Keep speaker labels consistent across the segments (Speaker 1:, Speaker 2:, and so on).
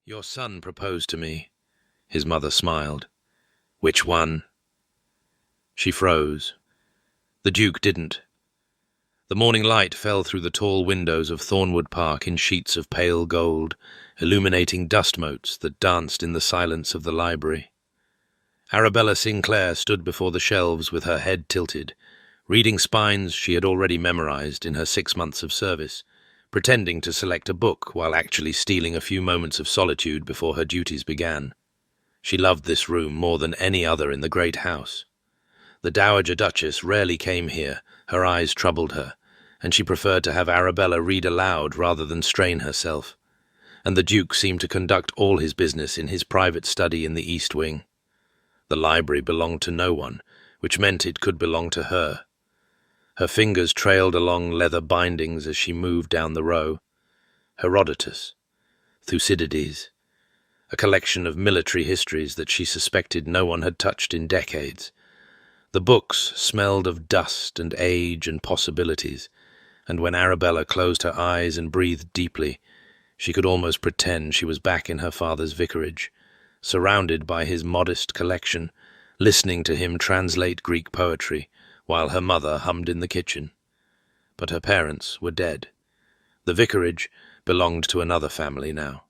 Speaker 1: Your son proposed to me, his mother smiled. Which one? She froze. The Duke didn't. The morning light fell through the tall windows of Thornwood Park in sheets of pale gold, illuminating dust motes that danced in the silence of the library. Arabella Sinclair stood before the shelves with her head tilted, reading spines she had already memorized in her 6 months of service, pretending to select a book while actually stealing a few moments of solitude before her duties began. She loved this room more than any other in the great house. The Dowager Duchess rarely came here, her eyes troubled her, and she preferred to have Arabella read aloud rather than strain herself, and the Duke seemed to conduct all his business in his private study in the East Wing. The library belonged to no one, which meant it could belong to her. Her fingers trailed along leather bindings as she moved down the row. Herodotus, Thucydides, a collection of military histories that she suspected no one had touched in decades. The books smelled of dust and age and possibilities, and when Arabella closed her eyes and breathed deeply, she could almost pretend she was back in her father's vicarage, surrounded by his modest collection, listening to him translate Greek poetry, while her mother hummed in the kitchen. But her parents were dead. The vicarage belonged to another family now,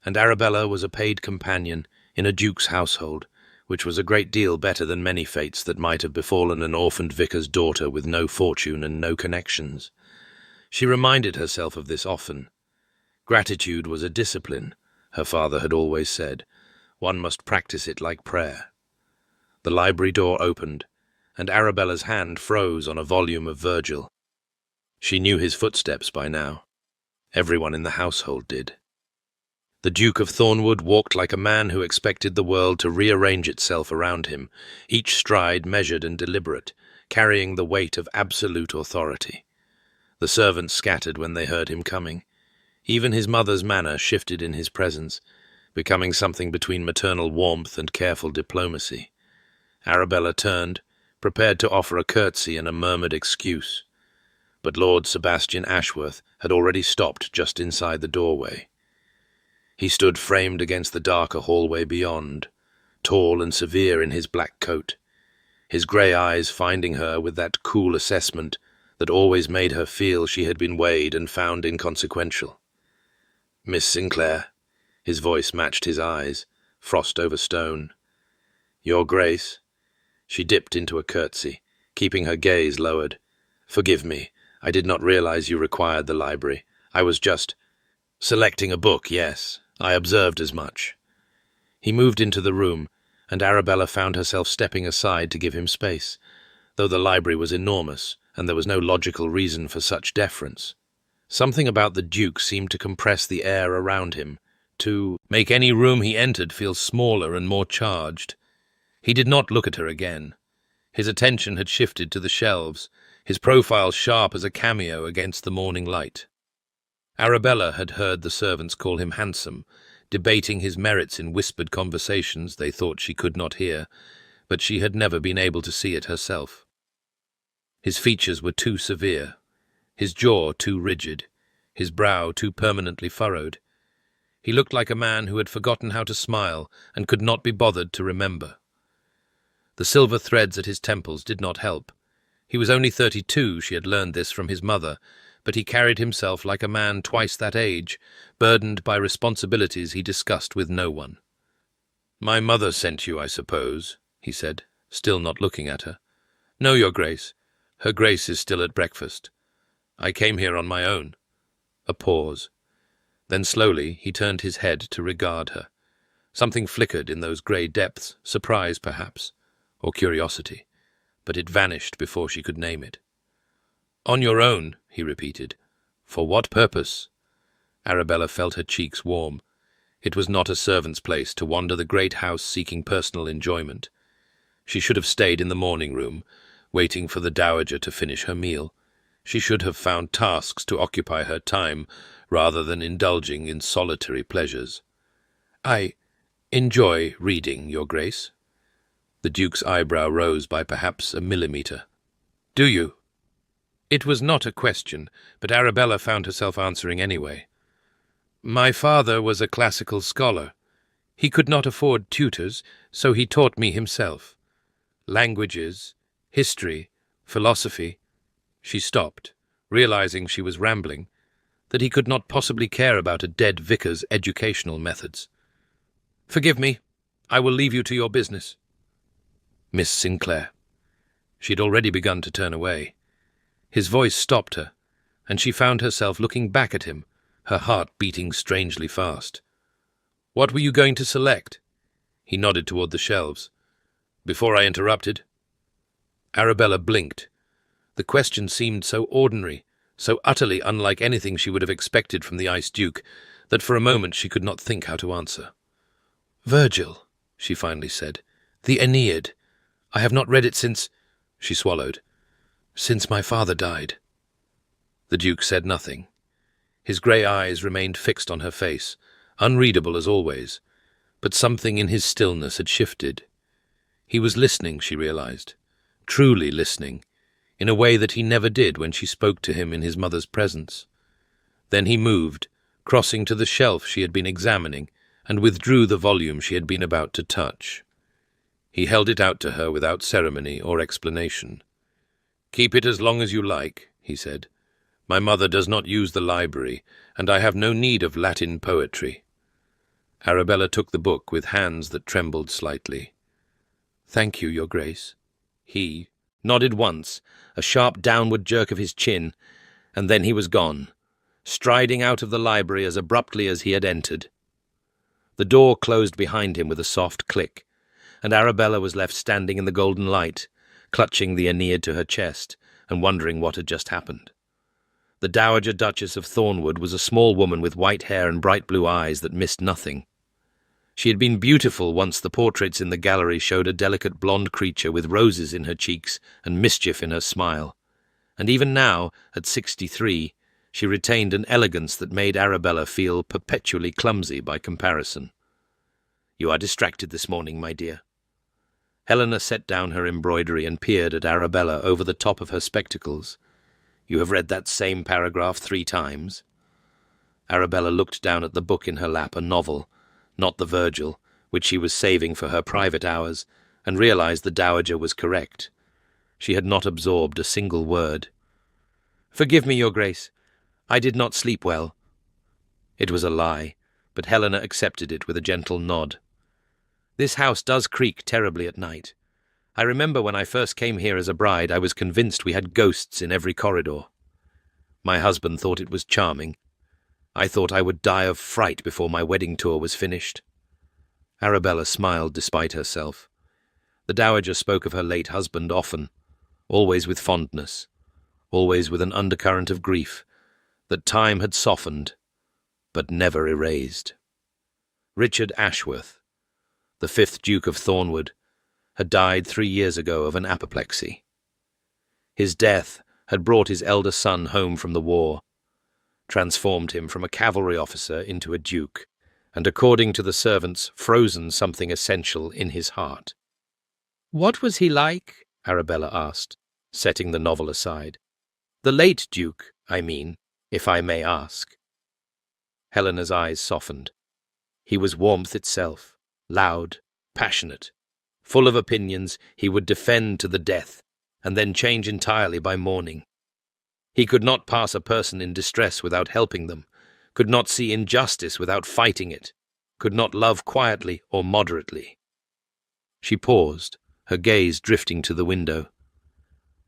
Speaker 1: and Arabella was a paid companion in a duke's household, which was a great deal better than many fates that might have befallen an orphaned vicar's daughter with no fortune and no connections. She reminded herself of this often. Gratitude was a discipline, her father had always said. One must practice it like prayer. The library door opened, and Arabella's hand froze on a volume of Virgil. She knew his footsteps by now. Everyone in the household did. The Duke of Thornwood walked like a man who expected the world to rearrange itself around him, each stride measured and deliberate, carrying the weight of absolute authority. The servants scattered when they heard him coming. Even his mother's manner shifted in his presence, becoming something between maternal warmth and careful diplomacy. Arabella turned, prepared to offer a curtsy and a murmured excuse. But Lord Sebastian Ashworth had already stopped just inside the doorway. He stood framed against the darker hallway beyond, tall and severe in his black coat, his grey eyes finding her with that cool assessment that always made her feel she had been weighed and found inconsequential. "Miss Sinclair," his voice matched his eyes, frost over stone. "Your Grace." She dipped into a curtsy, keeping her gaze lowered. "Forgive me, I did not realize you required the library. I was just selecting a book, yes. I observed as much." He moved into the room, and Arabella found herself stepping aside to give him space, though the library was enormous, and there was no logical reason for such deference. Something about the Duke seemed to compress the air around him, to make any room he entered feel smaller and more charged. He did not look at her again. His attention had shifted to the shelves, his profile sharp as a cameo against the morning light. Arabella had heard the servants call him handsome, debating his merits in whispered conversations they thought she could not hear, but she had never been able to see it herself. His features were too severe, his jaw too rigid, his brow too permanently furrowed. He looked like a man who had forgotten how to smile and could not be bothered to remember. The silver threads at his temples did not help. He was only 32, she had learned this from his mother, but he carried himself like a man twice that age, burdened by responsibilities he discussed with no one. "My mother sent you, I suppose," he said, still not looking at her. "No, Your Grace. Her Grace is still at breakfast. I came here on my own." A pause. Then slowly he turned his head to regard her. Something flickered in those grey depths, surprise perhaps, or curiosity, but it vanished before she could name it. "On your own," he repeated. "For what purpose?" Arabella felt her cheeks warm. It was not a servant's place to wander the great house seeking personal enjoyment. She should have stayed in the morning room, waiting for the Dowager to finish her meal. She should have found tasks to occupy her time, rather than indulging in solitary pleasures. "I enjoy reading, Your Grace." The Duke's eyebrow rose by perhaps a millimetre. "Do you?" It was not a question, but Arabella found herself answering anyway. My father was a classical scholar. He could not afford tutors, so he taught me himself. Languages, history, philosophy. She stopped, realizing she was rambling, that he could not possibly care about a dead vicar's educational methods. Forgive me. I will leave you to your business. Miss Sinclair. She had already begun to turn away. His voice stopped her, and she found herself looking back at him, her heart beating strangely fast. What were you going to select? He nodded toward the shelves. Before I interrupted. Arabella blinked. The question seemed so ordinary, so utterly unlike anything she would have expected from the Ice Duke, that for a moment she could not think how to answer. Virgil, she finally said. The Aeneid. I have not read it since— She swallowed. Since my father died. The Duke said nothing. His grey eyes remained fixed on her face, unreadable as always, but something in his stillness had shifted. He was listening, she realized, truly listening, in a way that he never did when she spoke to him in his mother's presence. Then he moved, crossing to the shelf she had been examining, and withdrew the volume she had been about to touch. He held it out to her without ceremony or explanation. Keep it as long as you like, he said. My mother does not use the library, and I have no need of Latin poetry. Arabella took the book with hands that trembled slightly. Thank you, Your Grace. He nodded once, a sharp downward jerk of his chin, and then he was gone, striding out of the library as abruptly as he had entered. The door closed behind him with a soft click, and Arabella was left standing in the golden light, clutching the Aeneid to her chest and wondering what had just happened. The Dowager Duchess of Thornwood was a small woman with white hair and bright blue eyes that missed nothing. She had been beautiful once the portraits in the gallery showed a delicate blonde creature with roses in her cheeks and mischief in her smile, and even now, at 63, she retained an elegance that made Arabella feel perpetually clumsy by comparison. You are distracted this morning, my dear. Helena set down her embroidery and peered at Arabella over the top of her spectacles. You have read that same paragraph 3 times? Arabella looked down at the book in her lap, a novel, not the Virgil, which she was saving for her private hours, and realized the Dowager was correct. She had not absorbed a single word. Forgive me, Your Grace. I did not sleep well. It was a lie, but Helena accepted it with a gentle nod. This house does creak terribly at night. I remember when I first came here as a bride, I was convinced we had ghosts in every corridor. My husband thought it was charming. I thought I would die of fright before my wedding tour was finished. Arabella smiled despite herself. The Dowager spoke of her late husband often, always with fondness, always with an undercurrent of grief that time had softened, but never erased. Richard Ashworth, the 5th Duke of Thornwood, had died 3 years ago of an apoplexy. His death had brought his elder son home from the war, transformed him from a cavalry officer into a duke, and according to the servants, frozen something essential in his heart. What was he like? Arabella asked, setting the novel aside. The late Duke, I mean, if I may ask. Helena's eyes softened. He was warmth itself, loud, passionate. Full of opinions, he would defend to the death, and then change entirely by morning. He could not pass a person in distress without helping them, could not see injustice without fighting it, could not love quietly or moderately. She paused, her gaze drifting to the window.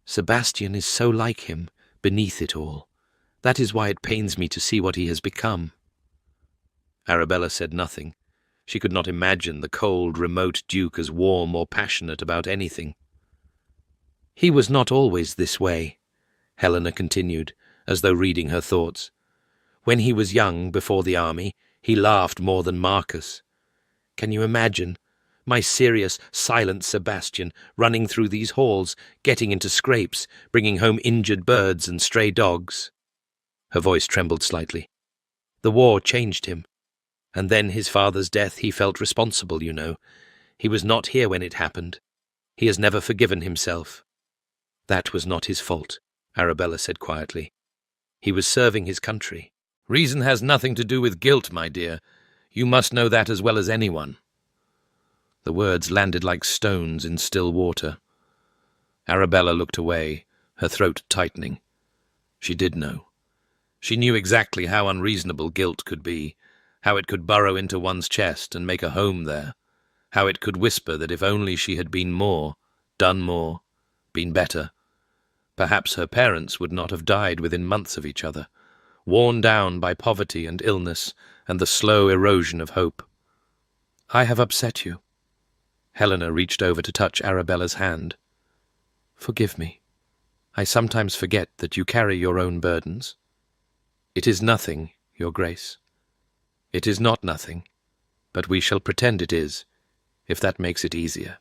Speaker 1: Sebastian is so like him, beneath it all. That is why it pains me to see what he has become. Arabella said nothing. She could not imagine the cold, remote Duke as warm or passionate about anything. He was not always this way, Helena continued, as though reading her thoughts. When he was young, before the army, he laughed more than Marcus. Can you imagine? My serious, silent Sebastian, running through these halls, getting into scrapes, bringing home injured birds and stray dogs. Her voice trembled slightly. The war changed him. And then his father's death, he felt responsible, you know. He was not here when it happened. He has never forgiven himself. That was not his fault, Arabella said quietly. He was serving his country. Reason has nothing to do with guilt, my dear. You must know that as well as anyone." The words landed like stones in still water. Arabella looked away, her throat tightening. She did know. She knew exactly how unreasonable guilt could be, how it could burrow into one's chest and make a home there, how it could whisper that if only she had been more, done more, been better, perhaps her parents would not have died within months of each other, worn down by poverty and illness and the slow erosion of hope. "I have upset you." Helena reached over to touch Arabella's hand. "Forgive me. I sometimes forget that you carry your own burdens." "It is nothing, Your Grace." "It is not nothing, but we shall pretend it is, if that makes it easier."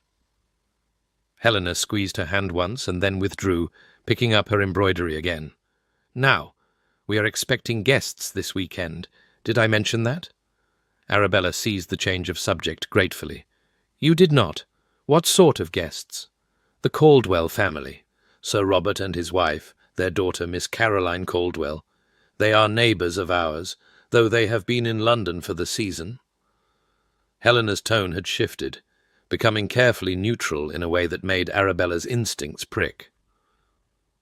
Speaker 1: Helena squeezed her hand once and then withdrew, picking up her embroidery again. "Now, we are expecting guests this weekend. Did I mention that?" Arabella seized the change of subject gratefully. "You did not. What sort of guests?" "The Caldwell family. Sir Robert and his wife, their daughter Miss Caroline Caldwell. They are neighbours of ours, though they have been in London for the season." Helena's tone had shifted, becoming carefully neutral in a way that made Arabella's instincts prick.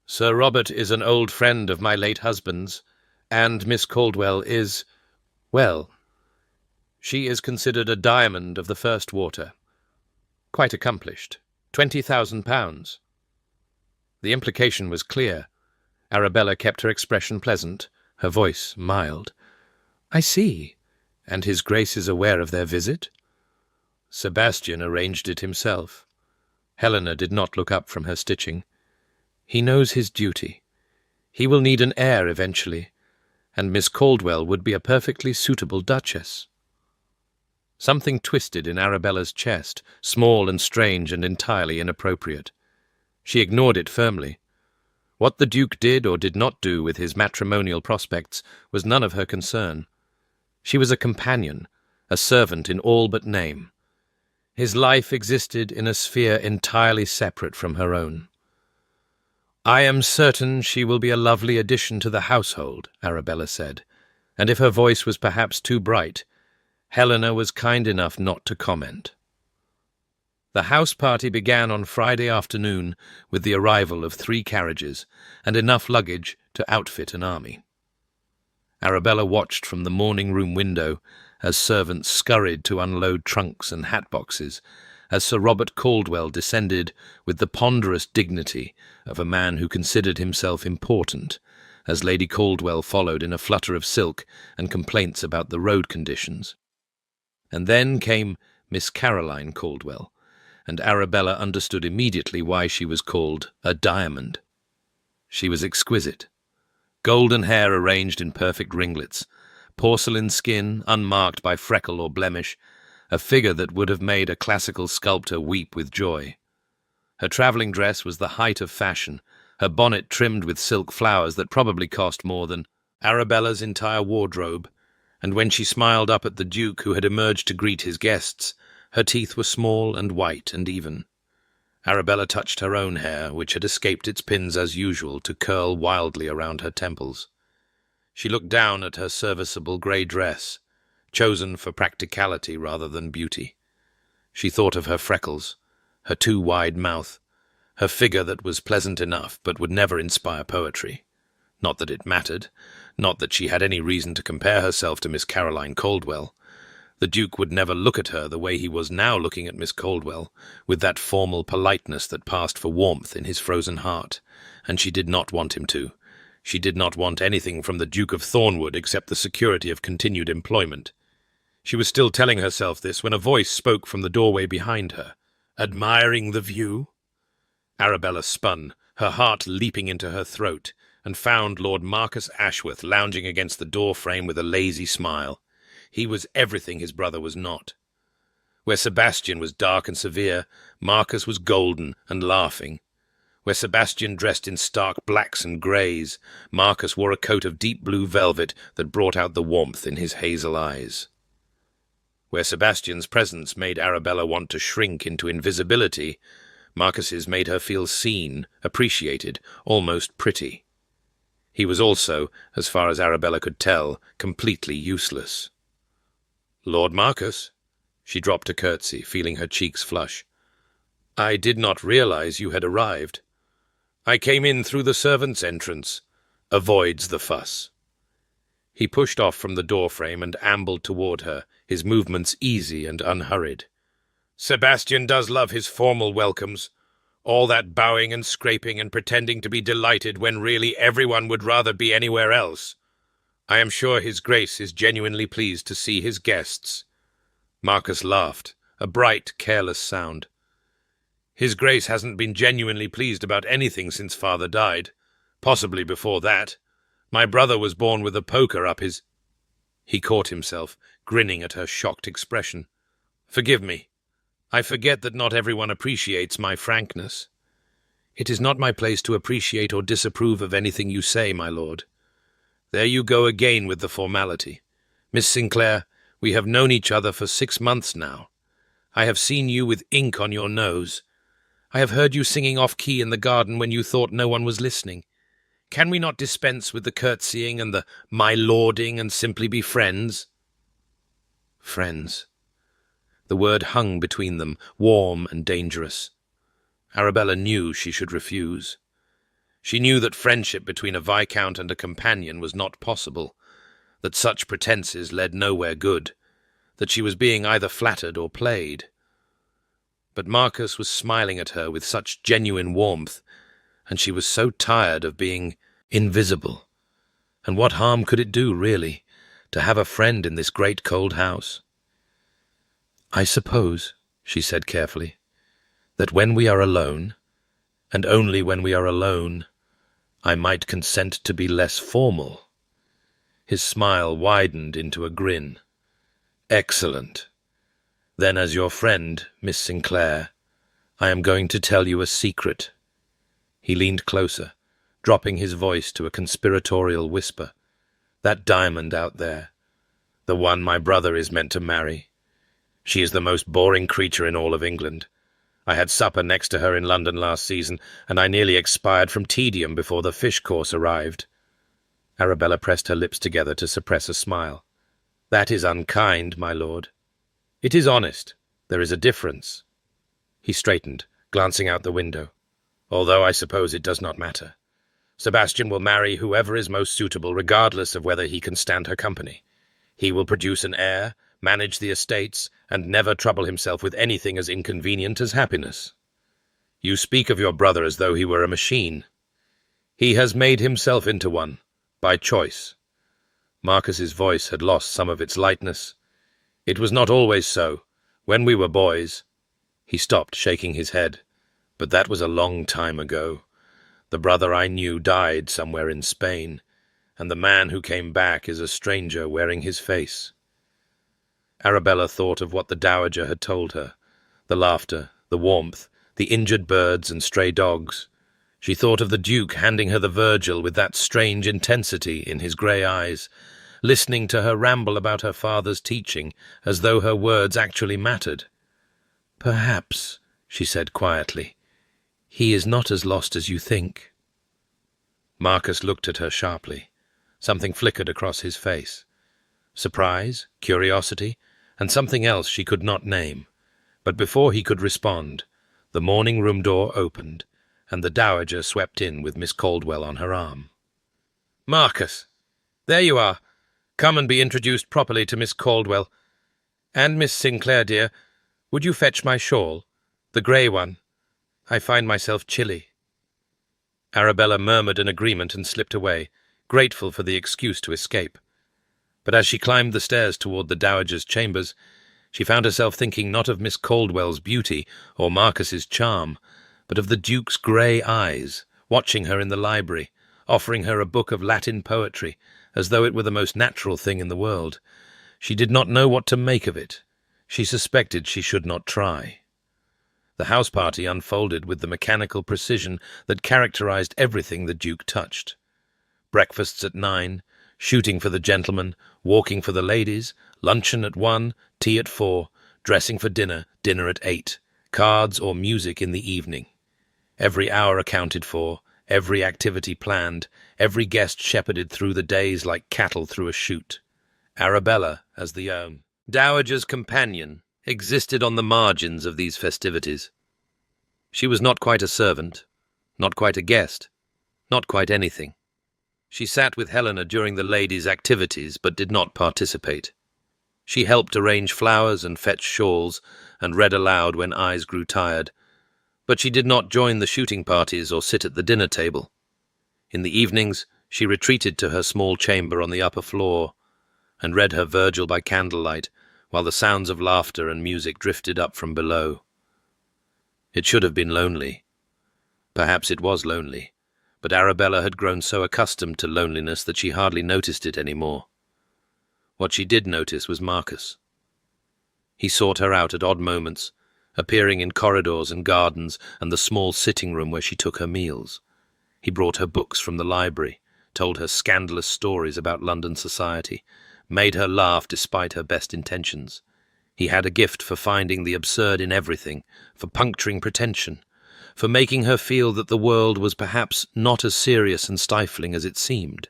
Speaker 1: "Sir Robert is an old friend of my late husband's, and Miss Caldwell is, well, she is considered a diamond of the first water. Quite accomplished. £20,000. The implication was clear. Arabella kept her expression pleasant, her voice mild. "I see. And His Grace is aware of their visit?" "Sebastian arranged it himself." Helena did not look up from her stitching. "He knows his duty. He will need an heir eventually, and Miss Caldwell would be a perfectly suitable duchess." Something twisted in Arabella's chest, small and strange and entirely inappropriate. She ignored it firmly. What the Duke did or did not do with his matrimonial prospects was none of her concern. She was a companion, a servant in all but name. His life existed in a sphere entirely separate from her own. "I am certain she will be a lovely addition to the household," Arabella said, and if her voice was perhaps too bright, Helena was kind enough not to comment. The house party began on Friday afternoon with the arrival of 3 carriages and enough luggage to outfit an army. Arabella watched from the morning-room window as servants scurried to unload trunks and hat-boxes, as Sir Robert Caldwell descended with the ponderous dignity of a man who considered himself important, as Lady Caldwell followed in a flutter of silk and complaints about the road conditions. And then came Miss Caroline Caldwell, and Arabella understood immediately why she was called a diamond. She was exquisite. Golden hair arranged in perfect ringlets, porcelain skin unmarked by freckle or blemish, a figure that would have made a classical sculptor weep with joy. Her travelling dress was the height of fashion, her bonnet trimmed with silk flowers that probably cost more than Arabella's entire wardrobe, and when she smiled up at the Duke who had emerged to greet his guests, her teeth were small and white and even. Arabella touched her own hair, which had escaped its pins as usual to curl wildly around her temples. She looked down at her serviceable grey dress, chosen for practicality rather than beauty. She thought of her freckles, her too wide mouth, her figure that was pleasant enough but would never inspire poetry. Not that it mattered, not that she had any reason to compare herself to Miss Caroline Caldwell. The Duke would never look at her the way he was now looking at Miss Caldwell, with that formal politeness that passed for warmth in his frozen heart, and she did not want him to. She did not want anything from the Duke of Thornwood except the security of continued employment. She was still telling herself this when a voice spoke from the doorway behind her. "Admiring the view?" Arabella spun, her heart leaping into her throat, and found Lord Marcus Ashworth lounging against the door-frame with a lazy smile. He was everything his brother was not. Where Sebastian was dark and severe, Marcus was golden and laughing. Where Sebastian dressed in stark blacks and greys, Marcus wore a coat of deep blue velvet that brought out the warmth in his hazel eyes. Where Sebastian's presence made Arabella want to shrink into invisibility, Marcus's made her feel seen, appreciated, almost pretty. He was also, as far as Arabella could tell, completely useless. "Lord Marcus?" She dropped a curtsy, feeling her cheeks flush. "I did not realize you had arrived. I came in through the servants' entrance. Avoids the fuss." He pushed off from the doorframe and ambled toward her, his movements easy and unhurried. "Sebastian does love his formal welcomes. All that bowing and scraping and pretending to be delighted when really everyone would rather be anywhere else. I am sure his Grace is genuinely pleased to see his guests." Marcus laughed, a bright, careless sound. "His Grace hasn't been genuinely pleased about anything since Father died. Possibly before that. My brother was born with a poker up his—" He caught himself, grinning at her shocked expression. "Forgive me. I forget that not everyone appreciates my frankness." "It is not my place to appreciate or disapprove of anything you say, my lord." "There you go again with the formality. Miss Sinclair, we have known each other for 6 months now. I have seen you with ink on your nose. I have heard you singing off-key in the garden when you thought no one was listening. Can we not dispense with the curtsying and the my lording and simply be friends?" Friends. The word hung between them, warm and dangerous. Arabella knew she should refuse. She knew that friendship between a viscount and a companion was not possible, that such pretenses led nowhere good, that she was being either flattered or played. But Marcus was smiling at her with such genuine warmth, and she was so tired of being invisible. And what harm could it do, really, to have a friend in this great cold house? "I suppose," she said carefully, "that when we are alone, and only when we are alone, I might consent to be less formal." His smile widened into a grin. "Excellent. Then as your friend, Miss Sinclair, I am going to tell you a secret." He leaned closer, dropping his voice to a conspiratorial whisper. "That diamond out there, the one my brother is meant to marry. She is the most boring creature in all of England. I had supper next to her in London last season, and I nearly expired from tedium before the fish course arrived." Arabella pressed her lips together to suppress a smile. "That is unkind, my lord." "It is honest. There is a difference." He straightened, glancing out the window. "Although I suppose it does not matter. Sebastian will marry whoever is most suitable, regardless of whether he can stand her company. He will produce an heir, manage the estates, and never trouble himself with anything as inconvenient as happiness. You speak of your brother as though he were a machine. He has made himself into one, by choice." Marcus's voice had lost some of its lightness. "It was not always so. When we were boys—" He stopped, shaking his head. "But that was a long time ago. The brother I knew died somewhere in Spain, and the man who came back is a stranger wearing his face." Arabella thought of what the dowager had told her, the laughter, the warmth, the injured birds and stray dogs. She thought of the Duke handing her the Virgil with that strange intensity in his grey eyes, listening to her ramble about her father's teaching as though her words actually mattered. "Perhaps," she said quietly, "he is not as lost as you think." Marcus looked at her sharply. Something flickered across his face. Surprise, curiosity, and something else she could not name. But before he could respond, the morning-room door opened, and the dowager swept in with Miss Caldwell on her arm. "Marcus! There you are. Come and be introduced properly to Miss Caldwell. And Miss Sinclair, dear, would you fetch my shawl? The grey one. I find myself chilly." Arabella murmured an agreement and slipped away, grateful for the excuse to escape. But as she climbed the stairs toward the dowager's chambers, she found herself thinking not of Miss Caldwell's beauty or Marcus's charm, but of the Duke's grey eyes, watching her in the library, offering her a book of Latin poetry, as though it were the most natural thing in the world. She did not know what to make of it. She suspected she should not try. The house party unfolded with the mechanical precision that characterized everything the Duke touched. Breakfasts at 9, shooting for the gentlemen, walking for the ladies, luncheon at 1, tea at 4, dressing for dinner, dinner at 8, cards or music in the evening. Every hour accounted for, every activity planned, every guest shepherded through the days like cattle through a chute. Arabella, as the dowager's companion, existed on the margins of these festivities. She was not quite a servant, not quite a guest, not quite anything. She sat with Helena during the ladies' activities, but did not participate. She helped arrange flowers and fetch shawls, and read aloud when eyes grew tired, but she did not join the shooting parties or sit at the dinner table. In the evenings, she retreated to her small chamber on the upper floor, and read her Virgil by candlelight, while the sounds of laughter and music drifted up from below. It should have been lonely. Perhaps it was lonely, but Arabella had grown so accustomed to loneliness that she hardly noticed it anymore. What she did notice was Marcus. He sought her out at odd moments, appearing in corridors and gardens and the small sitting room where she took her meals. He brought her books from the library, told her scandalous stories about London society, made her laugh despite her best intentions. He had a gift for finding the absurd in everything, for puncturing pretension, for making her feel that the world was perhaps not as serious and stifling as it seemed.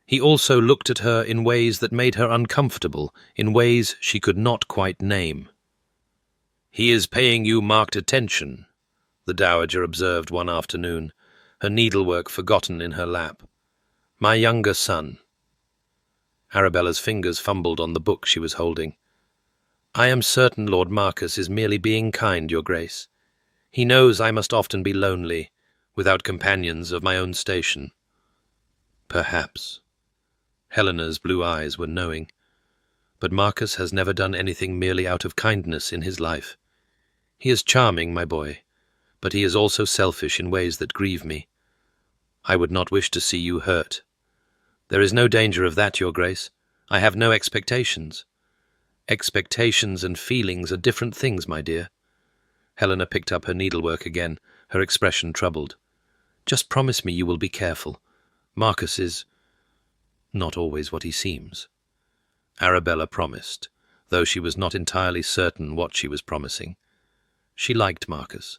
Speaker 1: He also looked at her in ways that made her uncomfortable, in ways she could not quite name. "He is paying you marked attention," the dowager observed one afternoon, her needlework forgotten in her lap. "My younger son." Arabella's fingers fumbled on the book she was holding. "I am certain Lord Marcus is merely being kind, Your Grace. He knows I must often be lonely, without companions of my own station." "Perhaps." Helena's blue eyes were knowing. "But Marcus has never done anything merely out of kindness in his life. He is charming, my boy, but he is also selfish in ways that grieve me. I would not wish to see you hurt. There is no danger of that, Your Grace. I have no expectations." "Expectations and feelings are different things, my dear." Helena picked up her needlework again, her expression troubled. "Just promise me you will be careful. Marcus is not always what he seems." Arabella promised, though she was not entirely certain what she was promising. She liked Marcus.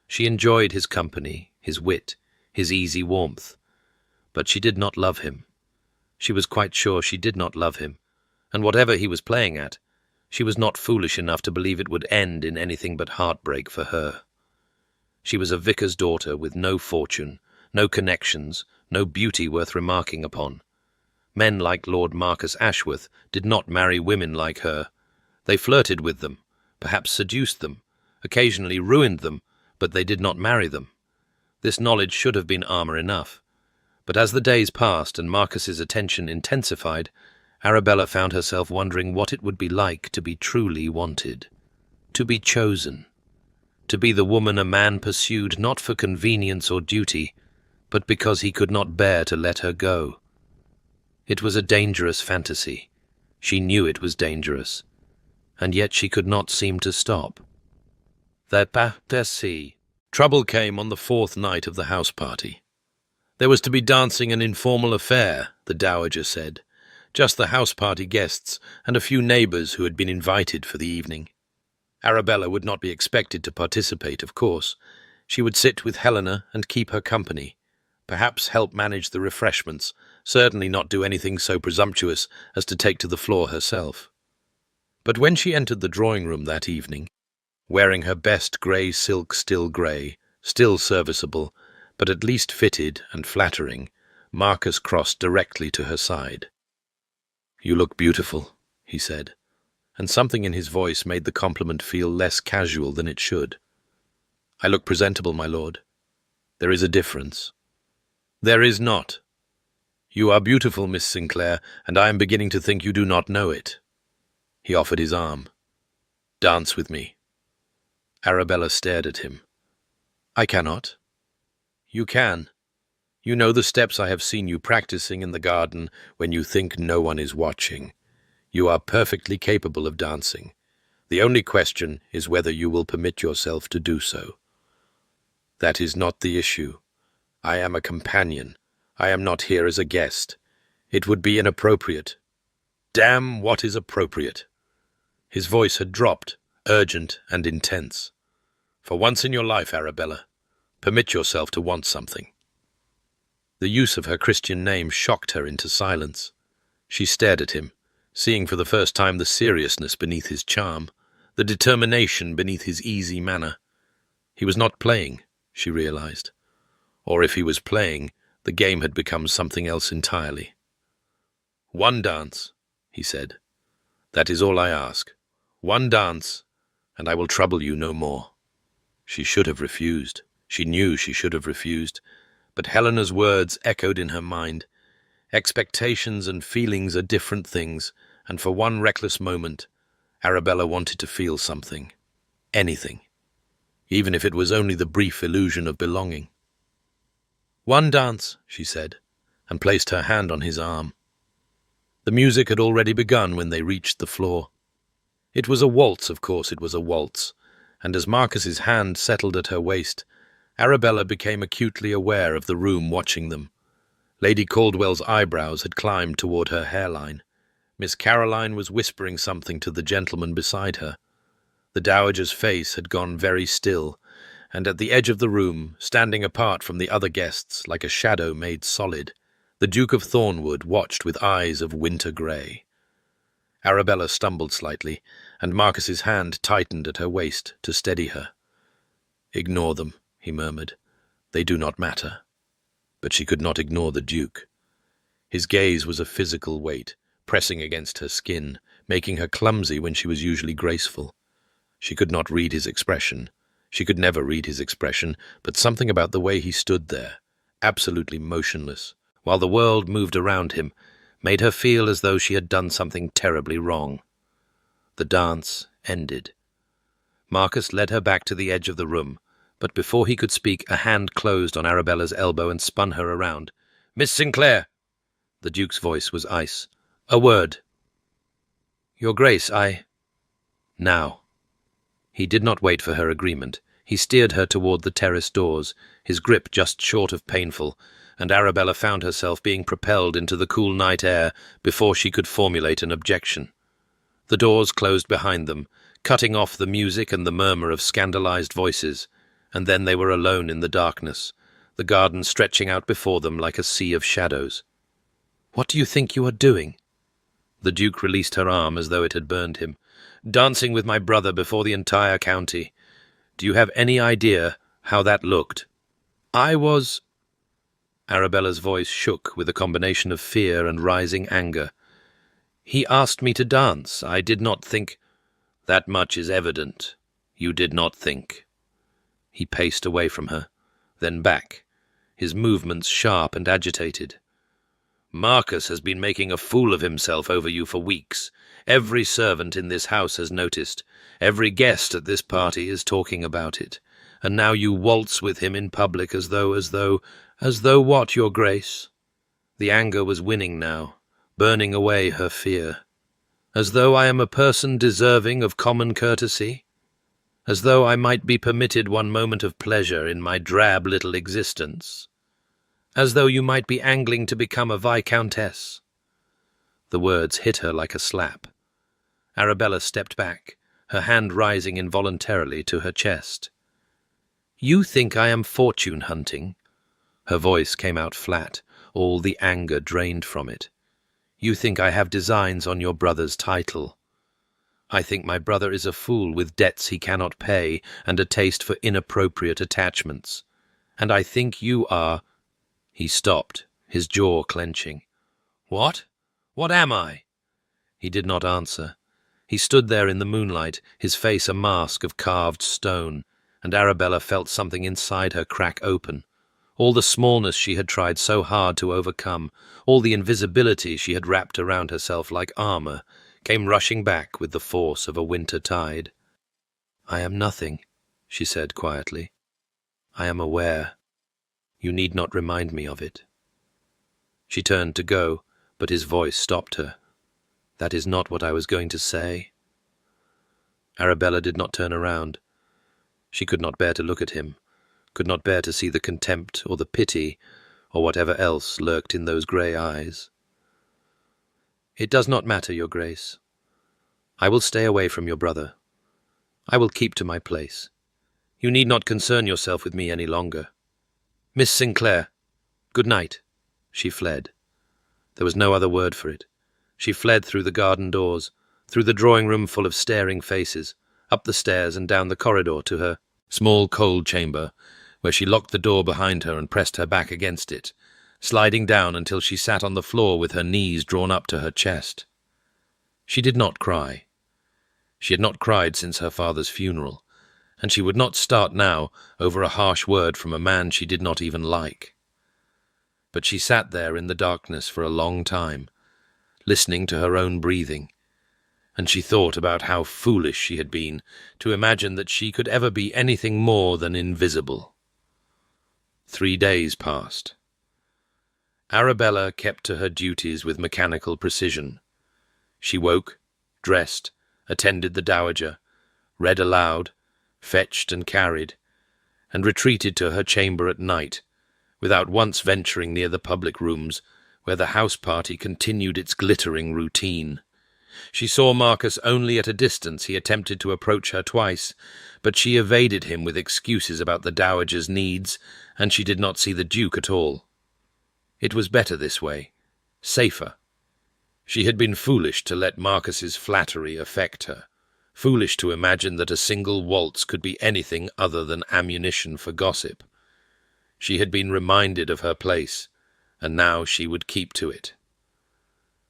Speaker 1: She enjoyed his company, his wit, his easy warmth. But she did not love him. She was quite sure she did not love him, and whatever he was playing at, she was not foolish enough to believe it would end in anything but heartbreak for her. She was a vicar's daughter with no fortune, no connections, no beauty worth remarking upon. Men like Lord Marcus Ashworth did not marry women like her. They flirted with them, perhaps seduced them, occasionally ruined them, but they did not marry them. This knowledge should have been armor enough. But as the days passed and Marcus's attention intensified, Arabella found herself wondering what it would be like to be truly wanted, to be chosen, to be the woman a man pursued not for convenience or duty, but because he could not bear to let her go. It was a dangerous fantasy. She knew it was dangerous, and yet she could not seem to stop. Trouble came on the fourth night of the house party. There was to be dancing an informal affair, the dowager said, just the house party guests and a few neighbours who had been invited for the evening. Arabella would not be expected to participate, of course. She would sit with Helena and keep her company, perhaps help manage the refreshments, certainly not do anything so presumptuous as to take to the floor herself. But when she entered the drawing-room that evening, wearing her best grey silk still grey, still serviceable, but at least fitted and flattering, Marcus crossed directly to her side. "You look beautiful," he said, and something in his voice made the compliment feel less casual than it should. "I look presentable, my lord. There is a difference." "There is not. You are beautiful, Miss Sinclair, and I am beginning to think you do not know it." He offered his arm. "Dance with me." Arabella stared at him. "I cannot." "You can. You know the steps I have seen you practicing in the garden when you think no one is watching. You are perfectly capable of dancing. The only question is whether you will permit yourself to do so." "That is not the issue. I am a companion. I am not here as a guest. It would be inappropriate." "Damn what is appropriate." His voice had dropped, urgent and intense. "For once in your life, Arabella, Permit yourself to want something." The use of her Christian name shocked her into silence. She stared at him, seeing for the first time the seriousness beneath his charm, the determination beneath his easy manner. He was not playing, she realized. Or if he was playing, the game had become something else entirely. "One dance," he said. "That is all I ask. One dance, and I will trouble you no more." She should have refused. She knew she should have refused. But Helena's words echoed in her mind. Expectations and feelings are different things, and for one reckless moment, Arabella wanted to feel something. Anything. Even if it was only the brief illusion of belonging. "One dance," she said, and placed her hand on his arm. The music had already begun when they reached the floor. It was a waltz, of course it was a waltz, and as Marcus's hand settled at her waist, Arabella became acutely aware of the room watching them. Lady Caldwell's eyebrows had climbed toward her hairline. Miss Caroline was whispering something to the gentleman beside her. The dowager's face had gone very still, and at the edge of the room, standing apart from the other guests like a shadow made solid, the Duke of Thornwood watched with eyes of winter grey. Arabella stumbled slightly, and Marcus's hand tightened at her waist to steady her. "Ignore them," he murmured. "They do not matter." But she could not ignore the Duke. His gaze was a physical weight, pressing against her skin, making her clumsy when she was usually graceful. She could not read his expression. She could never read his expression, but something about the way he stood there, absolutely motionless, while the world moved around him, made her feel as though she had done something terribly wrong. The dance ended. Marcus led her back to the edge of the room, but before he could speak, a hand closed on Arabella's elbow and spun her around. "Miss Sinclair!" The Duke's voice was ice. "A word." "Your Grace, Now." He did not wait for her agreement. He steered her toward the terrace doors, his grip just short of painful, and Arabella found herself being propelled into the cool night air before she could formulate an objection. The doors closed behind them, cutting off the music and the murmur of scandalized voices, and then they were alone in the darkness, the garden stretching out before them like a sea of shadows. "What do you think you are doing?" The Duke released her arm as though it had burned him. "Dancing with my brother before the entire county. Do you have any idea how that looked?" "I was—" Arabella's voice shook with a combination of fear and rising anger. "He asked me to dance. I did not think—" "That much is evident. You did not think." He paced away from her, then back, his movements sharp and agitated. "Marcus has been making a fool of himself over you for weeks. Every servant in this house has noticed. Every guest at this party is talking about it. And now you waltz with him in public as though what, Your Grace?" The anger was winning now, burning away her fear. "As though I am a person deserving of common courtesy? As though I might be permitted one moment of pleasure in my drab little existence? As though you might be angling to become a viscountess?" The words hit her like a slap. Arabella stepped back, her hand rising involuntarily to her chest. "You think I am fortune-hunting?" Her voice came out flat, all the anger drained from it. "You think I have designs on your brother's title? I think my brother is a fool with debts he cannot pay and a taste for inappropriate attachments. And I think you are—" He stopped, his jaw clenching. "What? What am I?" He did not answer. He stood there in the moonlight, his face a mask of carved stone, and Arabella felt something inside her crack open. All the smallness she had tried so hard to overcome, all the invisibility she had wrapped around herself like armor, came rushing back with the force of a winter tide. "I am nothing," she said quietly. "I am aware. You need not remind me of it." She turned to go, but his voice stopped her. "That is not what I was going to say." Arabella did not turn around. She could not bear to look at him, could not bear to see the contempt or the pity or whatever else lurked in those grey eyes. "It does not matter, Your Grace. I will stay away from your brother. I will keep to my place. You need not concern yourself with me any longer. Miss Sinclair, good night." She fled. There was no other word for it. She fled through the garden doors, through the drawing room full of staring faces, up the stairs and down the corridor to her small cold chamber, where she locked the door behind her and pressed her back against it, sliding down until she sat on the floor with her knees drawn up to her chest. She did not cry. She had not cried since her father's funeral, and she would not start now over a harsh word from a man she did not even like. But she sat there in the darkness for a long time, listening to her own breathing, and she thought about how foolish she had been to imagine that she could ever be anything more than invisible. 3 days passed. Arabella kept to her duties with mechanical precision. She woke, dressed, attended the dowager, read aloud, fetched and carried, and retreated to her chamber at night, without once venturing near the public rooms, where the house party continued its glittering routine. She saw Marcus only at a distance. He attempted to approach her twice, but she evaded him with excuses about the dowager's needs, and she did not see the Duke at all. It was better this way, safer. She had been foolish to let Marcus's flattery affect her, foolish to imagine that a single waltz could be anything other than ammunition for gossip. She had been reminded of her place, and now she would keep to it.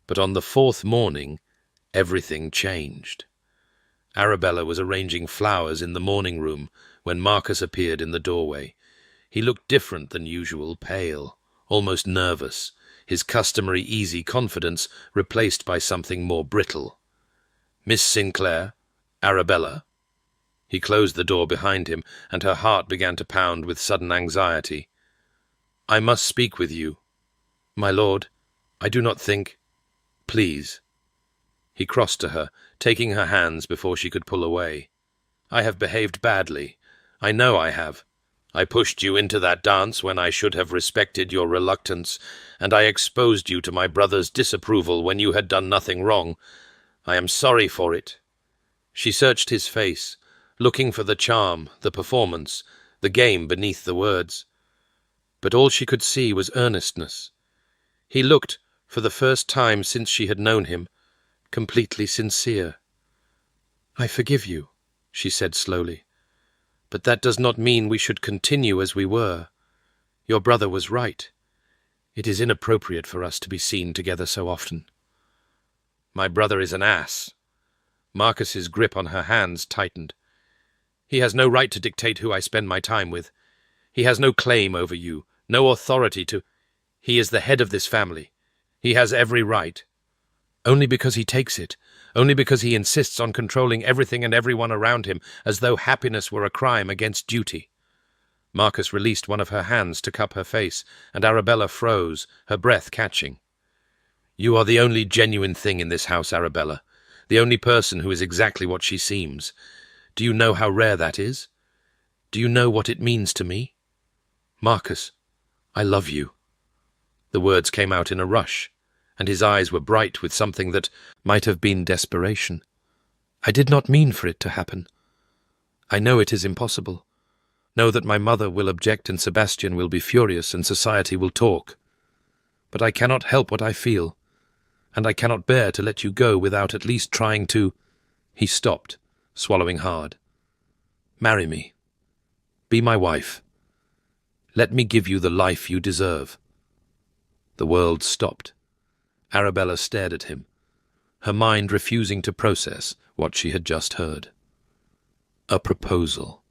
Speaker 1: But on the 4th morning, everything changed. Arabella was arranging flowers in the morning room when Marcus appeared in the doorway. He looked different than usual, pale, almost nervous, his customary easy confidence replaced by something more brittle. "Miss Sinclair? Arabella?" He closed the door behind him, and her heart began to pound with sudden anxiety. "I must speak with you." "My lord, I do not think—" "Please." He crossed to her, taking her hands before she could pull away. "I have behaved badly. I know I have. I pushed you into that dance when I should have respected your reluctance, and I exposed you to my brother's disapproval when you had done nothing wrong. I am sorry for it." She searched his face, looking for the charm, the performance, the game beneath the words. But all she could see was earnestness. He looked, for the first time since she had known him, completely sincere. "I forgive you," she said slowly. "But that does not mean we should continue as we were. Your brother was right. It is inappropriate for us to be seen together so often." "My brother is an ass." Marcus's grip on her hands tightened. "He has no right to dictate who I spend my time with. He has no claim over you, no authority to— He is the head of this family. He has every right." "Only because he takes it, only because he insists on controlling everything and everyone around him, as though happiness were a crime against duty." Marcus released one of her hands to cup her face, and Arabella froze, her breath catching. "You are the only genuine thing in this house, Arabella, the only person who is exactly what she seems. Do you know how rare that is? Do you know what it means to me? Marcus, I love you." The words came out in a rush, and his eyes were bright with something that might have been desperation. "I did not mean for it to happen. I know it is impossible. Know that my mother will object and Sebastian will be furious and society will talk. But I cannot help what I feel, and I cannot bear to let you go without at least trying to—" He stopped, swallowing hard. "Marry me. Be my wife. Let me give you the life you deserve." The world stopped. Arabella stared at him, her mind refusing to process what she had just heard. A proposal.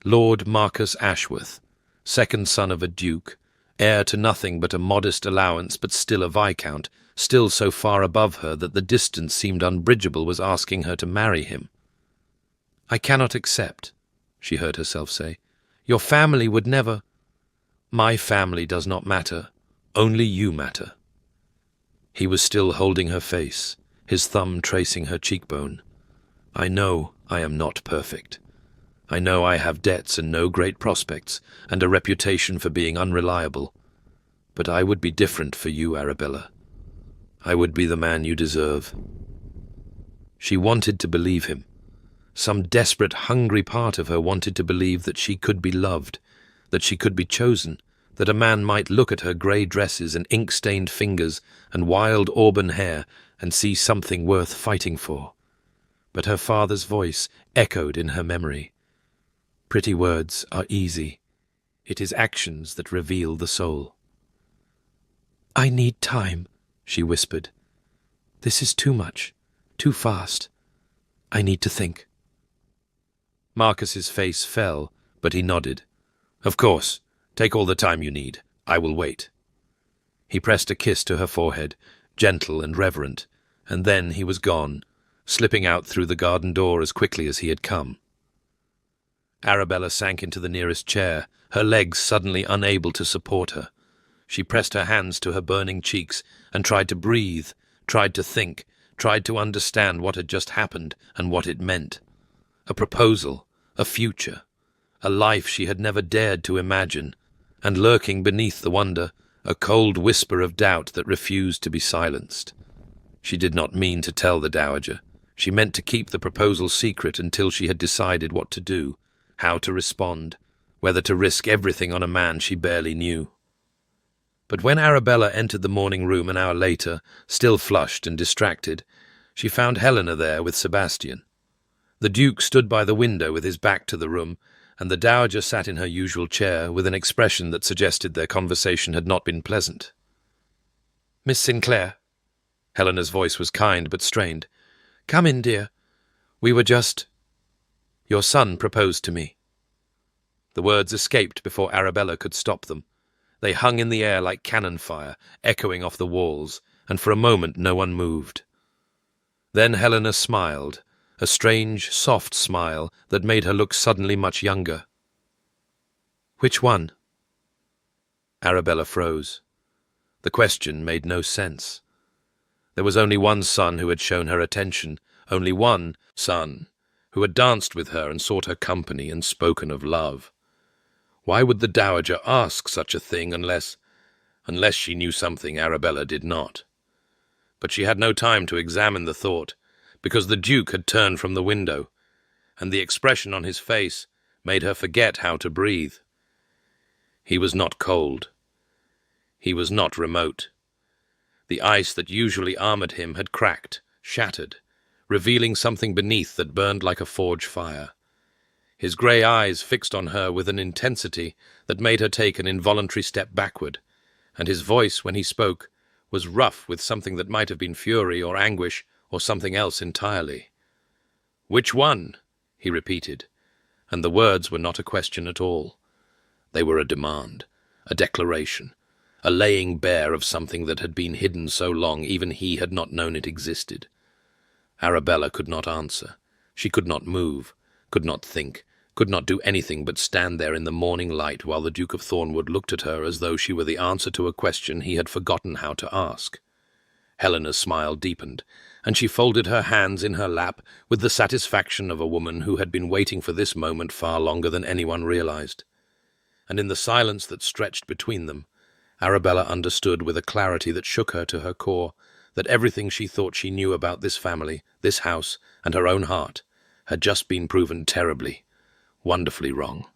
Speaker 1: Lord Marcus Ashworth, second son of a duke, heir to nothing but a modest allowance but still a viscount, still so far above her that the distance seemed unbridgeable, was asking her to marry him. "I cannot accept," she heard herself say. "Your family would never—" "My family does not matter. Only you matter." He was still holding her face, his thumb tracing her cheekbone. "I know I am not perfect. I know I have debts and no great prospects, and a reputation for being unreliable. But I would be different for you, Arabella. I would be the man you deserve." She wanted to believe him, Some desperate, hungry part of her wanted to believe that she could be loved, that she could be chosen, that a man might look at her grey dresses and ink-stained fingers and wild auburn hair and see something worth fighting for. But her father's voice echoed in her memory. Pretty words are easy. It is actions that reveal the soul. "I need time," she whispered. "This is too much, too fast. I need to think." Marcus's face fell, but he nodded. "Of course. Take all the time you need. I will wait." He pressed a kiss to her forehead, gentle and reverent, and then he was gone, slipping out through the garden door as quickly as he had come. Arabella sank into the nearest chair, her legs suddenly unable to support her. She pressed her hands to her burning cheeks and tried to breathe, tried to think, tried to understand what had just happened and what it meant. A proposal, a future, a life she had never dared to imagine, and lurking beneath the wonder, a cold whisper of doubt that refused to be silenced. She did not mean to tell the dowager. She meant to keep the proposal secret until she had decided what to do, how to respond, whether to risk everything on a man she barely knew. But when Arabella entered the morning room an hour later, still flushed and distracted, she found Helena there with Sebastian. The Duke stood by the window with his back to the room, and the dowager sat in her usual chair with an expression that suggested their conversation had not been pleasant. "Miss Sinclair." Helena's voice was kind but strained. "Come in, dear. We were just— Your son proposed to me." The words escaped before Arabella could stop them. They hung in the air like cannon fire, echoing off the walls, and for a moment no one moved. Then Helena smiled, a strange, soft smile that made her look suddenly much younger. "Which one?" Arabella froze. The question made no sense. There was only one son who had shown her attention, only one son who had danced with her and sought her company and spoken of love. Why would the dowager ask such a thing unless she knew something Arabella did not? But she had no time to examine the thought, because the Duke had turned from the window, and the expression on his face made her forget how to breathe. He was not cold. He was not remote. The ice that usually armored him had cracked, shattered, revealing something beneath that burned like a forge fire. His grey eyes fixed on her with an intensity that made her take an involuntary step backward, and his voice, when he spoke, was rough with something that might have been fury or anguish or something else entirely. "Which one?" he repeated, and the words were not a question at all. They were a demand, a declaration, a laying bare of something that had been hidden so long even he had not known it existed. Arabella could not answer. She could not move, could not think, could not do anything but stand there in the morning light while the Duke of Thornwood looked at her as though she were the answer to a question he had forgotten how to ask. Helena's smile deepened, and she folded her hands in her lap with the satisfaction of a woman who had been waiting for this moment far longer than anyone realized. And in the silence that stretched between them, Arabella understood with a clarity that shook her to her core that everything she thought she knew about this family, this house, and her own heart had just been proven terribly, wonderfully wrong.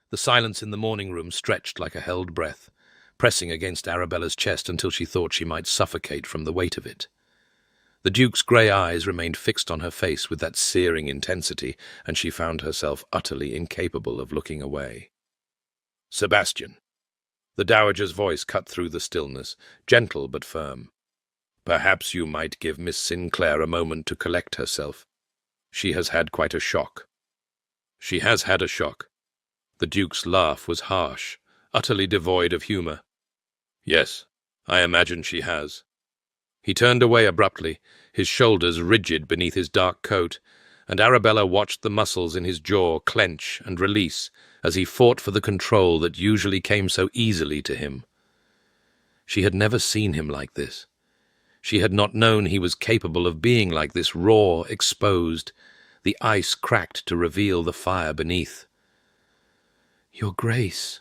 Speaker 1: The silence in the morning room stretched like a held breath, pressing against Arabella's chest until she thought she might suffocate from the weight of it. The Duke's grey eyes remained fixed on her face with that searing intensity, and she found herself utterly incapable of looking away. "Sebastian." The dowager's voice cut through the stillness, gentle but firm. "Perhaps you might give Miss Sinclair a moment to collect herself. She has had quite a shock." "She has had a shock." The Duke's laugh was harsh, utterly devoid of humour. "Yes, I imagine she has." He turned away abruptly, his shoulders rigid beneath his dark coat, and Arabella watched the muscles in his jaw clench and release as he fought for the control that usually came so easily to him. She had never seen him like this. She had not known he was capable of being like this, raw, exposed, the ice cracked to reveal the fire beneath. "Your Grace,"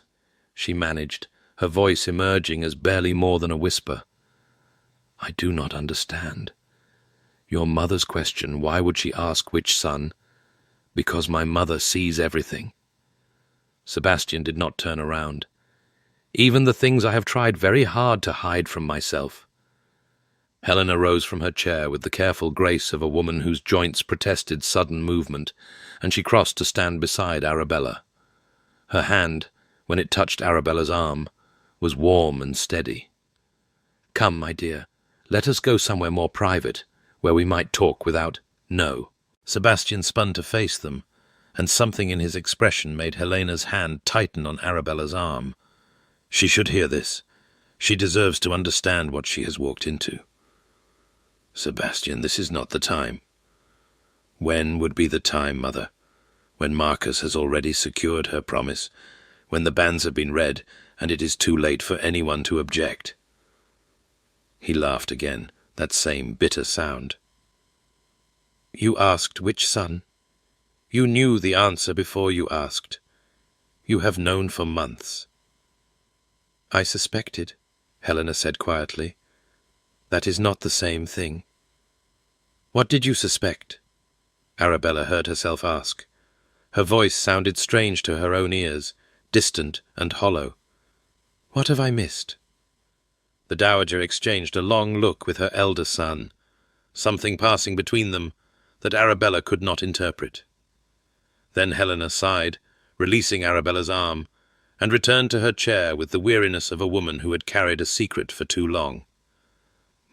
Speaker 1: she managed, her voice emerging as barely more than a whisper. "I do not understand. Your mother's question, why would she ask which son? Because my mother sees everything. Sebastian did not turn around. Even the things I have tried very hard to hide from myself. Helena rose from her chair with the careful grace of a woman whose joints protested sudden movement, and she crossed to stand beside Arabella. Her hand, when it touched Arabella's arm, was warm and steady. "Come, my dear, let us go somewhere more private, where we might talk without—" "No." Sebastian spun to face them, and something in his expression made Helena's hand tighten on Arabella's arm. She should hear this. She deserves to understand what she has walked into. "Sebastian, this is not the time." "When would be the time, Mother? When Marcus has already secured her promise, when the banns have been read, and it is too late for anyone to object." He laughed again, that same bitter sound. "You asked which son? You knew the answer before you asked. You have known for months." "I suspected," Helena said quietly. "That is not the same thing." "What did you suspect?" Arabella heard herself ask. Her voice sounded strange to her own ears, distant and hollow. "What have I missed?" The dowager exchanged a long look with her elder son, something passing between them that Arabella could not interpret. Then Helena sighed, releasing Arabella's arm, and returned to her chair with the weariness of a woman who had carried a secret for too long.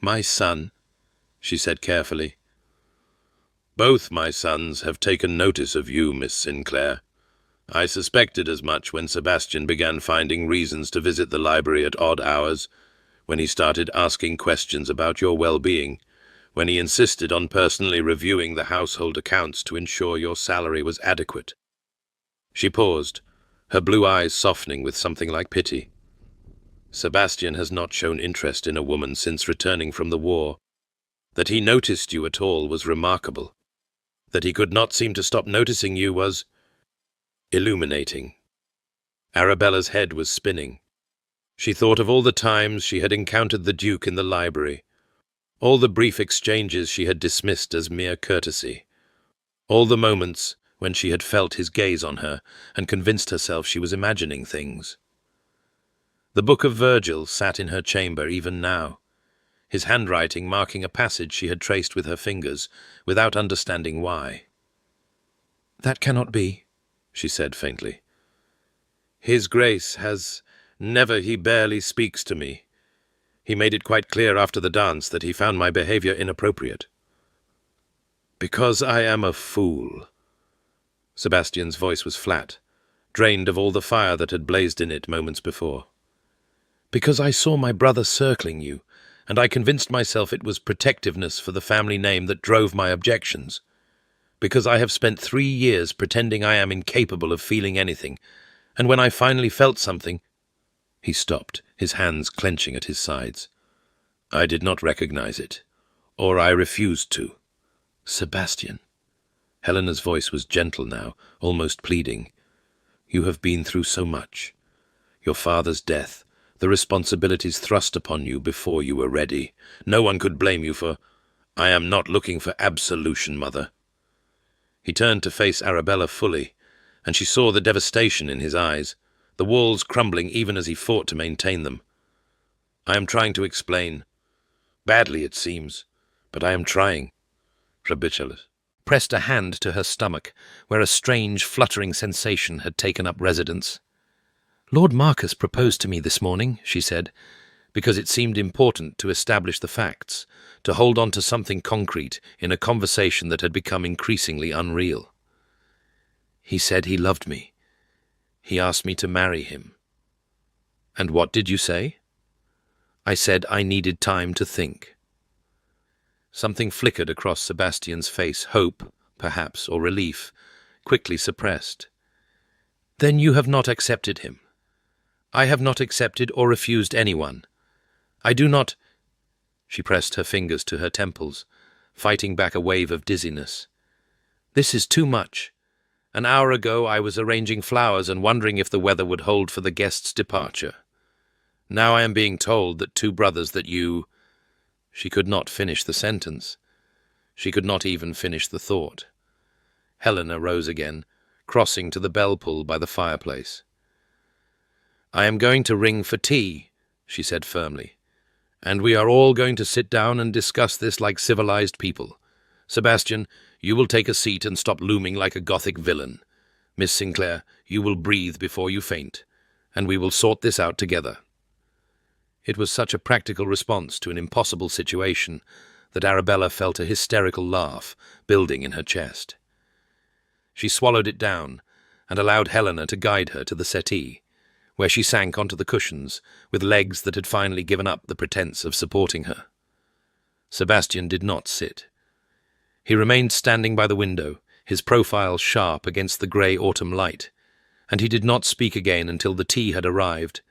Speaker 1: "My son," she said carefully. "Both my sons have taken notice of you, Miss Sinclair. I suspected as much when Sebastian began finding reasons to visit the library at odd hours, when he started asking questions about your well-being, when he insisted on personally reviewing the household accounts to ensure your salary was adequate." She paused, her blue eyes softening with something like pity. "Sebastian has not shown interest in a woman since returning from the war. That he noticed you at all was remarkable. That he could not seem to stop noticing you was illuminating." Arabella's head was spinning. She thought of all the times she had encountered the Duke in the library, all the brief exchanges she had dismissed as mere courtesy, all the moments when she had felt his gaze on her and convinced herself she was imagining things. The Book of Virgil sat in her chamber even now, his handwriting marking a passage she had traced with her fingers, without understanding why. "That cannot be," she said faintly. "His Grace has he barely speaks to me. He made it quite clear after the dance that he found my behavior inappropriate." "Because I am a fool." Sebastian's voice was flat, drained of all the fire that had blazed in it moments before. "Because I saw my brother circling you, and I convinced myself it was protectiveness for the family name that drove my objections. Because I have spent 3 years pretending I am incapable of feeling anything, and when I finally felt something—" He stopped, his hands clenching at his sides. "I did not recognize it, or I refused to." "Sebastian." Helena's voice was gentle now, almost pleading. "You have been through so much. Your father's death, the responsibilities thrust upon you before you were ready. No one could blame you for—" "I am not looking for absolution, Mother." He turned to face Arabella fully, and she saw the devastation in his eyes, the walls crumbling even as he fought to maintain them. "I am trying to explain. Badly, it seems, but I am trying." Rabichelus pressed a hand to her stomach, where a strange, fluttering sensation had taken up residence. "Lord Marcus proposed to me this morning," she said, because it seemed important to establish the facts, to hold on to something concrete in a conversation that had become increasingly unreal. "He said he loved me. He asked me to marry him." "And what did you say?" "I said I needed time to think." Something flickered across Sebastian's face, hope, perhaps, or relief, quickly suppressed. "Then you have not accepted him." "I have not accepted or refused anyone. I do not—" She pressed her fingers to her temples, fighting back a wave of dizziness. "This is too much. An hour ago I was arranging flowers and wondering if the weather would hold for the guest's departure. Now I am being told that 2 brothers that you—" She could not finish the sentence. She could not even finish the thought. Helena rose again, crossing to the bell pull by the fireplace. "I am going to ring for tea," she said firmly, "and we are all going to sit down and discuss this like civilized people. Sebastian, you will take a seat and stop looming like a Gothic villain. Miss Sinclair, you will breathe before you faint, and we will sort this out together." It was such a practical response to an impossible situation that Arabella felt a hysterical laugh building in her chest. She swallowed it down and allowed Helena to guide her to the settee, where she sank onto the cushions with legs that had finally given up the pretense of supporting her. Sebastian did not sit. He remained standing by the window, his profile sharp against the grey autumn light, and he did not speak again until the tea had arrived,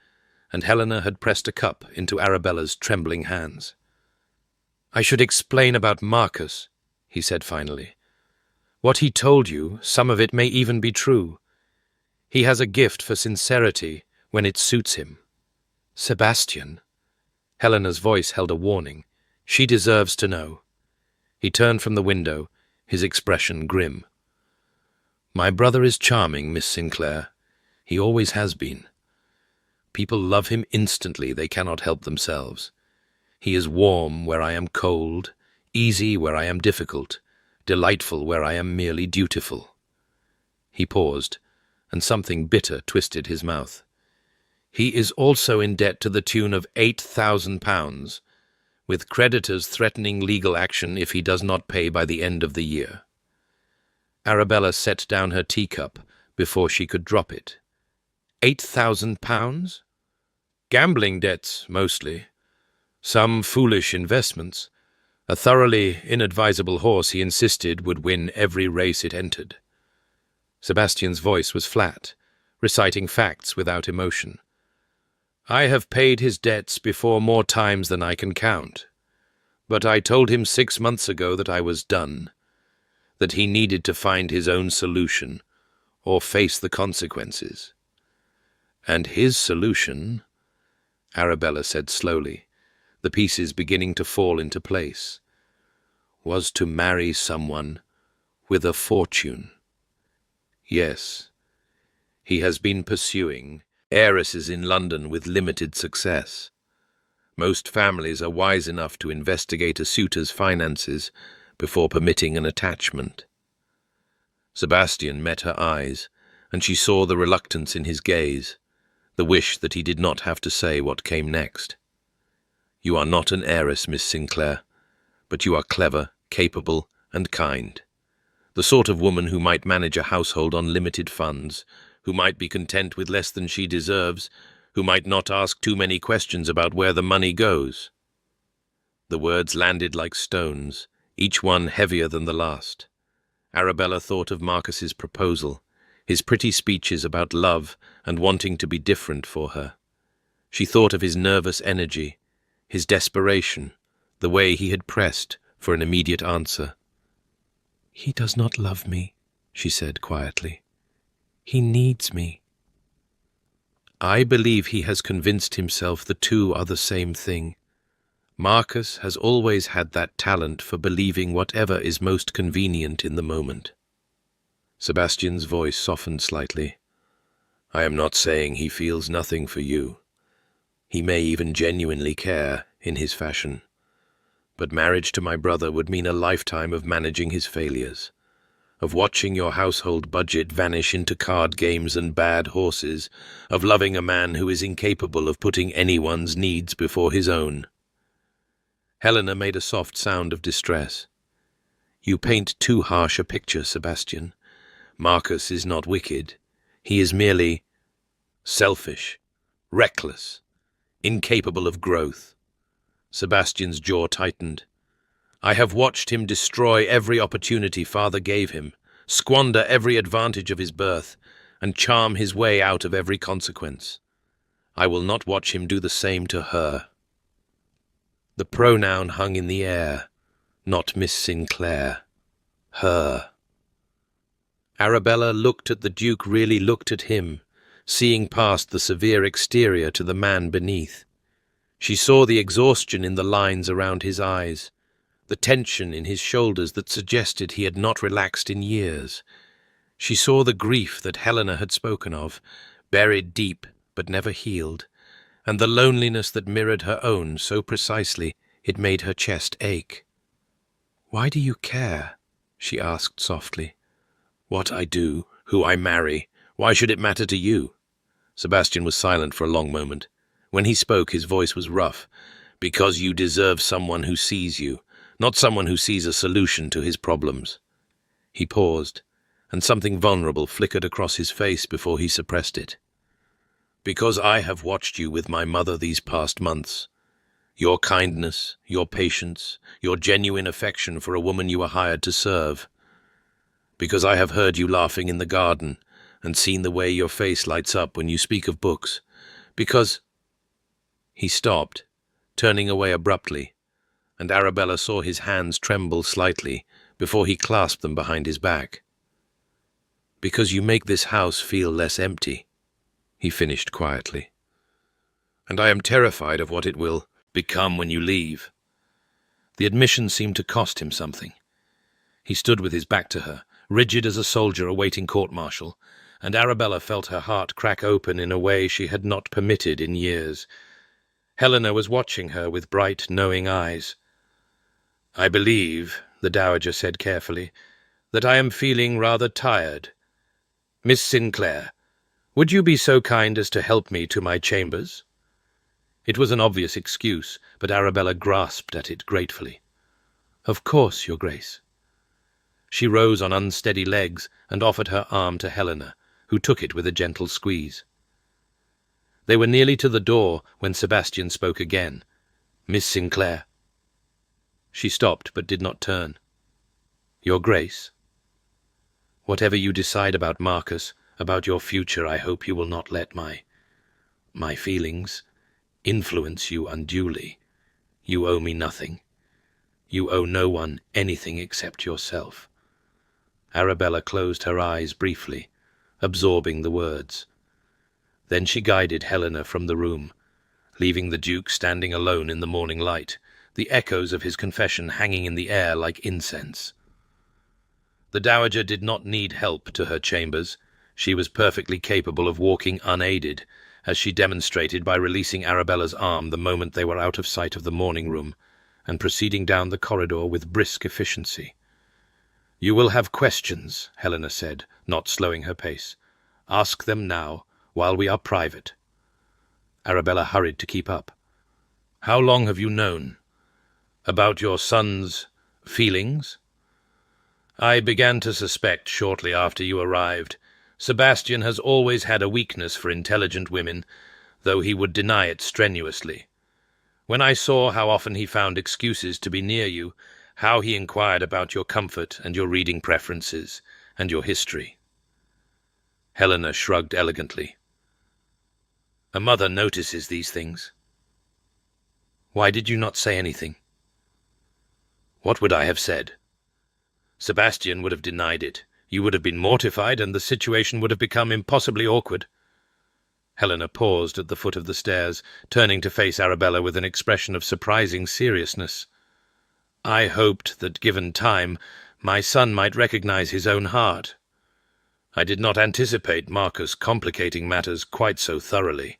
Speaker 1: and Helena had pressed a cup into Arabella's trembling hands. "I should explain about Marcus," he said finally. "What he told you, some of it may even be true. He has a gift for sincerity when it suits him." "Sebastian," Helena's voice held a warning. "She deserves to know." He turned from the window, his expression grim. "My brother is charming, Miss Sinclair. He always has been. People love him instantly, they cannot help themselves. He is warm where I am cold, easy where I am difficult, delightful where I am merely dutiful." He paused, and something bitter twisted his mouth. "He is also in debt to the tune of £8,000, with creditors threatening legal action if he does not pay by the end of the year." Arabella set down her teacup before she could drop it. £8,000? Gambling debts, mostly. Some foolish investments. A thoroughly inadvisable horse he insisted would win every race it entered. Sebastian's voice was flat, reciting facts without emotion. "I have paid his debts before more times than I can count. But I told him 6 months ago that I was done, that he needed to find his own solution, or face the consequences. And his solution," Arabella said slowly, the pieces beginning to fall into place, "was to marry someone with a fortune. Yes, he has been pursuing heiresses in London with limited success. Most families are wise enough to investigate a suitor's finances before permitting an attachment." Sebastian met her eyes, and she saw the reluctance in his gaze, the wish that he did not have to say what came next. "You are not an heiress, Miss Sinclair, but you are clever, capable, and kind. The sort of woman who might manage a household on limited funds, who might be content with less than she deserves, who might not ask too many questions about where the money goes." The words landed like stones, each one heavier than the last. Arabella thought of Marcus's proposal, his pretty speeches about love and wanting to be different for her. She thought of his nervous energy, his desperation, the way he had pressed for an immediate answer. "He does not love me," she said quietly. "He needs me." "I believe he has convinced himself the two are the same thing. Marcus has always had that talent for believing whatever is most convenient in the moment." Sebastian's voice softened slightly. "I am not saying he feels nothing for you. He may even genuinely care, in his fashion. But marriage to my brother would mean a lifetime of managing his failures, of watching your household budget vanish into card games and bad horses, of loving a man who is incapable of putting anyone's needs before his own." Helena made a soft sound of distress. "You paint too harsh a picture, Sebastian. Marcus is not wicked. He is merely selfish, reckless, incapable of growth." Sebastian's jaw tightened. "I have watched him destroy every opportunity father gave him, squander every advantage of his birth, and charm his way out of every consequence. I will not watch him do the same to her." The pronoun hung in the air, not Miss Sinclair. Her. Arabella looked at the Duke, really looked at him, seeing past the severe exterior to the man beneath. She saw the exhaustion in the lines around his eyes, the tension in his shoulders that suggested he had not relaxed in years. She saw the grief that Helena had spoken of, buried deep but never healed, and the loneliness that mirrored her own so precisely it made her chest ache. "Why do you care?" she asked softly. "What I do, who I marry, why should it matter to you?" Sebastian was silent for a long moment. When he spoke, his voice was rough. "Because you deserve someone who sees you, not someone who sees a solution to his problems." He paused, and something vulnerable flickered across his face before he suppressed it. "Because I have watched you with my mother these past months. Your kindness, your patience, your genuine affection for a woman you were hired to serve. Because I have heard you laughing in the garden and seen the way your face lights up when you speak of books. Because—" He stopped, turning away abruptly, and Arabella saw his hands tremble slightly before he clasped them behind his back. "Because you make this house feel less empty," he finished quietly. "And I am terrified of what it will become when you leave." The admission seemed to cost him something. He stood with his back to her, rigid as a soldier awaiting court-martial, and Arabella felt her heart crack open in a way she had not permitted in years. Helena was watching her with bright, knowing eyes. "I believe," the dowager said carefully, "that I am feeling rather tired. Miss Sinclair, would you be so kind as to help me to my chambers?" It was an obvious excuse, but Arabella grasped at it gratefully. "Of course, Your Grace." She rose on unsteady legs and offered her arm to Helena, who took it with a gentle squeeze. They were nearly to the door when Sebastian spoke again. "Miss Sinclair." She stopped but did not turn. "Your Grace, whatever you decide about Marcus, about your future, I hope you will not let my feelings influence you unduly. You owe me nothing. You owe no one anything except yourself." Arabella closed her eyes briefly, absorbing the words. Then she guided Helena from the room, leaving the Duke standing alone in the morning light, the echoes of his confession hanging in the air like incense. The dowager did not need help to her chambers. She was perfectly capable of walking unaided, as she demonstrated by releasing Arabella's arm the moment they were out of sight of the morning room, and proceeding down the corridor with brisk efficiency. "You will have questions," Helena said, not slowing her pace. "Ask them now, while we are private." Arabella hurried to keep up. "How long have you known? About your son's feelings?" "I began to suspect shortly after you arrived. Sebastian has always had a weakness for intelligent women, though he would deny it strenuously. When I saw how often he found excuses to be near you, how he inquired about your comfort and your reading preferences and your history." Helena shrugged elegantly. "A mother notices these things." "Why did you not say anything?" "What would I have said? Sebastian would have denied it. You would have been mortified, and the situation would have become impossibly awkward." Helena paused at the foot of the stairs, turning to face Arabella with an expression of surprising seriousness. "I hoped that, given time, my son might recognize his own heart. I did not anticipate Marcus complicating matters quite so thoroughly."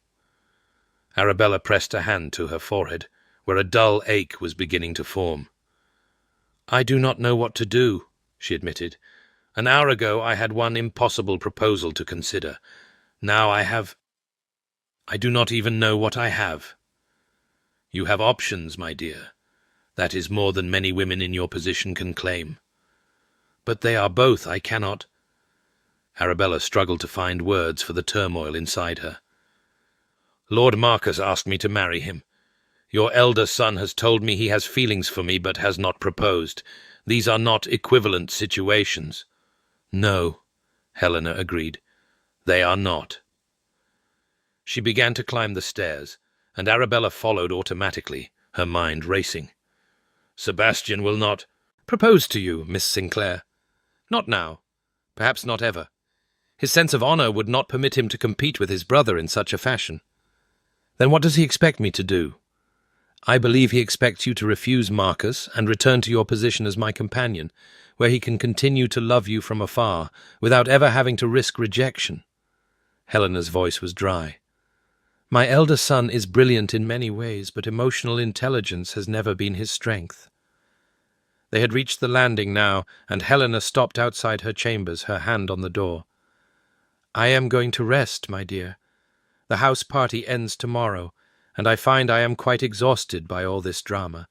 Speaker 1: Arabella pressed a hand to her forehead, where a dull ache was beginning to form. "I do not know what to do," she admitted. "An hour ago I had one impossible proposal to consider. Now I do not even know what I have." "You have options, my dear. That is more than many women in your position can claim." "But they are both, I cannot—" Arabella struggled to find words for the turmoil inside her. "Lord Marcus asked me to marry him. Your elder son has told me he has feelings for me but has not proposed. These are not equivalent situations." "No," Helena agreed. "They are not." She began to climb the stairs, and Arabella followed automatically, her mind racing. "Sebastian will not propose to you, Miss Sinclair. Not now. Perhaps not ever. His sense of honor would not permit him to compete with his brother in such a fashion." "Then what does he expect me to do?" I believe he expects you to refuse Marcus and return to your position as my companion, where he can continue to love you from afar, without ever having to risk rejection." Helena's voice was dry. "My elder son is brilliant in many ways, but emotional intelligence has never been his strength." They had reached the landing now, and Helena stopped outside her chambers, her hand on the door. "I am going to rest, my dear. The house party ends tomorrow, and I find I am quite exhausted by all this drama.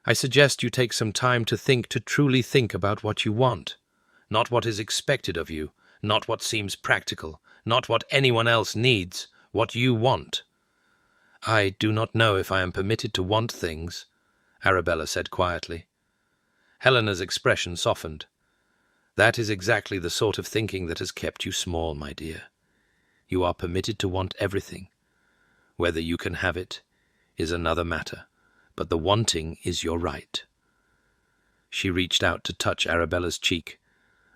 Speaker 1: I suggest you take some time to truly think about what you want. Not what is expected of you, not what seems practical, not what anyone else needs, what you want." "I do not know if I am permitted to want things," Arabella said quietly. Helena's expression softened. "That is exactly the sort of thinking that has kept you small, my dear. You are permitted to want everything. Whether you can have it is another matter, but the wanting is your right." She reached out to touch Arabella's cheek,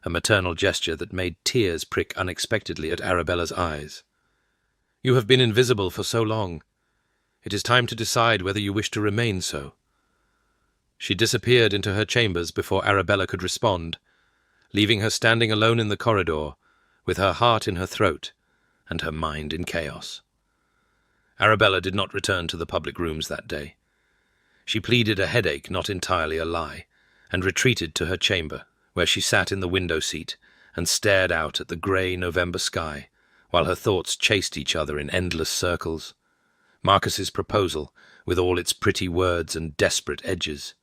Speaker 1: a maternal gesture that made tears prick unexpectedly at Arabella's eyes. "You have been invisible for so long. It is time to decide whether you wish to remain so." She disappeared into her chambers before Arabella could respond, leaving her standing alone in the corridor, with her heart in her throat and her mind in chaos. Arabella did not return to the public rooms that day. She pleaded a headache not entirely a lie, and retreated to her chamber, where she sat in the window seat and stared out at the grey November sky, while her thoughts chased each other in endless circles. Marcus's proposal, with all its pretty words and desperate edges.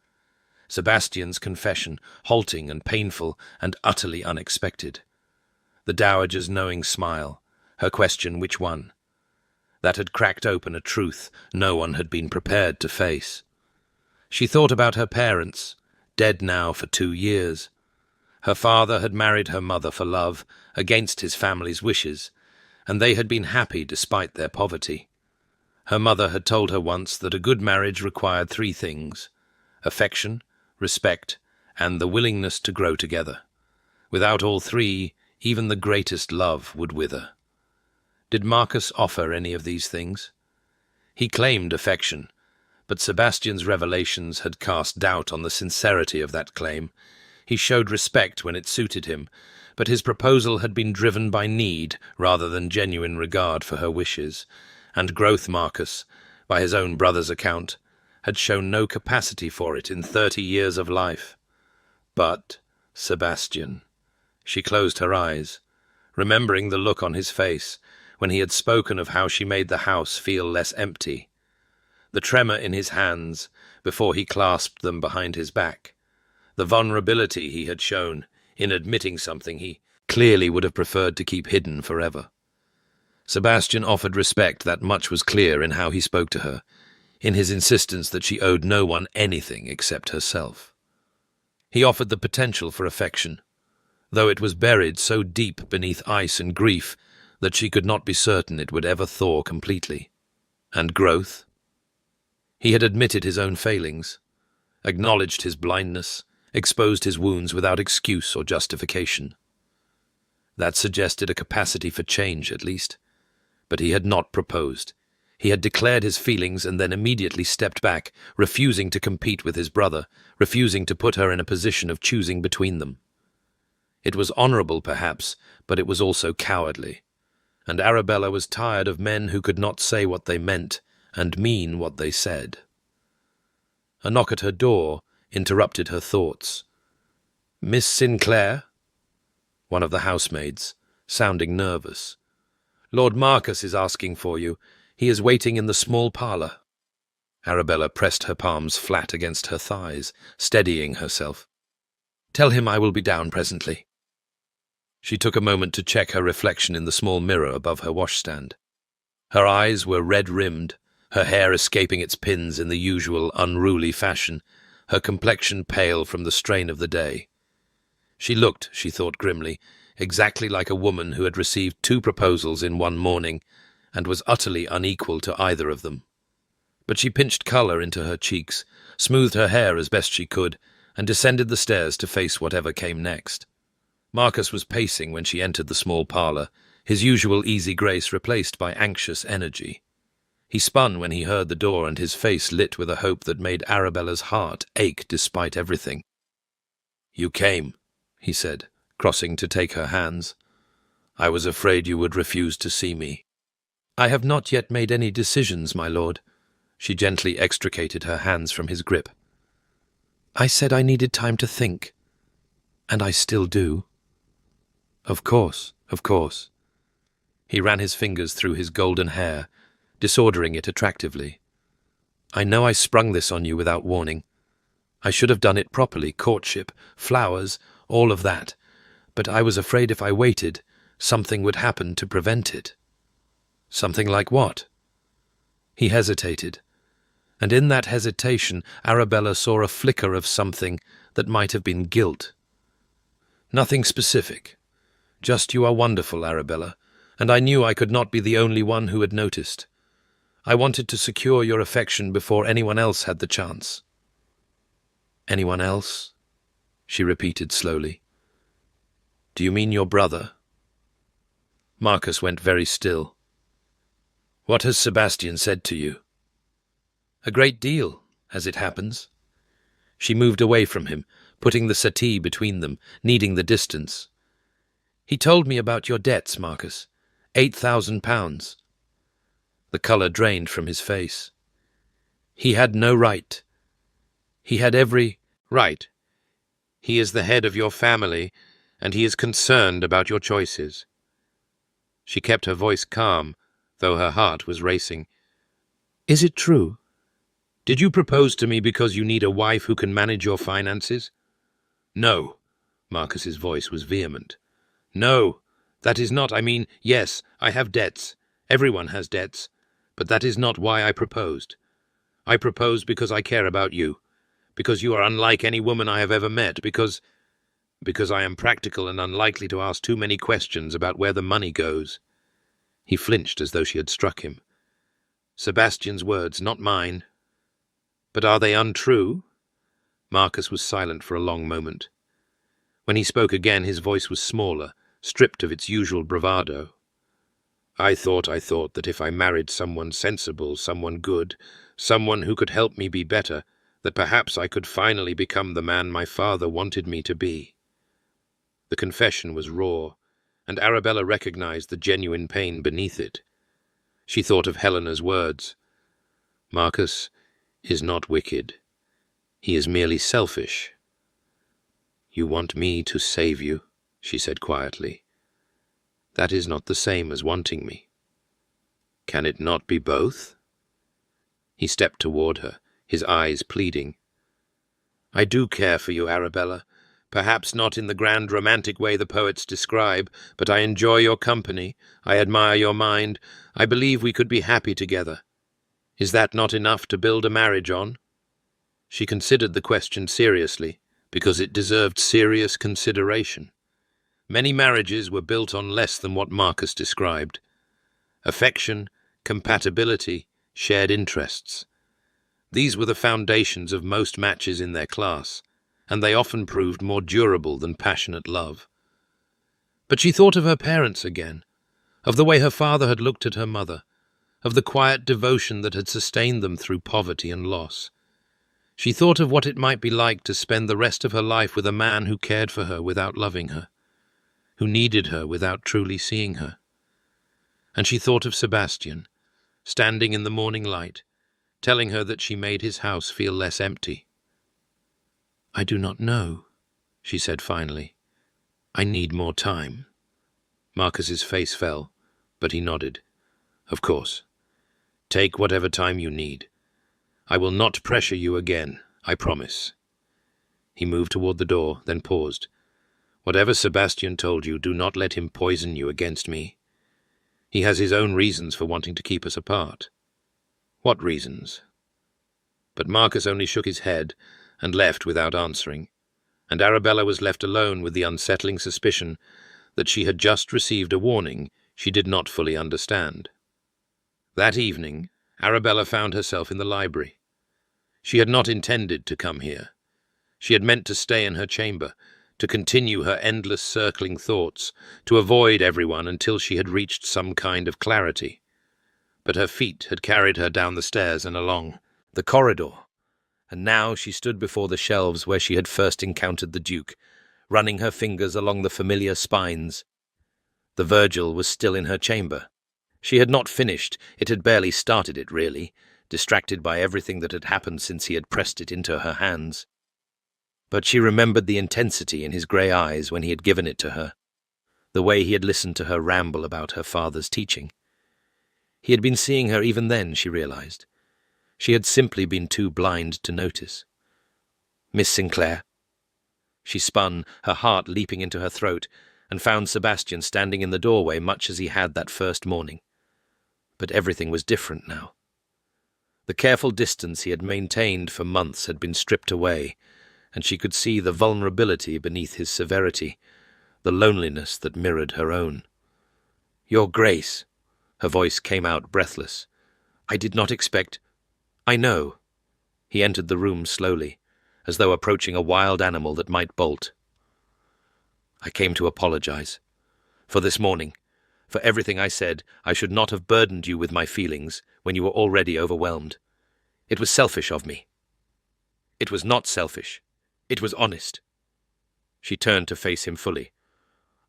Speaker 1: Sebastian's confession, halting and painful and utterly unexpected. The dowager's knowing smile, her question which one. That had cracked open a truth no one had been prepared to face. She thought about her parents, dead now for 2 years. Her father had married her mother for love, against his family's wishes, and they had been happy despite their poverty. Her mother had told her once that a good marriage required 3 things: affection, respect, and the willingness to grow together. Without all 3, even the greatest love would wither. Did Marcus offer any of these things? He claimed affection, but Sebastian's revelations had cast doubt on the sincerity of that claim. He showed respect when it suited him, but his proposal had been driven by need rather than genuine regard for her wishes, and growth Marcus, by his own brother's account, had shown no capacity for it in 30 years of life. But Sebastian. She closed her eyes, remembering the look on his face when he had spoken of how she made the house feel less empty. The tremor in his hands before he clasped them behind his back. The vulnerability he had shown in admitting something he clearly would have preferred to keep hidden forever. Sebastian offered respect that much was clear in how he spoke to her, in his insistence that she owed no one anything except herself. He offered the potential for affection, though it was buried so deep beneath ice and grief that she could not be certain it would ever thaw completely. And growth? He had admitted his own failings, acknowledged his blindness, exposed his wounds without excuse or justification. That suggested a capacity for change, at least. But he had not proposed. He had declared his feelings and then immediately stepped back, refusing to compete with his brother, refusing to put her in a position of choosing between them. It was honorable, perhaps, but it was also cowardly. And Arabella was tired of men who could not say what they meant and mean what they said. A knock at her door interrupted her thoughts. "Miss Sinclair?" One of the housemaids, sounding nervous. "Lord Marcus is asking for you. He is waiting in the small parlour." Arabella pressed her palms flat against her thighs, steadying herself. "Tell him I will be down presently." She took a moment to check her reflection in the small mirror above her washstand. Her eyes were red-rimmed, her hair escaping its pins in the usual unruly fashion, her complexion pale from the strain of the day. She looked, she thought grimly, exactly like a woman who had received 2 proposals in one morning and was utterly unequal to either of them. But she pinched colour into her cheeks, smoothed her hair as best she could, and descended the stairs to face whatever came next. Marcus was pacing when she entered the small parlour, his usual easy grace replaced by anxious energy. He spun when he heard the door, and his face lit with a hope that made Arabella's heart ache despite everything. "You came," he said, crossing to take her hands. "I was afraid you would refuse to see me." "I have not yet made any decisions, my lord." She gently extricated her hands from his grip. "I said I needed time to think, and I still do." Of course, of course." He ran his fingers through his golden hair, disordering it attractively. "I know I sprung this on you without warning. I should have done it properly, courtship, flowers, all of that, but I was afraid if I waited, something would happen to prevent it." "Something like what?" He hesitated, and in that hesitation Arabella saw a flicker of something that might have been guilt. "Nothing specific. Just you are wonderful, Arabella, and I knew I could not be the only one who had noticed. I wanted to secure your affection before anyone else had the chance." "Anyone else?" she repeated slowly. "Do you mean your brother?" Marcus went very still. "What has Sebastian said to you?" "A great deal, as it happens." She moved away from him, putting the settee between them, needing the distance. "He told me about your debts, Marcus. £8,000. The colour drained from his face. "He had no right. He had every right. He is the head of your family, and he is concerned about your choices." She kept her voice calm, though her heart was racing. "Is it true? Did you propose to me because you need a wife who can manage your finances?" "No." Marcus's voice was vehement. "No, that is not, I mean, yes, I have debts. Everyone has debts. But that is not why I proposed. I proposed because I care about you, because you are unlike any woman I have ever met, because I am practical and unlikely to ask too many questions about where the money goes." He flinched as though she had struck him. "Sebastian's words, not mine." "But are they untrue?" Marcus was silent for a long moment. When he spoke again, his voice was smaller, stripped of its usual bravado. I thought that if I married someone sensible, someone good, someone who could help me be better, that perhaps I could finally become the man my father wanted me to be." The confession was raw, and Arabella recognized the genuine pain beneath it. She thought of Helena's words. "Marcus is not wicked. He is merely selfish." "You want me to save you," she said quietly. "That is not the same as wanting me." "Can it not be both?" He stepped toward her, his eyes pleading. "I do care for you, Arabella. Perhaps not in the grand romantic way the poets describe, but I enjoy your company. I admire your mind. I believe we could be happy together. Is that not enough to build a marriage on?" She considered the question seriously, because it deserved serious consideration. Many marriages were built on less than what Marcus described. Affection, compatibility, shared interests. These were the foundations of most matches in their class, and they often proved more durable than passionate love. But she thought of her parents again, of the way her father had looked at her mother, of the quiet devotion that had sustained them through poverty and loss. She thought of what it might be like to spend the rest of her life with a man who cared for her without loving her, who needed her without truly seeing her. And she thought of Sebastian, standing in the morning light, telling her that she made his house feel less empty. "I do not know," she said finally. "I need more time." Marcus's face fell, but he nodded. "Of course. Take whatever time you need. I will not pressure you again, I promise." He moved toward the door, then paused. "Whatever Sebastian told you, do not let him poison you against me. He has his own reasons for wanting to keep us apart." "What reasons?" But Marcus only shook his head and left without answering, and Arabella was left alone with the unsettling suspicion that she had just received a warning she did not fully understand. That evening, Arabella found herself in the library. She had not intended to come here. She had meant to stay in her chamber, to continue her endless circling thoughts, to avoid everyone until she had reached some kind of clarity. but her feet had carried her down the stairs and along the corridor, and now she stood before the shelves where she had first encountered the Duke, running her fingers along the familiar spines. The Virgil was still in her chamber. She had not finished, it had barely started it, really, distracted by everything that had happened since he had pressed it into her hands. But she remembered the intensity in his grey eyes when he had given it to her, the way he had listened to her ramble about her father's teaching. He had been seeing her even then, she realized. She had simply been too blind to notice. "Miss Sinclair." She spun, her heart leaping into her throat, and found Sebastian standing in the doorway much as he had that first morning. But everything was different now. The careful distance he had maintained for months had been stripped away, and she could see the vulnerability beneath his severity, the loneliness that mirrored her own. "Your Grace," her voice came out breathless. "I did not expect—" "I know." He entered the room slowly, as though approaching a wild animal that might bolt. "I came to apologize. For this morning. For everything I said. I should not have burdened you with my feelings when you were already overwhelmed. It was selfish of me." "It was not selfish. It was honest." She turned to face him fully.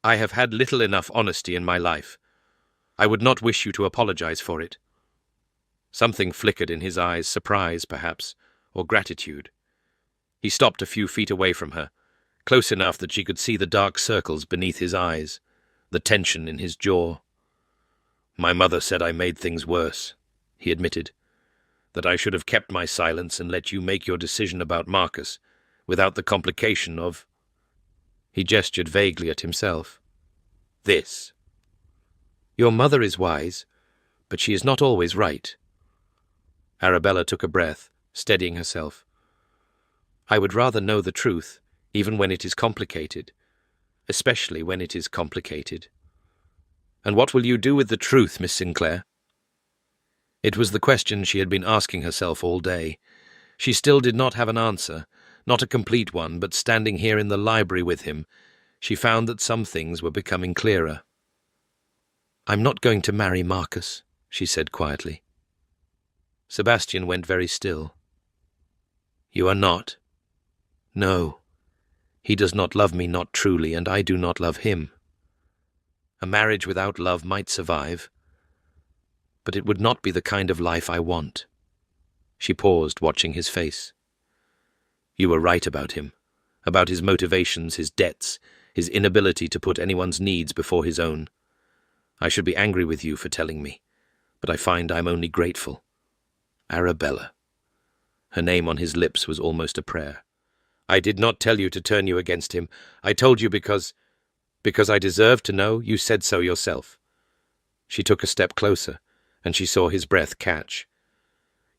Speaker 1: "I have had little enough honesty in my life. I would not wish you to apologize for it." Something flickered in his eyes, surprise, perhaps, or gratitude. He stopped a few feet away from her, close enough that she could see the dark circles beneath his eyes, the tension in his jaw. "My mother said I made things worse," he admitted, "that I should have kept my silence and let you make your decision about Marcus, without the complication of—" He gestured vaguely at himself. "This." "Your mother is wise, but she is not always right." Arabella took a breath, steadying herself. "I would rather know the truth, even when it is complicated, especially when it is complicated." "And what will you do with the truth, Miss Sinclair?" It was the question she had been asking herself all day. She still did not have an answer, not a complete one, but standing here in the library with him, she found that some things were becoming clearer. "I'm not going to marry Marcus," she said quietly. Sebastian went very still. "You are not?" "No. He does not love me, not truly, and I do not love him. A marriage without love might survive, but it would not be the kind of life I want." She paused, watching his face. "You were right about him, about his motivations, his debts, his inability to put anyone's needs before his own. I should be angry with you for telling me, but I find I'm only grateful. Arabella." Her name on his lips was almost a prayer. "I did not tell you to turn you against him. I told you because I deserved to know. You said so yourself." She took a step closer, and she saw his breath catch.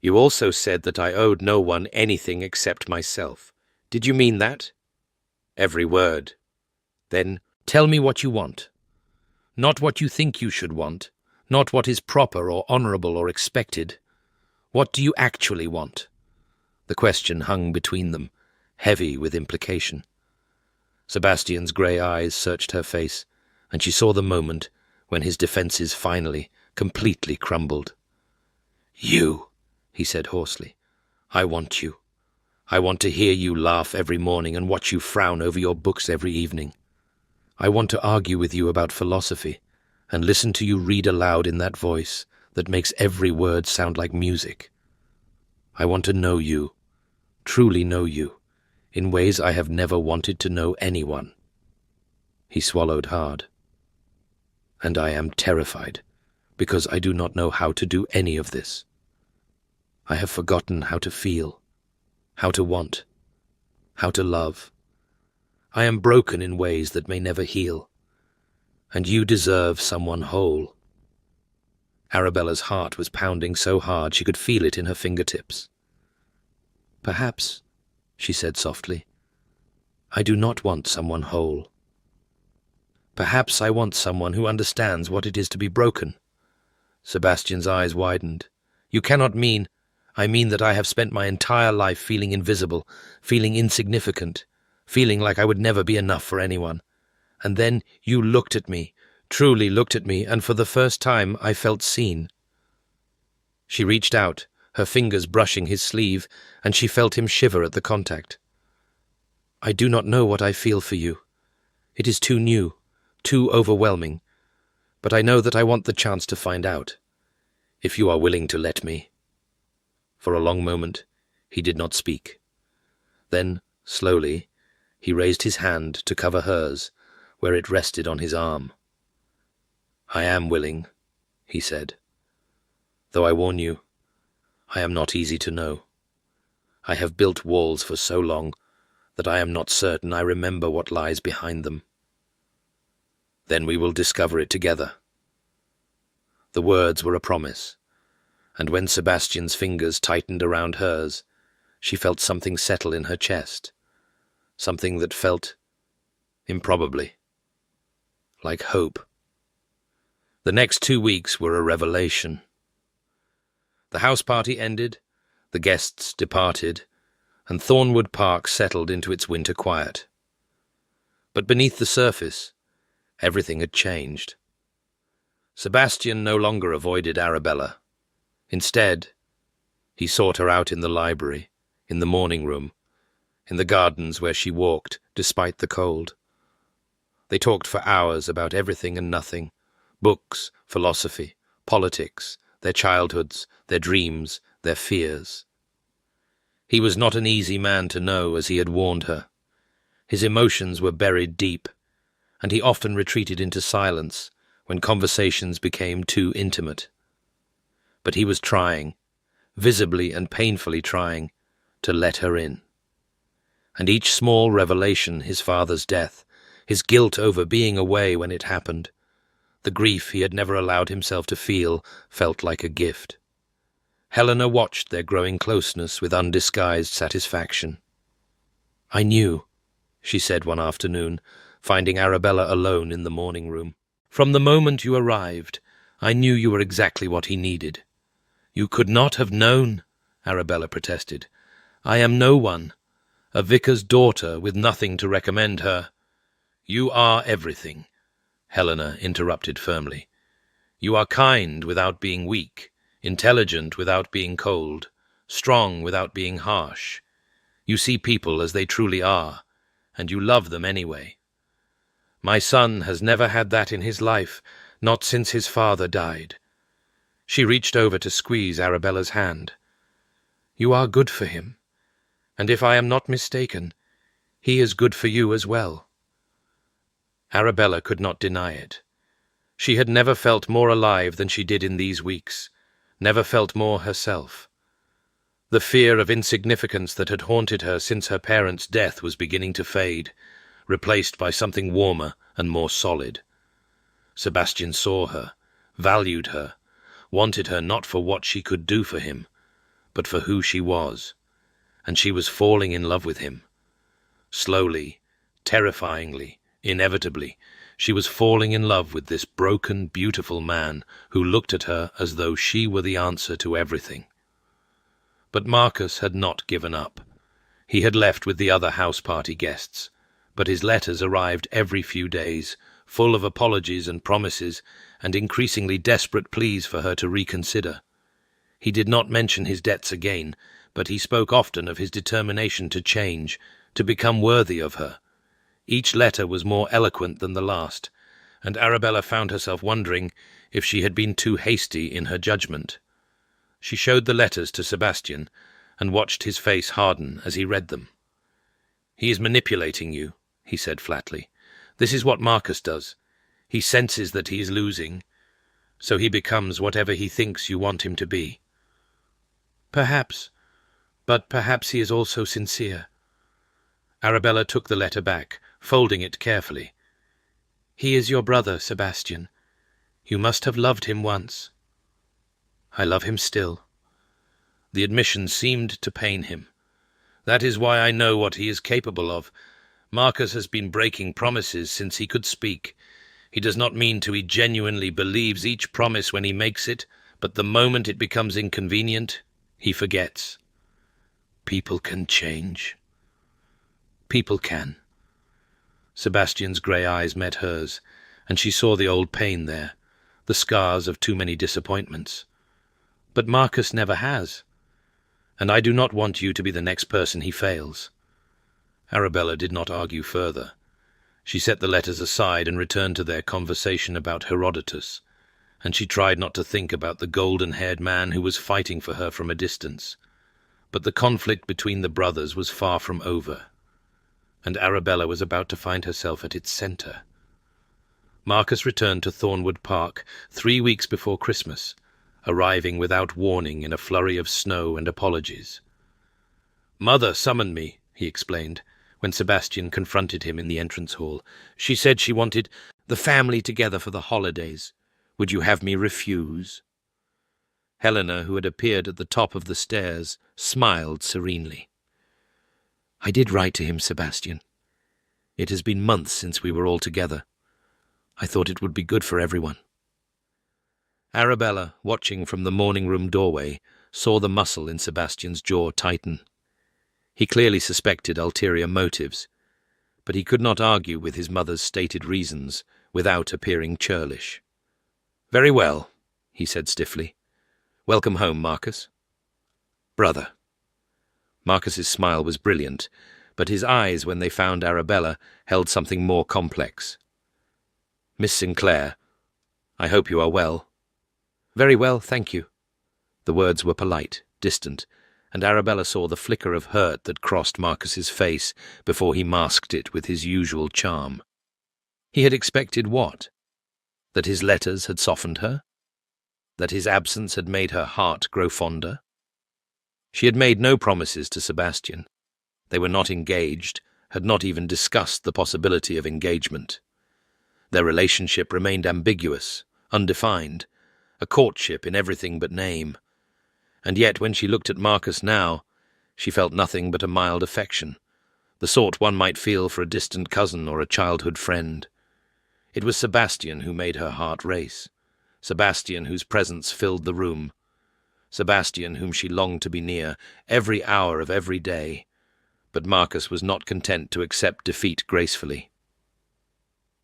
Speaker 1: "You also said that I owed no one anything except myself. Did you mean that?" "Every word." "Then tell me what you want. Not what you think you should want, not what is proper or honorable or expected. What do you actually want?" The question hung between them, heavy with implication. Sebastian's grey eyes searched her face, and she saw the moment when his defences finally, completely crumbled. "You," he said hoarsely. "I want you. I want to hear you laugh every morning and watch you frown over your books every evening. I want to argue with you about philosophy and listen to you read aloud in that voice that makes every word sound like music. I want to know you, truly know you, in ways I have never wanted to know anyone." He swallowed hard. "And I am terrified, because I do not know how to do any of this. I have forgotten how to feel, how to want, how to love. I am broken in ways that may never heal, and you deserve someone whole." Arabella's heart was pounding so hard she could feel it in her fingertips. "Perhaps," she said softly, "I do not want someone whole. Perhaps I want someone who understands what it is to be broken." Sebastian's eyes widened. "You cannot mean—" "I mean that I have spent my entire life feeling invisible, feeling insignificant, feeling like I would never be enough for anyone. And then you looked at me, truly looked at me, and for the first time I felt seen. She reached out, her fingers brushing his sleeve, and she felt him shiver at the contact. "I do not know what I feel for you. It is too new, too overwhelming. But I know that I want the chance to find out, if you are willing to let me." For a long moment, he did not speak. Then, slowly, he raised his hand to cover hers, where it rested on his arm. "I am willing," he said. "Though I warn you, I am not easy to know. I have built walls for so long that I am not certain I remember what lies behind them. Then we will discover it together." The words were a promise, and when Sebastian's fingers tightened around hers, she felt something settle in her chest, something that felt, improbably, like hope. The next 2 weeks were a revelation. The house party ended, the guests departed, and Thornwood Park settled into its winter quiet. But beneath the surface, everything had changed. Sebastian no longer avoided Arabella. Instead, he sought her out in the library, in the morning room, in the gardens where she walked despite the cold. They talked for hours about everything and nothing: books, philosophy, politics, their childhoods, their dreams, their fears. He was not an easy man to know, as he had warned her. His emotions were buried deep, and he often retreated into silence when conversations became too intimate. But he was trying, visibly and painfully trying, to let her in. And each small revelation, his father's death, his guilt over being away when it happened, the grief he had never allowed himself to feel, felt like a gift. Helena watched their growing closeness with undisguised satisfaction. "I knew," she said one afternoon, finding Arabella alone in the morning room. "From the moment you arrived, I knew you were exactly what he needed." "You could not have known," Arabella protested. "I am no one, a vicar's daughter with nothing to recommend her." "You are everything," Helena interrupted firmly. "You are kind without being weak, intelligent without being cold, strong without being harsh. You see people as they truly are, and you love them anyway. My son has never had that in his life, not since his father died." She reached over to squeeze Arabella's hand. "You are good for him, and if I am not mistaken, he is good for you as well." Arabella could not deny it. She had never felt more alive than she did in these weeks, never felt more herself. The fear of insignificance that had haunted her since her parents' death was beginning to fade, replaced by something warmer and more solid. Sebastian saw her, valued her, wanted her not for what she could do for him, but for who she was, and she was falling in love with him. Slowly, terrifyingly, inevitably, she was falling in love with this broken, beautiful man who looked at her as though she were the answer to everything. But Marcus had not given up. He had left with the other house party guests, but his letters arrived every few days, full of apologies and promises, and increasingly desperate pleas for her to reconsider. He did not mention his debts again, but he spoke often of his determination to change, to become worthy of her. Each letter was more eloquent than the last, and Arabella found herself wondering if she had been too hasty in her judgment. She showed the letters to Sebastian, and watched his face harden as he read them. "He is manipulating you," he said flatly. "This is what Marcus does. He senses that he is losing, so he becomes whatever he thinks you want him to be." "Perhaps, but perhaps he is also sincere." Arabella took the letter back, folding it carefully. "He is your brother, Sebastian. You must have loved him once." "I love him still." The admission seemed to pain him. "That is why I know what he is capable of. Marcus has been breaking promises since he could speak. He does not mean to. He genuinely believes each promise when he makes it, but the moment it becomes inconvenient, he forgets." "People can change." "People can." Sebastian's grey eyes met hers, and she saw the old pain there, the scars of too many disappointments. But Marcus never has, and I do not want you to be the next person he fails." Arabella did not argue further. She set the letters aside and returned to their conversation about Herodotus, and she tried not to think about the golden-haired man who was fighting for her from a distance. But the conflict between the brothers was far from over, and Arabella was about to find herself at its center. Marcus returned to Thornwood Park 3 weeks before Christmas, arriving without warning in a flurry of snow and apologies. "Mother summoned me," he explained, when Sebastian confronted him in the entrance hall. "She said she wanted the family together for the holidays. Would you have me refuse?" Helena, who had appeared at the top of the stairs, smiled serenely. "I did write to him, Sebastian. It has been months since we were all together. I thought it would be good for everyone." Arabella, watching from the morning-room doorway, saw the muscle in Sebastian's jaw tighten. He clearly suspected ulterior motives, but he could not argue with his mother's stated reasons without appearing churlish. "Very well," he said stiffly. "Welcome home, Marcus." "Brother." Marcus's smile was brilliant, but his eyes, when they found Arabella, held something more complex. "Miss Sinclair, I hope you are well." "Very well, thank you." The words were polite, distant, and Arabella saw the flicker of hurt that crossed Marcus's face before he masked it with his usual charm. He had expected what? That his letters had softened her? That his absence had made her heart grow fonder? She had made no promises to Sebastian. They were not engaged, had not even discussed the possibility of engagement. Their relationship remained ambiguous, undefined, a courtship in everything but name. And yet when she looked at Marcus now, she felt nothing but a mild affection, the sort one might feel for a distant cousin or a childhood friend. It was Sebastian who made her heart race, Sebastian whose presence filled the room, Sebastian whom she longed to be near every hour of every day. But Marcus was not content to accept defeat gracefully.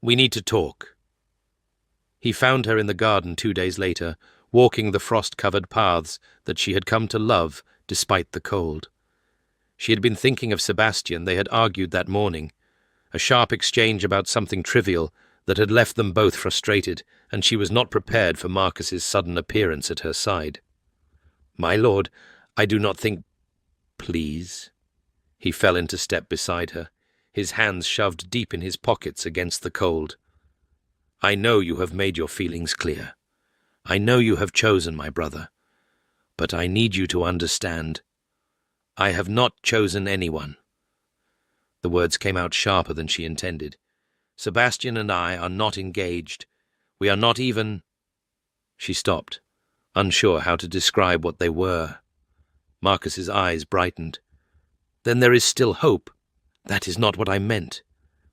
Speaker 1: "We need to talk." He found her in the garden 2 days later, walking the frost-covered paths that she had come to love despite the cold. She had been thinking of Sebastian. They had argued that morning, a sharp exchange about something trivial that had left them both frustrated, and she was not prepared for Marcus's sudden appearance at her side. "My lord, I do not think—" "Please." He fell into step beside her, his hands shoved deep in his pockets against the cold. "I know you have made your feelings clear. I know you have chosen my brother. But I need you to understand. I have not chosen anyone." The words came out sharper than she intended. "Sebastian and I are not engaged. We are not even—" She stopped, unsure how to describe what they were. Marcus's eyes brightened. "Then there is still hope. That is not what I meant.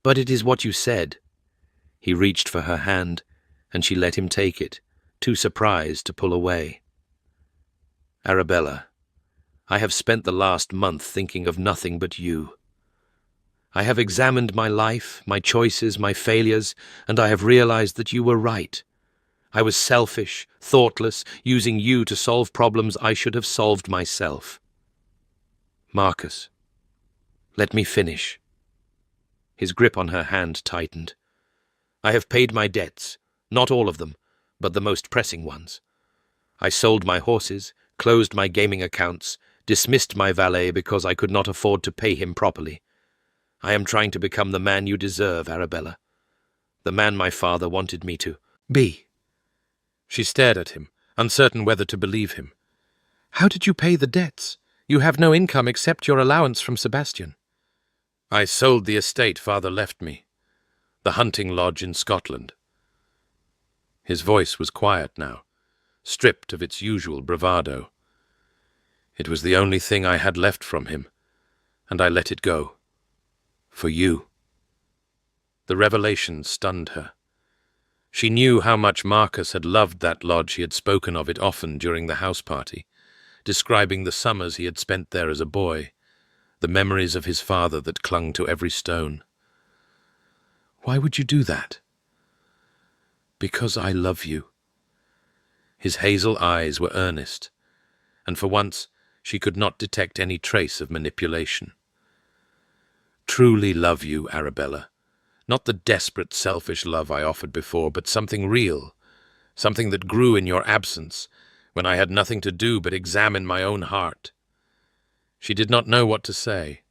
Speaker 1: But it is what you said." He reached for her hand, and she let him take it, too surprised to pull away. "Arabella, I have spent the last month thinking of nothing but you. I have examined my life, my choices, my failures, and I have realized that you were right. I was selfish, thoughtless, using you to solve problems I should have solved myself. Marcus, let me finish." His grip on her hand tightened. "I have paid my debts, not all of them, but the most pressing ones. I sold my horses, closed my gaming accounts, dismissed my valet because I could not afford to pay him properly. I am trying to become the man you deserve, Arabella. The man my father wanted me to be." She stared at him, uncertain whether to believe him. "How did you pay the debts? You have no income except your allowance from Sebastian." "I sold the estate father left me, the hunting lodge in Scotland." His voice was quiet now, stripped of its usual bravado. "It was the only thing I had left from him, and I let it go. For you." The revelation stunned her. She knew how much Marcus had loved that lodge. He had spoken of it often during the house party, describing the summers he had spent there as a boy, the memories of his father that clung to every stone. "Why would you do that?" "Because I love you." His hazel eyes were earnest, and for once she could not detect any trace of manipulation. "Truly love you, Arabella. Not the desperate, selfish love I offered before, but something real, something that grew in your absence, when I had nothing to do but examine my own heart." She did not know what to say.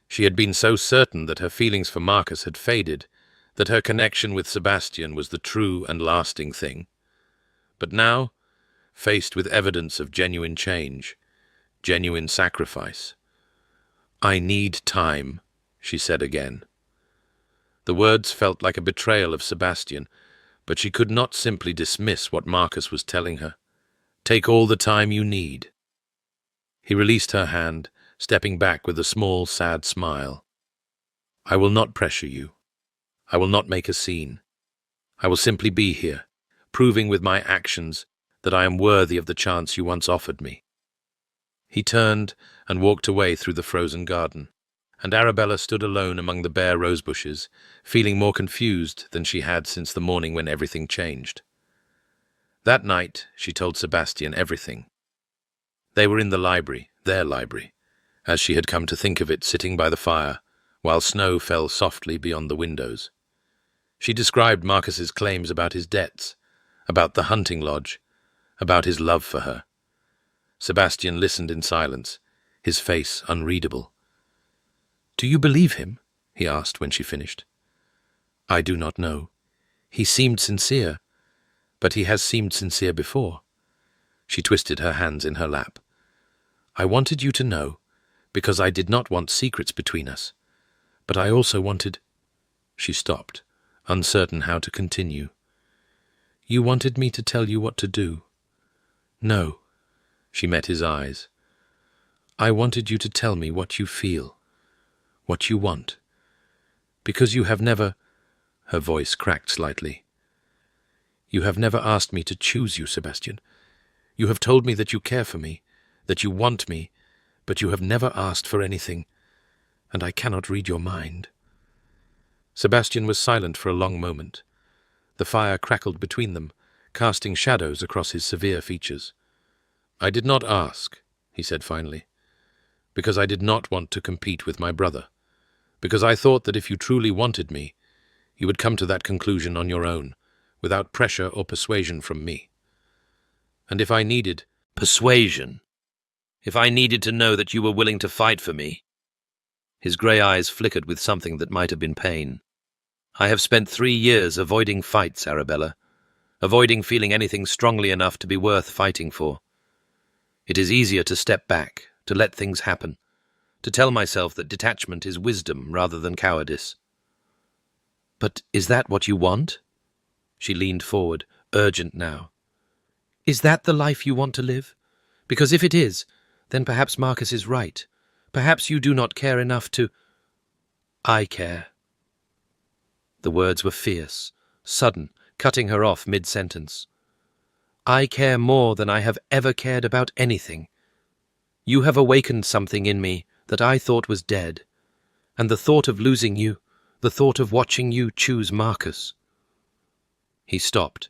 Speaker 1: She had been so certain that her feelings for Marcus had faded, that her connection with Sebastian was the true and lasting thing. But now, faced with evidence of genuine change, genuine sacrifice, "I need time," she said again. The words felt like a betrayal of Sebastian, but she could not simply dismiss what Marcus was telling her. "Take all the time you need." He released her hand, stepping back with a small, sad smile. "I will not pressure you. I will not make a scene. I will simply be here, proving with my actions that I am worthy of the chance you once offered me." He turned and walked away through the frozen garden, and Arabella stood alone among the bare rose bushes, feeling more confused than she had since the morning when everything changed. That night she told Sebastian everything. They were in the library, their library, as she had come to think of it, sitting by the fire, while snow fell softly beyond the windows. She described Marcus's claims about his debts, about the hunting lodge, about his love for her. Sebastian listened in silence, his face unreadable. "Do you believe him?" he asked when she finished. "I do not know. He seemed sincere, but he has seemed sincere before." She twisted her hands in her lap. "I wanted you to know, because I did not want secrets between us. But I also wanted—" She stopped, uncertain how to continue. "You wanted me to tell you what to do." "No." She met his eyes. "I wanted you to tell me what you feel, what you want. Because you have never—" Her voice cracked slightly. "You have never asked me to choose you, Sebastian. You have told me that you care for me, that you want me, but you have never asked for anything, and I cannot read your mind." Sebastian was silent for a long moment. The fire crackled between them, casting shadows across his severe features. "I did not ask," he said finally, "because I did not want to compete with my brother, because I thought that if you truly wanted me, you would come to that conclusion on your own, without pressure or persuasion from me. And if I needed persuasion, if I needed to know that you were willing to fight for me—" His grey eyes flickered with something that might have been pain. "I have spent 3 years avoiding fights, Arabella, avoiding feeling anything strongly enough to be worth fighting for. It is easier to step back, to let things happen, to tell myself that detachment is wisdom rather than cowardice." "But is that what you want?" She leaned forward, urgent now. "Is that the life you want to live? Because if it is, then perhaps Marcus is right. Perhaps you do not care enough to—" "I care." The words were fierce, sudden, cutting her off mid-sentence. "I care more than I have ever cared about anything. You have awakened something in me that I thought was dead, and the thought of losing you, the thought of watching you choose Marcus—" He stopped,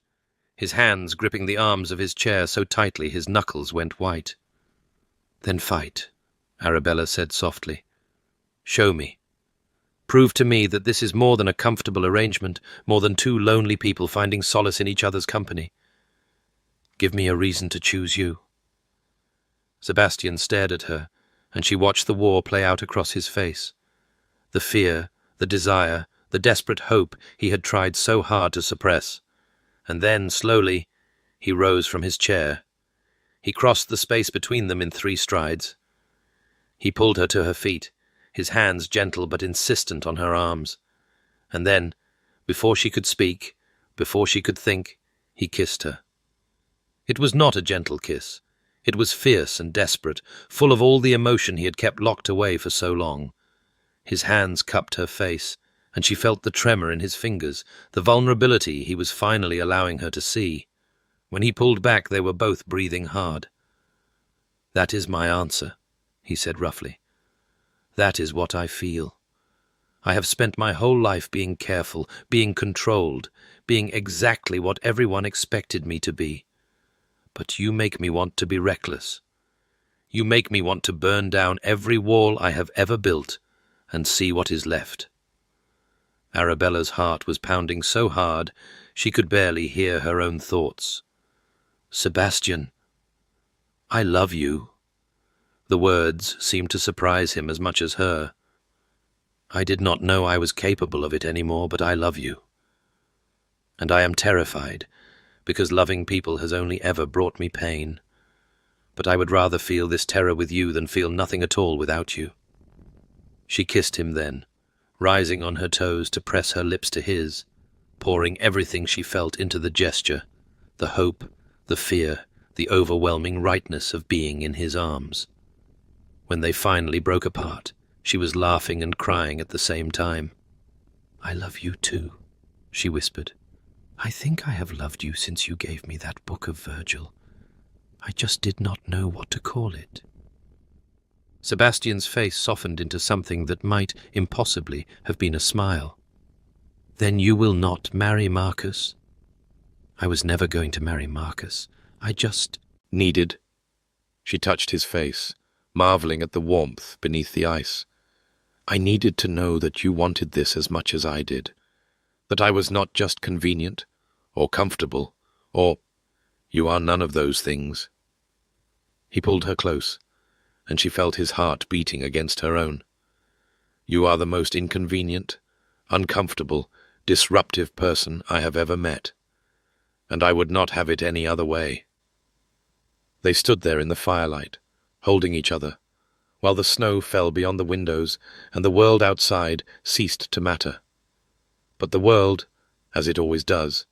Speaker 1: his hands gripping the arms of his chair so tightly his knuckles went white. "Then fight," Arabella said softly. "Show me. Prove to me that this is more than a comfortable arrangement, more than 2 lonely people finding solace in each other's company. Give me a reason to choose you." Sebastian stared at her, and she watched the war play out across his face. The fear, the desire, the desperate hope he had tried so hard to suppress. And then, slowly, he rose from his chair. He crossed the space between them in 3 strides. He pulled her to her feet, his hands gentle but insistent on her arms. And then, before she could speak, before she could think, he kissed her. It was not a gentle kiss. It was fierce and desperate, full of all the emotion he had kept locked away for so long. His hands cupped her face, and she felt the tremor in his fingers, the vulnerability he was finally allowing her to see. When he pulled back, they were both breathing hard. "That is my answer," he said roughly. "That is what I feel. I have spent my whole life being careful, being controlled, being exactly what everyone expected me to be. But you make me want to be reckless. You make me want to burn down every wall I have ever built and see what is left." Arabella's heart was pounding so hard she could barely hear her own thoughts. "Sebastian, I love you." The words seemed to surprise him as much as her. "I did not know I was capable of it anymore, but I love you. And I am terrified, because loving people has only ever brought me pain. But I would rather feel this terror with you than feel nothing at all without you." She kissed him then, rising on her toes to press her lips to his, pouring everything she felt into the gesture, the hope, the fear, the overwhelming rightness of being in his arms. When they finally broke apart, she was laughing and crying at the same time. "I love you too," she whispered. "I think I have loved you since you gave me that book of Virgil. I just did not know what to call it." Sebastian's face softened into something that might impossibly have been a smile. "Then you will not marry Marcus?" "I was never going to marry Marcus. I just
Speaker 2: needed." She touched his face, marveling at the warmth beneath the ice. "I needed to know that you wanted this as much as I did. That I was not just convenient, or comfortable, or— you are none of those things." He pulled her close, and she felt his heart beating against her own. "You are the most inconvenient, uncomfortable, disruptive person I have ever met, and I would not have it any other way." They stood there in the firelight, holding each other, while the snow fell beyond the windows and the world outside ceased to matter. But the world, as it always does,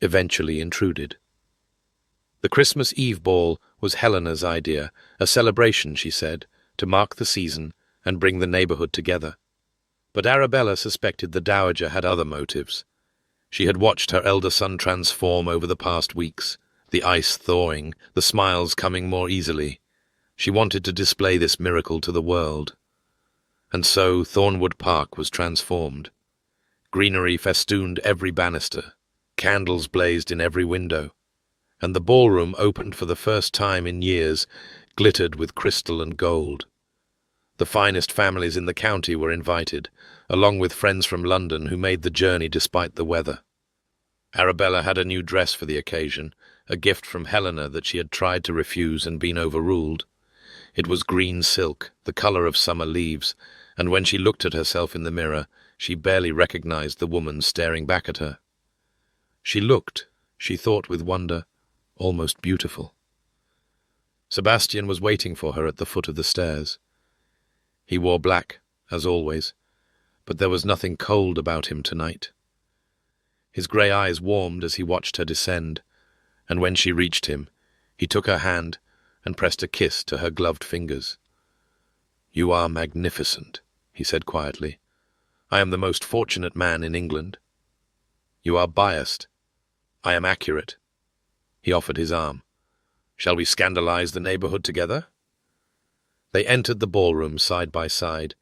Speaker 2: eventually intruded. The Christmas Eve ball was Helena's idea, a celebration, she said, to mark the season and bring the neighborhood together. But Arabella suspected the dowager had other motives. She had watched her elder son transform over the past weeks, the ice thawing, the smiles coming more easily. She wanted to display this miracle to the world. And so Thornwood Park was transformed. Greenery festooned every banister, candles blazed in every window, and the ballroom, opened for the first time in years, glittered with crystal and gold. The finest families in the county were invited, along with friends from London who made the journey despite the weather. Arabella had a new dress for the occasion, a gift from Helena that she had tried to refuse and been overruled. It was green silk, the color of summer leaves, and when she looked at herself in the mirror, she barely recognized the woman staring back at her. She looked, she thought with wonder, almost beautiful. Sebastian was waiting for her at the foot of the stairs. He wore black, as always, but there was nothing cold about him tonight. His grey eyes warmed as he watched her descend, and when she reached him, he took her hand and pressed a kiss to her gloved fingers. "You are magnificent," he said quietly. "I am the most fortunate man in England." "You are biased. I am accurate." He offered his arm. "Shall we scandalize the neighborhood together?" They entered the ballroom side by side,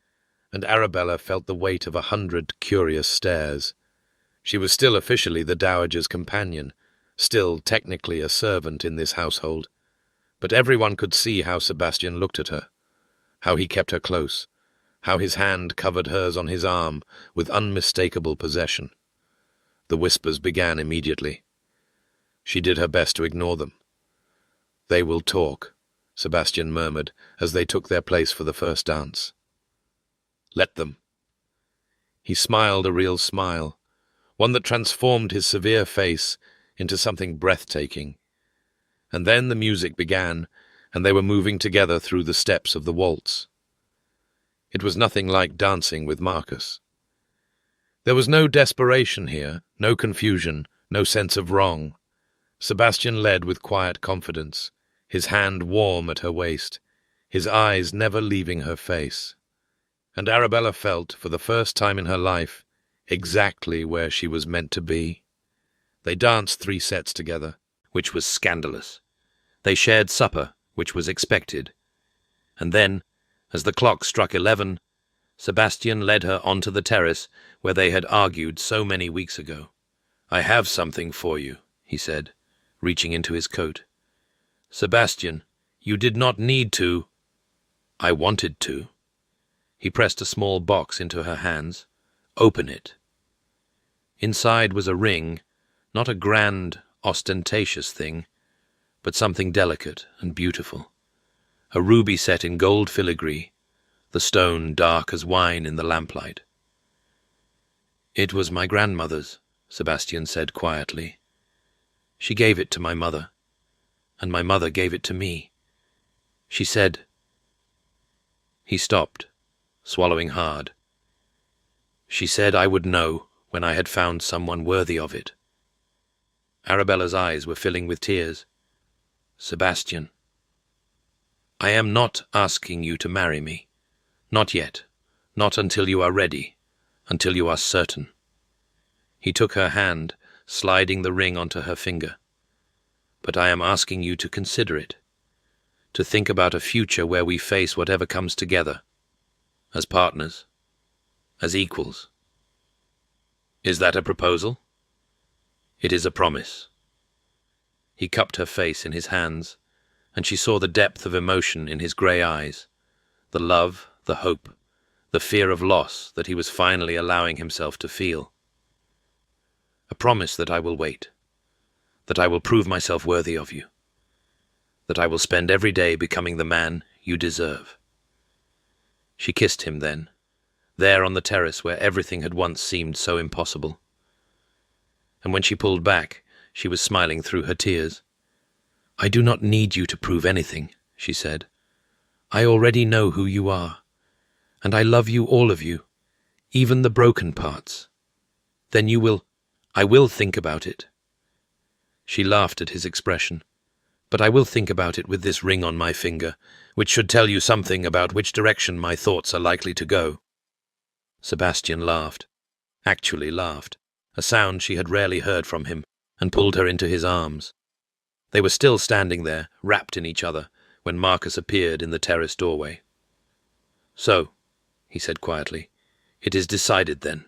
Speaker 2: and Arabella felt the weight of 100 curious stares. She was still officially the dowager's companion, still technically a servant in this household, but everyone could see how Sebastian looked at her, how he kept her close, how his hand covered hers on his arm with unmistakable possession. The whispers began immediately. She did her best to ignore them. "They will talk," Sebastian murmured as they took their place for the first dance. "Let them." He smiled a real smile, one that transformed his severe face into something breathtaking. And then the music began, and they were moving together through the steps of the waltz. It was nothing like dancing with Marcus. There was no desperation here, no confusion, no sense of wrong. Sebastian led with quiet confidence, his hand warm at her waist, his eyes never leaving her face. And Arabella felt, for the first time in her life, exactly where she was meant to be. They danced 3 sets together, which was scandalous. They shared supper, which was expected. And then, as the clock struck 11, Sebastian led her onto the terrace where they had argued so many weeks ago. "I have something for you," he said, reaching into his coat. "Sebastian, you did not need to,"
Speaker 1: I wanted to. He pressed a small box into her hands. Open it. Inside was a ring, not a grand, ostentatious thing, but something delicate and beautiful. A ruby set in gold filigree, the stone dark as wine in the lamplight. It was my grandmother's, Sebastian said quietly. She gave it to my mother, and my mother gave it to me. She said... He stopped, swallowing hard. She said I would know when I had found someone worthy of it. Arabella's eyes were filling with tears. Sebastian, I am not asking you to marry me. Not yet. Not until you are ready. Until you are certain. He took her hand, sliding the ring onto her finger. But I am asking you to consider it. To think about a future where we face whatever comes together. As partners. As equals. Is that a proposal? It is a promise. He cupped her face in his hands, and she saw the depth of emotion in his grey eyes, the love, the hope, the fear of loss that he was finally allowing himself to feel. A promise that I will wait, that I will prove myself worthy of you, that I will spend every day becoming the man you deserve. She kissed him then, there on the terrace where everything had once seemed so impossible. And when she pulled back, she was smiling through her tears. I do not need you to prove anything, she said. I already know who you are, and I love you, all of you, even the broken parts. Then I will think about it. She laughed at his expression. But I will think about it with this ring on my finger, which should tell you something about which direction my thoughts are likely to go. Sebastian laughed, actually laughed, a sound she had rarely heard from him, and pulled her into his arms. They were still standing there, wrapped in each other, when Marcus appeared in the terrace doorway. So, he said quietly, it is decided then.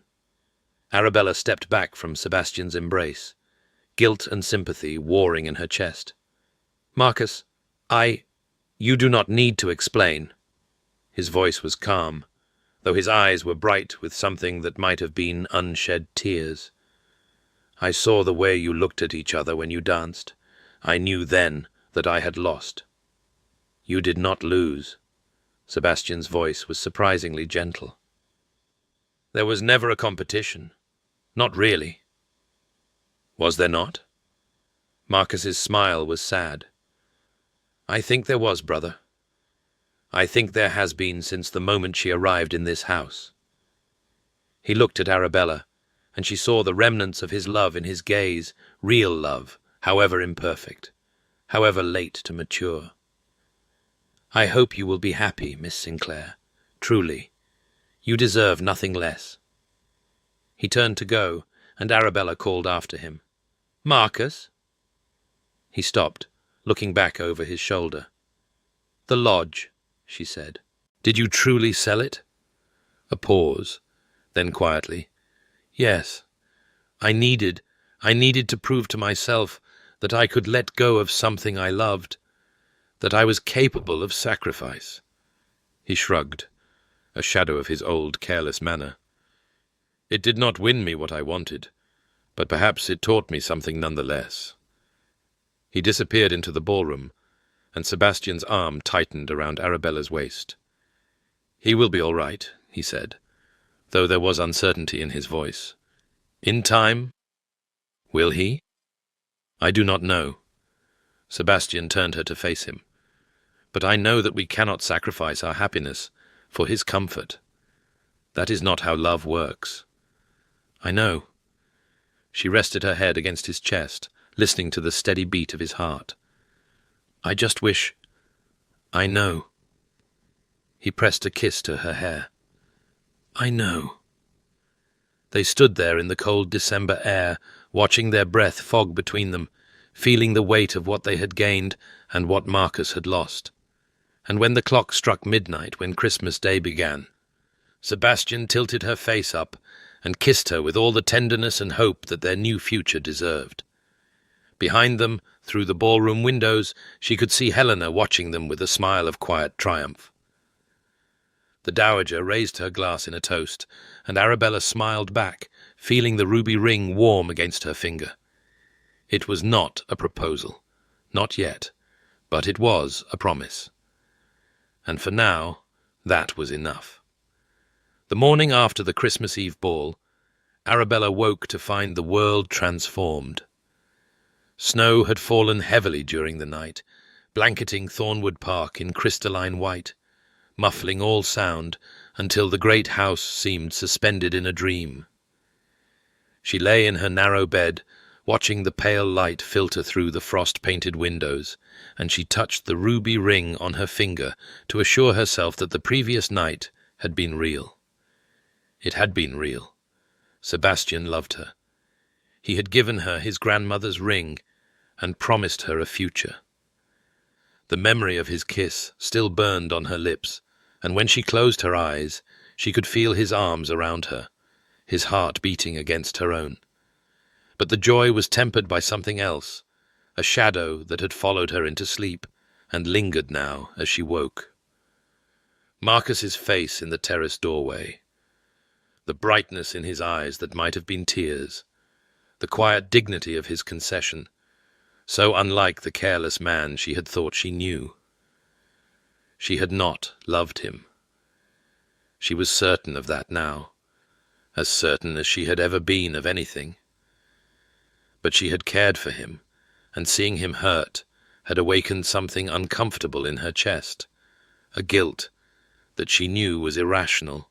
Speaker 1: Arabella stepped back from Sebastian's embrace, guilt and sympathy warring in her chest. Marcus, you do not need to explain. His voice was calm, though his eyes were bright with something that might have been unshed tears. I saw the way you looked at each other when you danced. I knew then that I had lost. You did not lose. Sebastian's voice was surprisingly gentle. There was never a competition. Not really. Was there not? Marcus's smile was sad. I think there was, brother. I think there has been since the moment she arrived in this house. He looked at Arabella, and she saw the remnants of his love in his gaze, real love, however imperfect, however late to mature. I hope you will be happy, Miss Sinclair, truly. You deserve nothing less. He turned to go, and Arabella called after him. Marcus? He stopped, looking back over his shoulder. The lodge, she said. Did you truly sell it? A pause, then quietly. Yes. I needed to prove to myself that I could let go of something I loved, that I was capable of sacrifice. He shrugged, a shadow of his old careless manner. It did not win me what I wanted, but perhaps it taught me something nonetheless. He disappeared into the ballroom, and Sebastian's arm tightened around Arabella's waist. He will be all right, he said, though there was uncertainty in his voice. In time? Will he? I do not know. Sebastian turned her to face him. But I know that we cannot sacrifice our happiness for his comfort. That is not how love works. I know. She rested her head against his chest, listening to the steady beat of his heart. I just wish... I know. He pressed a kiss to her hair. I know. They stood there in the cold December air, watching their breath fog between them, feeling the weight of what they had gained and what Marcus had lost. And when the clock struck midnight, when Christmas Day began, Sebastian tilted her face up and kissed her with all the tenderness and hope that their new future deserved. Behind them, through the ballroom windows, she could see Helena watching them with a smile of quiet triumph. The dowager raised her glass in a toast, and Arabella smiled back, feeling the ruby ring warm against her finger. It was not a proposal. Not yet. But it was a promise. And for now, that was enough. The morning after the Christmas Eve ball, Arabella woke to find the world transformed. Snow had fallen heavily during the night, blanketing Thornwood Park in crystalline white, muffling all sound until the great house seemed suspended in a dream. She lay in her narrow bed, watching the pale light filter through the frost-painted windows, and she touched the ruby ring on her finger to assure herself that the previous night had been real. It had been real. Sebastian loved her. He had given her his grandmother's ring and promised her a future. The memory of his kiss still burned on her lips, and when she closed her eyes, she could feel his arms around her, his heart beating against her own. But the joy was tempered by something else, a shadow that had followed her into sleep and lingered now as she woke. Marcus's face in the terrace doorway, the brightness in his eyes that might have been tears, the quiet dignity of his concession, so unlike the careless man she had thought she knew. She had not loved him. She was certain of that now, as certain as she had ever been of anything. But she had cared for him, and seeing him hurt had awakened something uncomfortable in her chest, a guilt that she knew was irrational,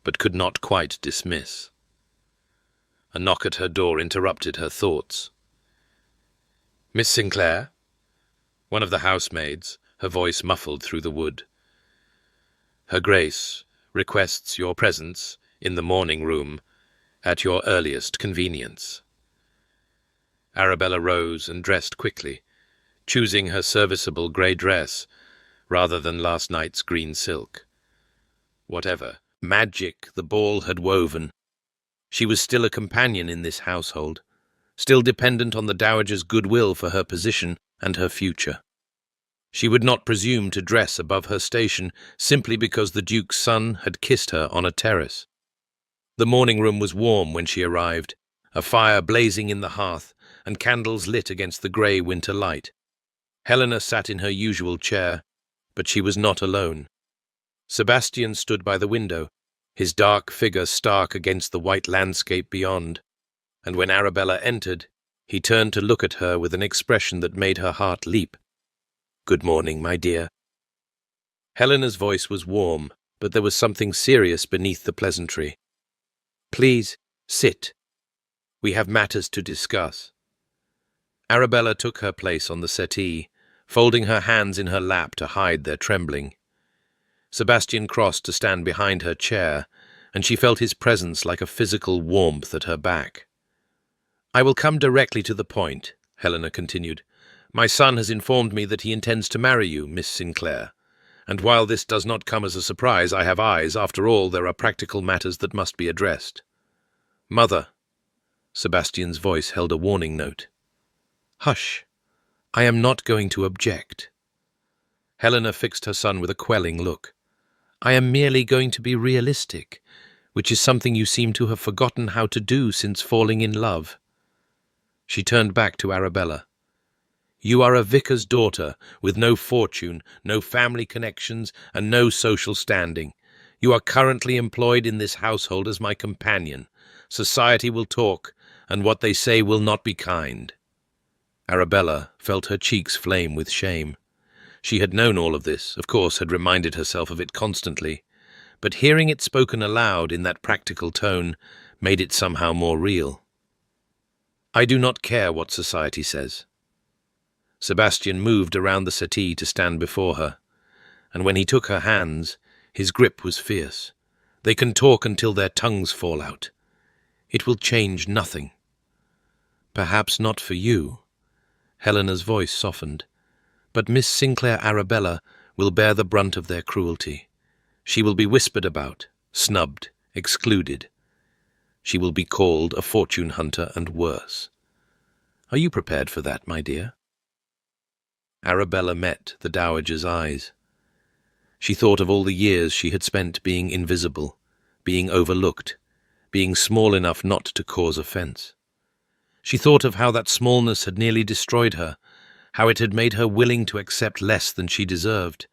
Speaker 1: but could not quite dismiss. A knock at her door interrupted her thoughts. "Miss Sinclair?" One of the housemaids, her voice muffled through the wood. "Her Grace requests your presence in the morning room at your earliest convenience." Arabella rose and dressed quickly, choosing her serviceable grey dress rather than last night's green silk. Whatever magic the ball had woven, she was still a companion in this household, still dependent on the dowager's goodwill for her position and her future. She would not presume to dress above her station simply because the Duke's son had kissed her on a terrace. The morning room was warm when she arrived, a fire blazing in the hearth and candles lit against the grey winter light. Helena sat in her usual chair, but she was not alone. Sebastian stood by the window, his dark figure stark against the white landscape beyond, and when Arabella entered, he turned to look at her with an expression that made her heart leap. "Good morning, my dear." Helena's voice was warm, but there was something serious beneath the pleasantry. "Please, sit. We have matters to discuss." Arabella took her place on the settee, folding her hands in her lap to hide their trembling. Sebastian crossed to stand behind her chair, and she felt his presence like a physical warmth at her back. "I will come directly to the point," Helena continued. "My son has informed me that he intends to marry you, Miss Sinclair, and while this does not come as a surprise, I have eyes. After all, there are practical matters that must be addressed." "Mother," Sebastian's voice held a warning note. "Hush. I am not going to object." Helena fixed her son with a quelling look. "I am merely going to be realistic, which is something you seem to have forgotten how to do since falling in love." She turned back to Arabella. "You are a vicar's daughter, with no fortune, no family connections, and no social standing. You are currently employed in this household as my companion. Society will talk, and what they say will not be kind." Arabella felt her cheeks flame with shame. She had known all of this, of course, had reminded herself of it constantly, but hearing it spoken aloud in that practical tone made it somehow more real. "I do not care what society says." Sebastian moved around the settee to stand before her, and when he took her hands, his grip was fierce. "They can talk until their tongues fall out. It will change nothing." "Perhaps not for you." Helena's voice softened. "But Miss Sinclair Arabella will bear the brunt of their cruelty. She will be whispered about, snubbed, excluded. She will be called a fortune hunter and worse. Are you prepared for that, my dear?" Arabella met the dowager's eyes. She thought of all the years she had spent being invisible, being overlooked, being small enough not to cause offense. She thought of how that smallness had nearly destroyed her, how it had made her willing to accept less than she deserved,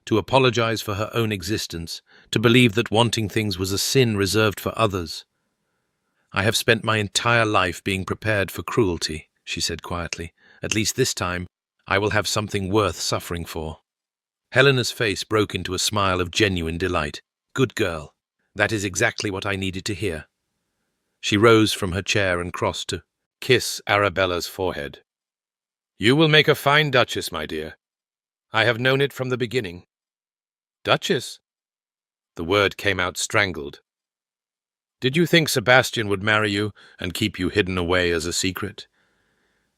Speaker 1: to apologize for her own existence, to believe that wanting things was a sin reserved for others. "I have spent my entire life being prepared for cruelty," she said quietly. "At least this time, I will have something worth suffering for." Helena's face broke into a smile of genuine delight. "Good girl. That is exactly what I needed to hear." She rose from her chair and crossed to kiss Arabella's forehead. "You will make a fine duchess, my dear. I have known it from the beginning." "Duchess?" The word came out strangled. "Did you think Sebastian would marry you and keep you hidden away as a secret?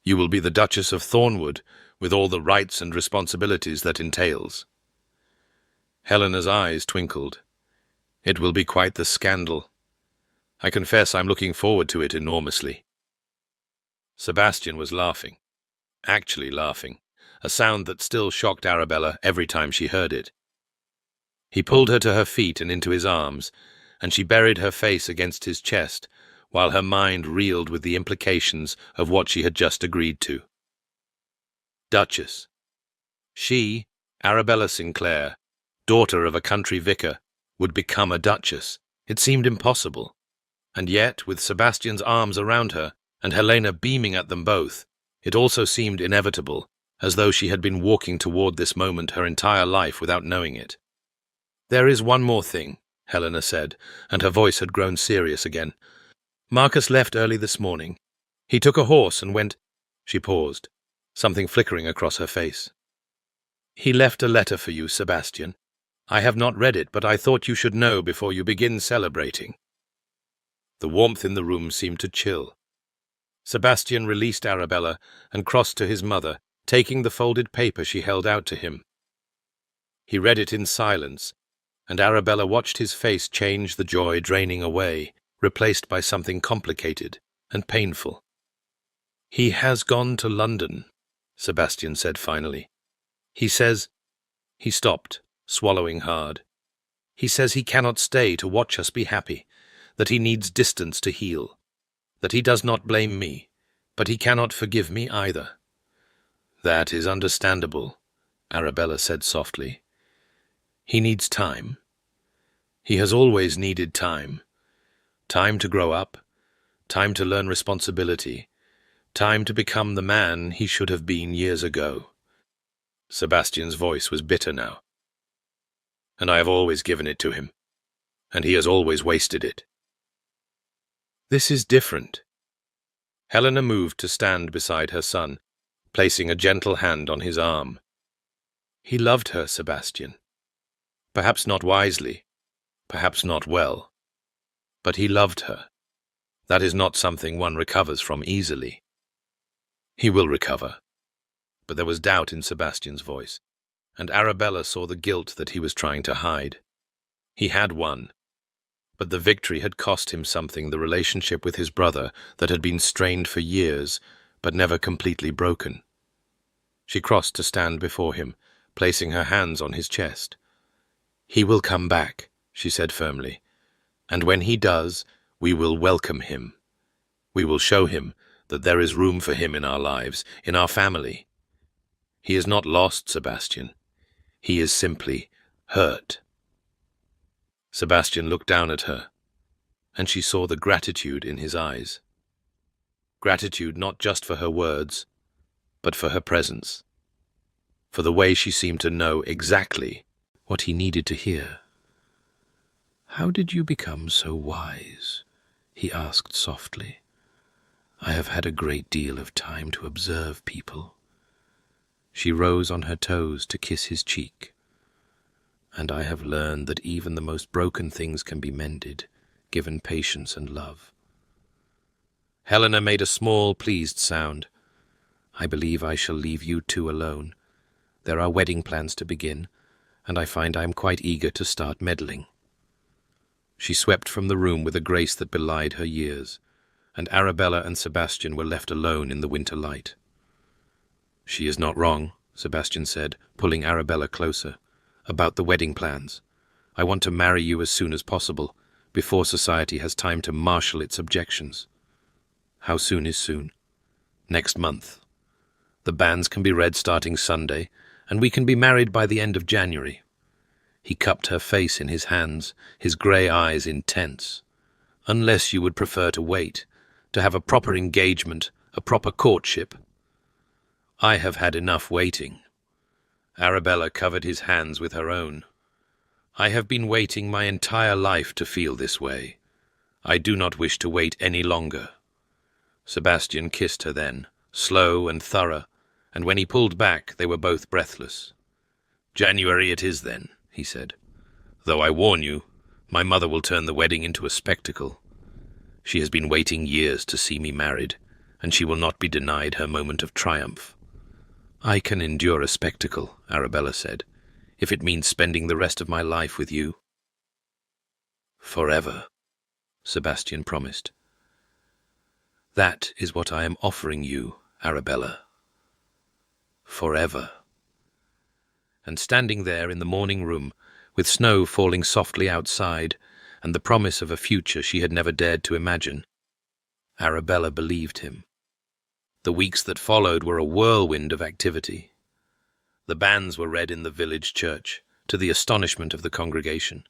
Speaker 1: You will be the Duchess of Thornwood, with all the rights and responsibilities that entails." Helena's eyes twinkled. "It will be quite the scandal. I confess I'm looking forward to it enormously." Sebastian was laughing. Actually laughing, a sound that still shocked Arabella every time she heard it. He pulled her to her feet and into his arms, and she buried her face against his chest, while her mind reeled with the implications of what she had just agreed to. Duchess. She, Arabella Sinclair, daughter of a country vicar, would become a duchess. It seemed impossible. And yet, with Sebastian's arms around her, and Helena beaming at them both, it also seemed inevitable, as though she had been walking toward this moment her entire life without knowing it. "There is one more thing," Helena said, and her voice had grown serious again. "Marcus left early this morning. He took a horse and went—" She paused, something flickering across her face. "He left a letter for you, Sebastian. I have not read it, but I thought you should know before you begin celebrating." The warmth in the room seemed to chill. Sebastian released Arabella and crossed to his mother, taking the folded paper she held out to him. He read it in silence, and Arabella watched his face change, the joy draining away, replaced by something complicated and painful. "He has gone to London," Sebastian said finally. "He says—" He stopped, swallowing hard. "He says he cannot stay to watch us be happy, that he needs distance to heal, that he does not blame me, but he cannot forgive me either." "That is understandable," Arabella said softly. "He needs time. He has always needed time. Time to grow up, time to learn responsibility, time to become the man he should have been years ago." Sebastian's voice was bitter now. "And I have always given it to him, and he has always wasted it." "This is different." Helena moved to stand beside her son, placing a gentle hand on his arm. "He loved her, Sebastian. Perhaps not wisely, perhaps not well, but he loved her. That is not something one recovers from easily." "He will recover." But there was doubt in Sebastian's voice, and Arabella saw the guilt that he was trying to hide. He had won, but the victory had cost him something, the relationship with his brother that had been strained for years, but never completely broken. She crossed to stand before him, placing her hands on his chest. "He will come back," she said firmly, "and when he does, we will welcome him. We will show him that there is room for him in our lives, in our family. He is not lost, Sebastian. He is simply hurt." Sebastian looked down at her, and she saw the gratitude in his eyes. Gratitude not just for her words, but for her presence, for the way she seemed to know exactly what he needed to hear. "How did you become so wise?" he asked softly. "I have had a great deal of time to observe people." She rose on her toes to kiss his cheek. "And I have learned that even the most broken things can be mended, given patience and love." Helena made a small, pleased sound. "I believe I shall leave you two alone. There are wedding plans to begin, and I find I am quite eager to start meddling." She swept from the room with a grace that belied her years, and Arabella and Sebastian were left alone in the winter light. "She is not wrong," Sebastian said, pulling Arabella closer. About the wedding plans. I want to marry you as soon as possible, before society has time to marshal its objections. How soon is soon? Next month. The banns can be read starting Sunday, and we can be married by the end of January. He cupped her face in his hands, his grey eyes intense. Unless you would prefer to wait, to have a proper engagement, a proper courtship. I have had enough waiting. Arabella covered his hands with her own. I have been waiting my entire life to feel this way. I do not wish to wait any longer. Sebastian kissed her then, slow and thorough, and when he pulled back, they were both breathless. January it is then, he said. Though I warn you, my mother will turn the wedding into a spectacle. She has been waiting years to see me married, and she will not be denied her moment of triumph. I can endure a spectacle, Arabella said, if it means spending the rest of my life with you. Forever, Sebastian promised. That is what I am offering you, Arabella. Forever. And standing there in the morning room, with snow falling softly outside, and the promise of a future she had never dared to imagine, Arabella believed him. The weeks that followed were a whirlwind of activity. The banns were read in the village church, to the astonishment of the congregation.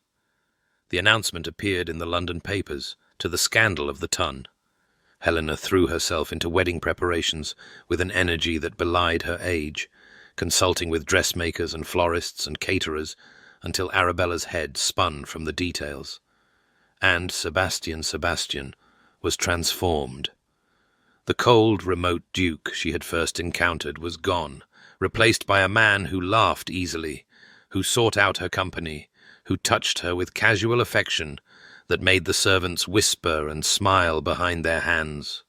Speaker 1: The announcement appeared in the London papers, to the scandal of the ton. Helena threw herself into wedding preparations with an energy that belied her age, consulting with dressmakers and florists and caterers until Arabella's head spun from the details. And Sebastian was transformed. The cold, remote duke she had first encountered was gone, replaced by a man who laughed easily, who sought out her company, who touched her with casual affection that made the servants whisper and smile behind their hands.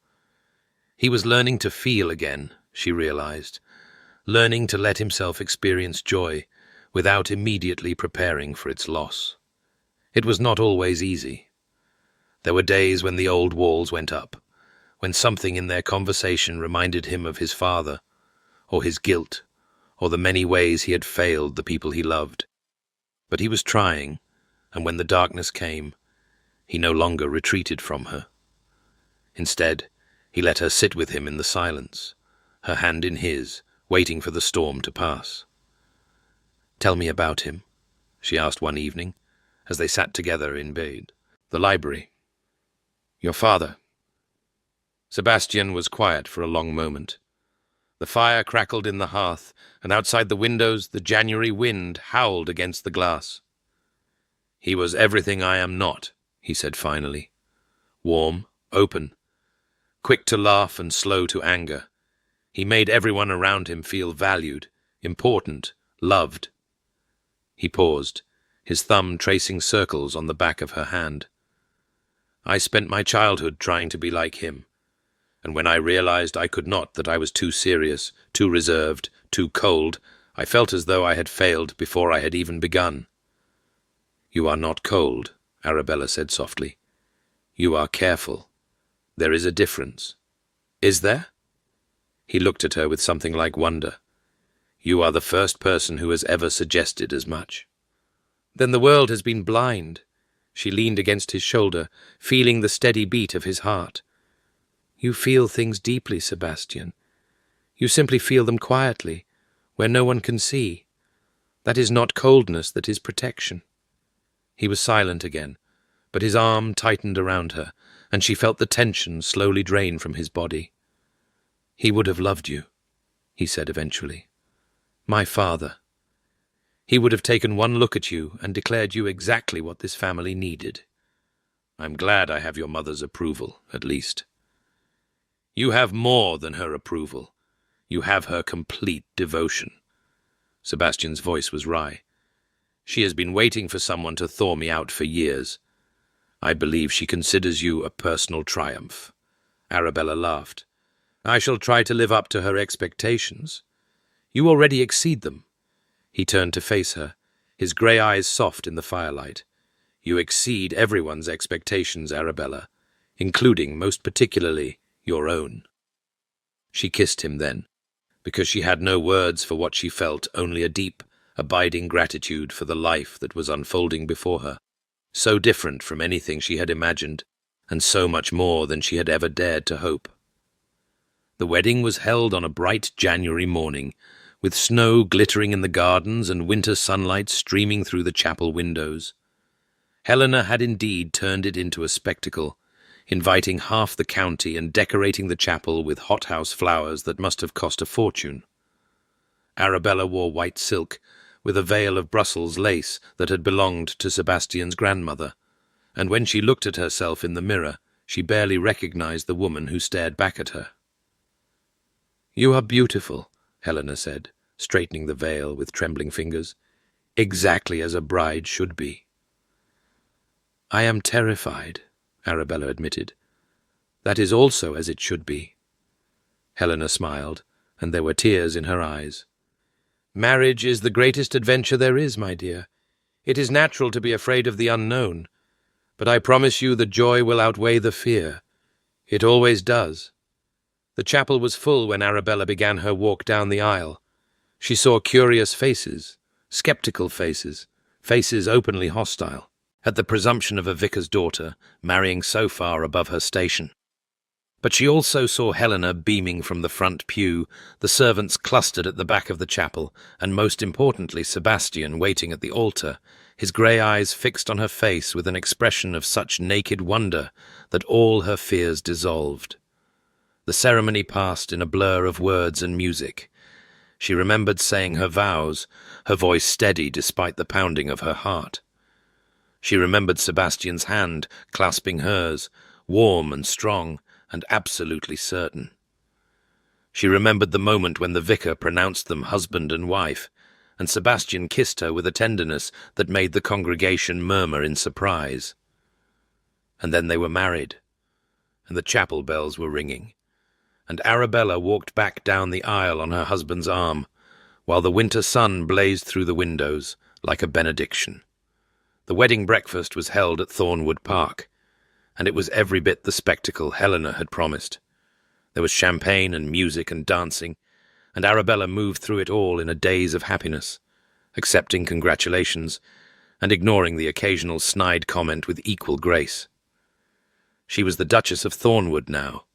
Speaker 1: He was learning to feel again, she realized, learning to let himself experience joy without immediately preparing for its loss. It was not always easy. There were days when the old walls went up, when something in their conversation reminded him of his father, or his guilt, or the many ways he had failed the people he loved. But he was trying, and when the darkness came, he no longer retreated from her. Instead, he let her sit with him in the silence, her hand in his, waiting for the storm to pass. "Tell me about him," she asked one evening, as they sat together in bed. "The library. Your father." Sebastian was quiet for a long moment. The fire crackled in the hearth, and outside the windows the January wind howled against the glass. "He was everything I am not," he said finally. "Warm, open, quick to laugh and slow to anger. He made everyone around him feel valued, important, loved." He paused, his thumb tracing circles on the back of her hand. "I spent my childhood trying to be like him. And when I realized I could not, that I was too serious, too reserved, too cold, I felt as though I had failed before I had even begun." "You are not cold," Arabella said softly. "You are careful. There is a difference." "Is there?" He looked at her with something like wonder. "You are the first person who has ever suggested as much." "Then the world has been blind." She leaned against his shoulder, feeling the steady beat of his heart. "You feel things deeply, Sebastian. You simply feel them quietly, where no one can see. That is not coldness, that is protection." He was silent again, but his arm tightened around her, and she felt the tension slowly drain from his body. "He would have loved you," he said eventually. "My father. He would have taken one look at you and declared you exactly what this family needed. I'm glad I have your mother's approval, at least." "You have more than her approval. You have her complete devotion." Sebastian's voice was wry. "She has been waiting for someone to thaw me out for years. I believe she considers you a personal triumph." Arabella laughed. "I shall try to live up to her expectations. You already exceed them." He turned to face her, his grey eyes soft in the firelight. "You exceed everyone's expectations, Arabella, including, most particularly, your own." She kissed him then, because she had no words for what she felt, only a deep, abiding gratitude for the life that was unfolding before her, so different from anything she had imagined, and so much more than she had ever dared to hope. The wedding was held on a bright January morning, with snow glittering in the gardens and winter sunlight streaming through the chapel windows. Helena had indeed turned it into a spectacle, inviting half the county and decorating the chapel with hothouse flowers that must have cost a fortune. Arabella wore white silk, with a veil of Brussels lace that had belonged to Sebastian's grandmother, and when she looked at herself in the mirror, she barely recognized the woman who stared back at her. "You are beautiful," Helena said, straightening the veil with trembling fingers, "exactly as a bride should be." "I am terrified," Arabella admitted. "That is also as it should be." Helena smiled, and there were tears in her eyes. "Marriage is the greatest adventure there is, my dear. It is natural to be afraid of the unknown, but I promise you the joy will outweigh the fear. It always does." The chapel was full when Arabella began her walk down the aisle. She saw curious faces, skeptical faces, faces openly hostile, at the presumption of a vicar's daughter marrying so far above her station. But she also saw Helena beaming from the front pew, the servants clustered at the back of the chapel, and most importantly Sebastian waiting at the altar, his grey eyes fixed on her face with an expression of such naked wonder that all her fears dissolved. The ceremony passed in a blur of words and music. She remembered saying her vows, her voice steady despite the pounding of her heart. She remembered Sebastian's hand clasping hers, warm and strong, and absolutely certain. She remembered the moment when the vicar pronounced them husband and wife, and Sebastian kissed her with a tenderness that made the congregation murmur in surprise. And then they were married, and the chapel bells were ringing, and Arabella walked back down the aisle on her husband's arm, while the winter sun blazed through the windows like a benediction. The wedding breakfast was held at Thornwood Park, and it was every bit the spectacle Helena had promised. There was champagne and music and dancing, and Arabella moved through it all in a daze of happiness, accepting congratulations and ignoring the occasional snide comment with equal grace. She was the Duchess of Thornwood now.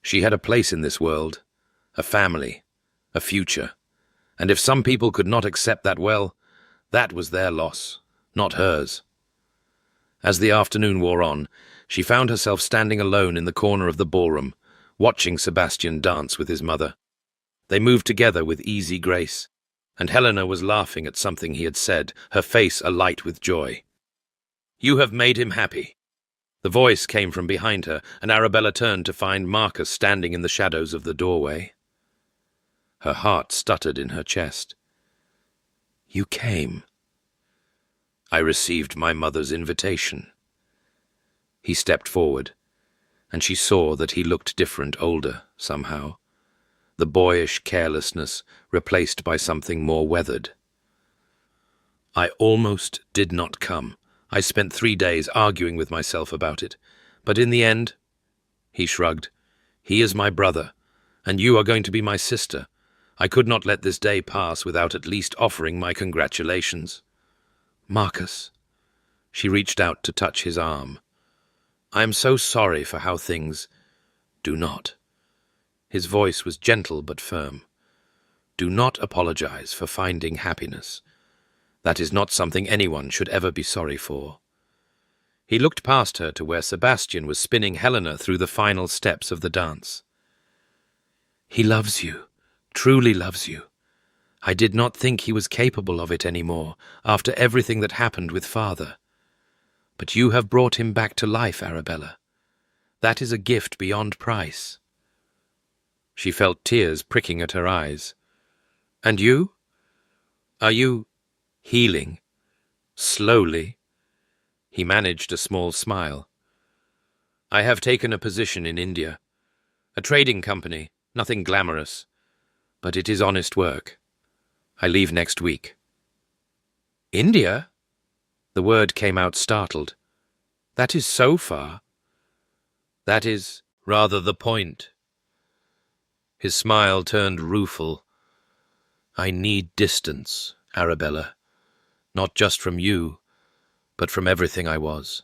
Speaker 1: She had a place in this world, a family, a future, and if some people could not accept that, well, that was their loss, not hers. As the afternoon wore on, she found herself standing alone in the corner of the ballroom, watching Sebastian dance with his mother. They moved together with easy grace, and Helena was laughing at something he had said, her face alight with joy. "You have made him happy." The voice came from behind her, and Arabella turned to find Marcus standing in the shadows of the doorway. Her heart stuttered in her chest. "You came." "I received my mother's invitation." He stepped forward, and she saw that he looked different, older, somehow. The boyish carelessness replaced by something more weathered. "I almost did not come. I spent 3 days arguing with myself about it. But in the end," he shrugged, "he is my brother, and you are going to be my sister. I could not let this day pass without at least offering my congratulations." "Marcus." She reached out to touch his arm. "I am so sorry for how things—" "Do not." His voice was gentle but firm. "Do not apologize for finding happiness. That is not something anyone should ever be sorry for." He looked past her to where Sebastian was spinning Helena through the final steps of the dance. "He loves you, truly loves you. I did not think he was capable of it anymore, after everything that happened with Father. But you have brought him back to life, Arabella. That is a gift beyond price." She felt tears pricking at her eyes. "And you? Are you healing? Slowly?" He managed a small smile. "I have taken a position in India. A trading company, nothing glamorous. But it is honest work. I leave next week." "India?" The word came out startled. "That is so far." "That is rather the point." His smile turned rueful. "I need distance Arabella, not just from you, but from everything I was.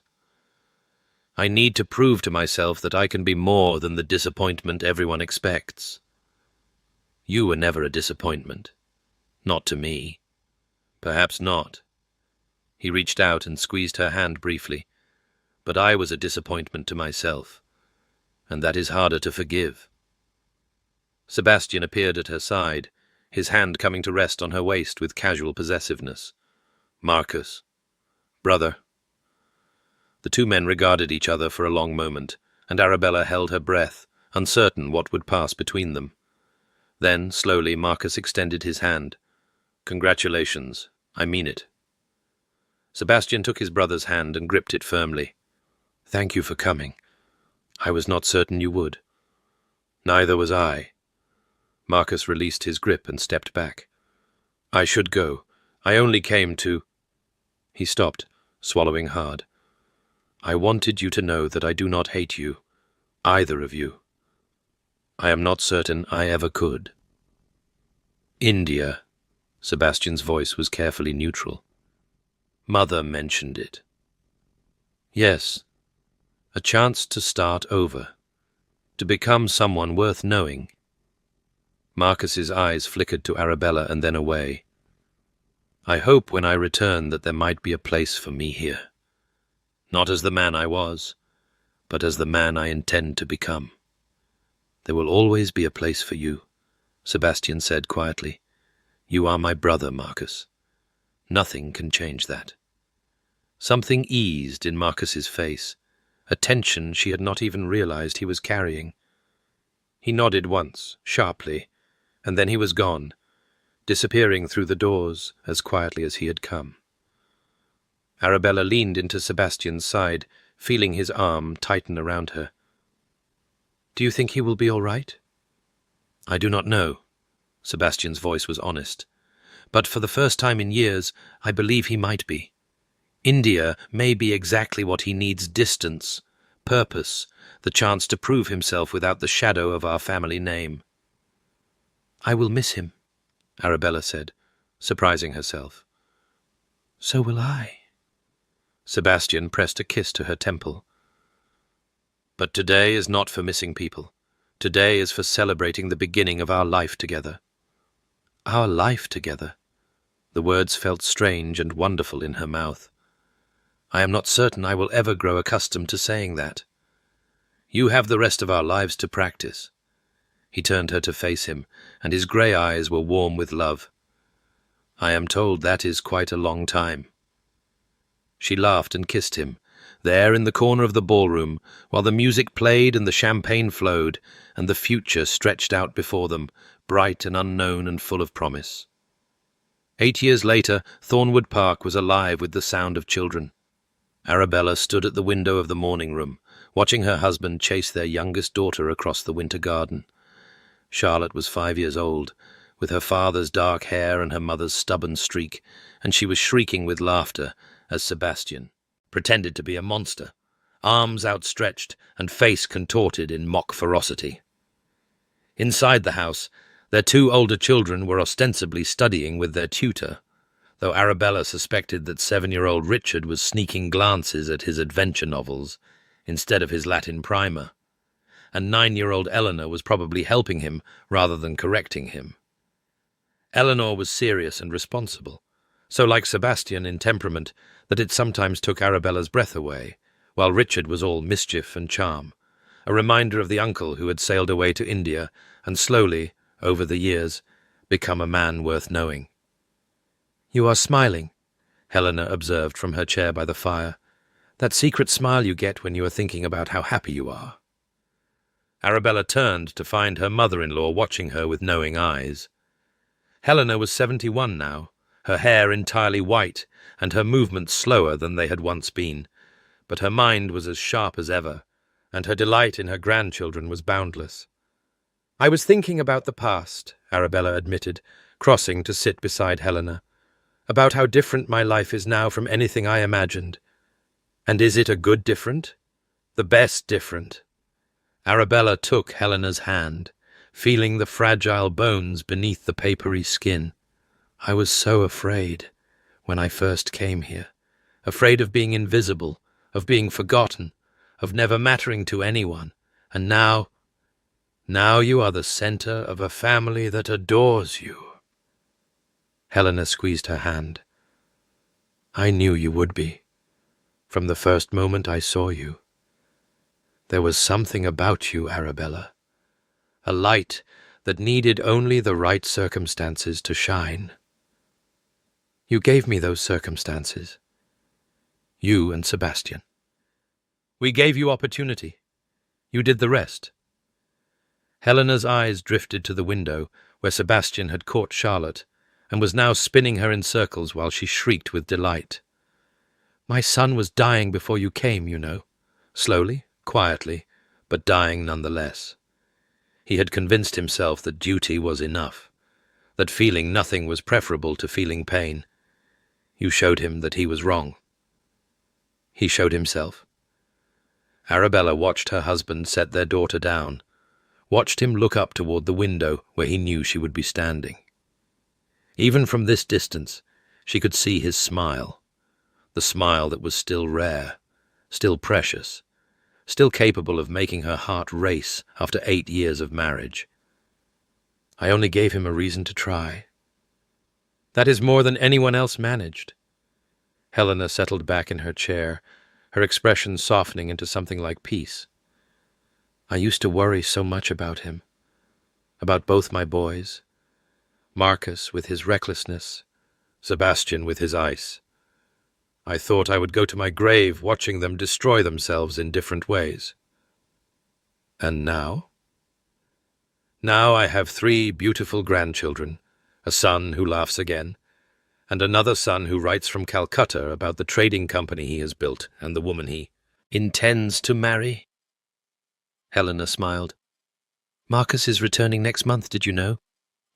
Speaker 1: I need to prove to myself that I can be more than the disappointment everyone expects. You were never a disappointment. Not to me. Perhaps not. He reached out and squeezed her hand briefly. But I was a disappointment to myself, and that is harder to forgive. Sebastian appeared at her side, his hand coming to rest on her waist with casual possessiveness. Marcus. Brother. The two men regarded each other for a long moment, and Arabella held her breath, uncertain what would pass between them. Then, slowly, Marcus extended his hand. Congratulations. I mean it. Sebastian took his brother's hand and gripped it firmly. Thank you for coming. I was not certain you would. Neither was I. Marcus released his grip and stepped back. I should go. I only came to... He stopped, swallowing hard. I wanted you to know that I do not hate you, either of you. I am not certain I ever could. India. Sebastian's voice was carefully neutral. Mother mentioned it. Yes, a chance to start over, to become someone worth knowing. Marcus's eyes flickered to Arabella and then away. I hope when I return that there might be a place for me here. Not as the man I was, but as the man I intend to become. There will always be a place for you, Sebastian said quietly. You are my brother, Marcus. Nothing can change that. Something eased in Marcus's face, a tension she had not even realized he was carrying. He nodded once, sharply, and then he was gone, disappearing through the doors as quietly as he had come. Arabella leaned into Sebastian's side, feeling his arm tighten around her. Do you think he will be all right? I do not know. Sebastian's voice was honest. But for the first time in years, I believe he might be. India may be exactly what he needs: distance, purpose, the chance to prove himself without the shadow of our family name. I will miss him, Arabella said, surprising herself. So will I. Sebastian pressed a kiss to her temple. But today is not for missing people. Today is for celebrating the beginning of our life together. Our life together. The words felt strange and wonderful in her mouth. I am not certain I will ever grow accustomed to saying that. You have the rest of our lives to practice. He turned her to face him, and his grey eyes were warm with love. I am told that is quite a long time. She laughed and kissed him, there in the corner of the ballroom, while the music played and the champagne flowed, and the future stretched out before them, bright and unknown and full of promise. 8 years later, Thornwood Park was alive with the sound of children. Arabella stood at the window of the morning room, watching her husband chase their youngest daughter across the winter garden. Charlotte was 5 years old, with her father's dark hair and her mother's stubborn streak, and she was shrieking with laughter as Sebastian pretended to be a monster, arms outstretched and face contorted in mock ferocity. Inside the house, their 2 older children were ostensibly studying with their tutor, though Arabella suspected that 7-year-old Richard was sneaking glances at his adventure novels instead of his Latin primer, and 9-year-old Eleanor was probably helping him rather than correcting him. Eleanor was serious and responsible, so like Sebastian in temperament that it sometimes took Arabella's breath away, while Richard was all mischief and charm, a reminder of the uncle who had sailed away to India and slowly, over the years, become a man worth knowing. You are smiling, Helena observed from her chair by the fire, that secret smile you get when you are thinking about how happy you are. Arabella turned to find her mother-in-law watching her with knowing eyes. Helena was 71 now, her hair entirely white and her movements slower than they had once been, but her mind was as sharp as ever, and her delight in her grandchildren was boundless. I was thinking about the past, Arabella admitted, crossing to sit beside Helena, about how different my life is now from anything I imagined. And is it a good different? The best different? Arabella took Helena's hand, feeling the fragile bones beneath the papery skin. I was so afraid when I first came here, afraid of being invisible, of being forgotten, of never mattering to anyone. And now you are the center of a family that adores you." Helena squeezed her hand. "I knew you would be, from the first moment I saw you. There was something about you, Arabella, a light that needed only the right circumstances to shine. You gave me those circumstances. You and Sebastian. We gave you opportunity. You did the rest." Helena's eyes drifted to the window where Sebastian had caught Charlotte and was now spinning her in circles while she shrieked with delight. "My son was dying before you came, you know. Slowly, quietly, but dying nonetheless. He had convinced himself that duty was enough, that feeling nothing was preferable to feeling pain. You showed him that he was wrong." He showed himself. Arabella watched her husband set their daughter down, watched him look up toward the window where he knew she would be standing. Even from this distance, she could see his smile, the smile that was still rare, still precious, still capable of making her heart race after 8 years of marriage. "I only gave him a reason to try. That is more than anyone else managed." Helena settled back in her chair, her expression softening into something like peace. "I used to worry so much about him, about both my boys. Marcus with his recklessness, Sebastian with his ice. I thought I would go to my grave watching them destroy themselves in different ways. And now? Now I have 3 beautiful grandchildren, a son who laughs again, and another son who writes from Calcutta about the trading company he has built and the woman he intends to marry." Helena smiled. "Marcus is returning next month, did you know?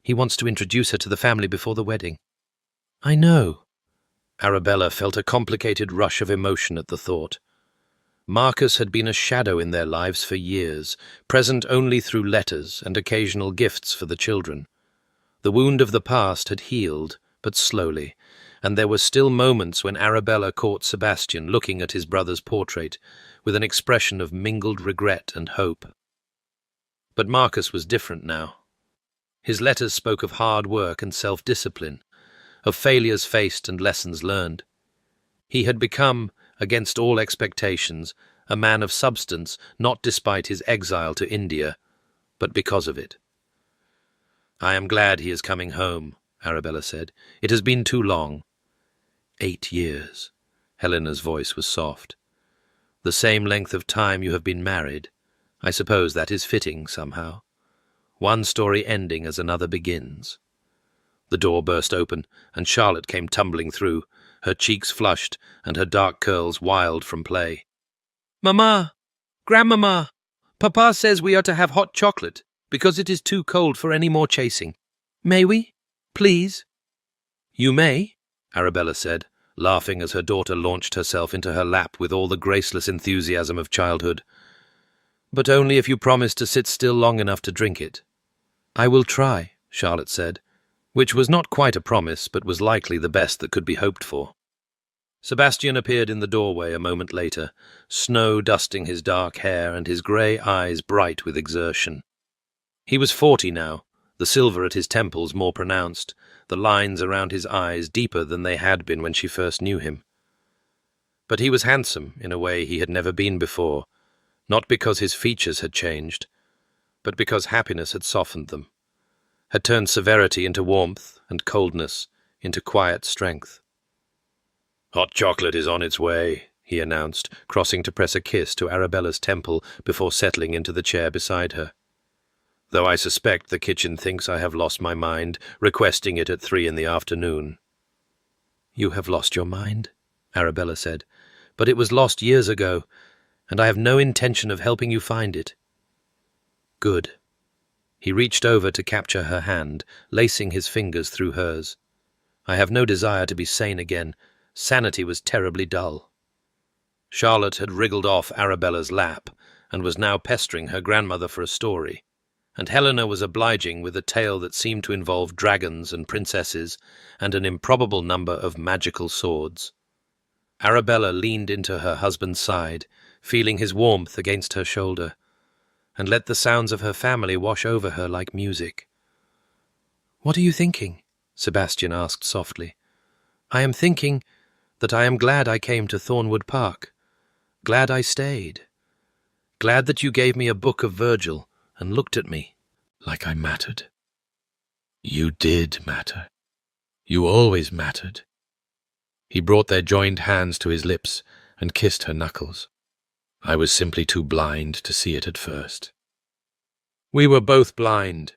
Speaker 1: He wants to introduce her to the family before the wedding." "I know." Arabella felt a complicated rush of emotion at the thought. Marcus had been a shadow in their lives for years, present only through letters and occasional gifts for the children. The wound of the past had healed, but slowly, and there were still moments when Arabella caught Sebastian looking at his brother's portrait with an expression of mingled regret and hope. But Marcus was different now. His letters spoke of hard work and self-discipline, of failures faced and lessons learned. He had become, against all expectations, a man of substance, not despite his exile to India, but because of it. "I am glad he is coming home," Arabella said. "It has been too long." 8 years. Helena's voice was soft. "The same length of time you have been married. I suppose that is fitting somehow. One story ending as another begins." The door burst open, and Charlotte came tumbling through, her cheeks flushed and her dark curls wild from play. "Mamma! Grandmamma! Papa says we are to have hot chocolate, because it is too cold for any more chasing. May we? Please?" "You may," Arabella said, laughing as her daughter launched herself into her lap with all the graceless enthusiasm of childhood. "But only if you promise to sit still long enough to drink it." "I will try," Charlotte said, which was not quite a promise, but was likely the best that could be hoped for. Sebastian appeared in the doorway a moment later, snow dusting his dark hair and his grey eyes bright with exertion. He was 40 now, the silver at his temples more pronounced, the lines around his eyes deeper than they had been when she first knew him. But he was handsome in a way he had never been before, not because his features had changed, but because happiness had softened them, had turned severity into warmth and coldness into quiet strength. "Hot chocolate is on its way," he announced, crossing to press a kiss to Arabella's temple before settling into the chair beside her. "Though I suspect the kitchen thinks I have lost my mind, requesting it at 3 in the afternoon." "You have lost your mind," Arabella said, "but it was lost years ago, and I have no intention of helping you find it." "Good." He reached over to capture her hand, lacing his fingers through hers. "I have no desire to be sane again. Sanity was terribly dull." Charlotte had wriggled off Arabella's lap and was now pestering her grandmother for a story, and Helena was obliging with a tale that seemed to involve dragons and princesses and an improbable number of magical swords. Arabella leaned into her husband's side, feeling his warmth against her shoulder, and let the sounds of her family wash over her like music. "What are you thinking?" Sebastian asked softly. "I am thinking that I am glad I came to Thornwood Park, glad I stayed, glad that you gave me a book of Virgil and looked at me like I mattered."
Speaker 2: You did matter. You always mattered. He brought their joined hands to his lips and kissed her knuckles. I was simply too blind to see it at first. We were both blind,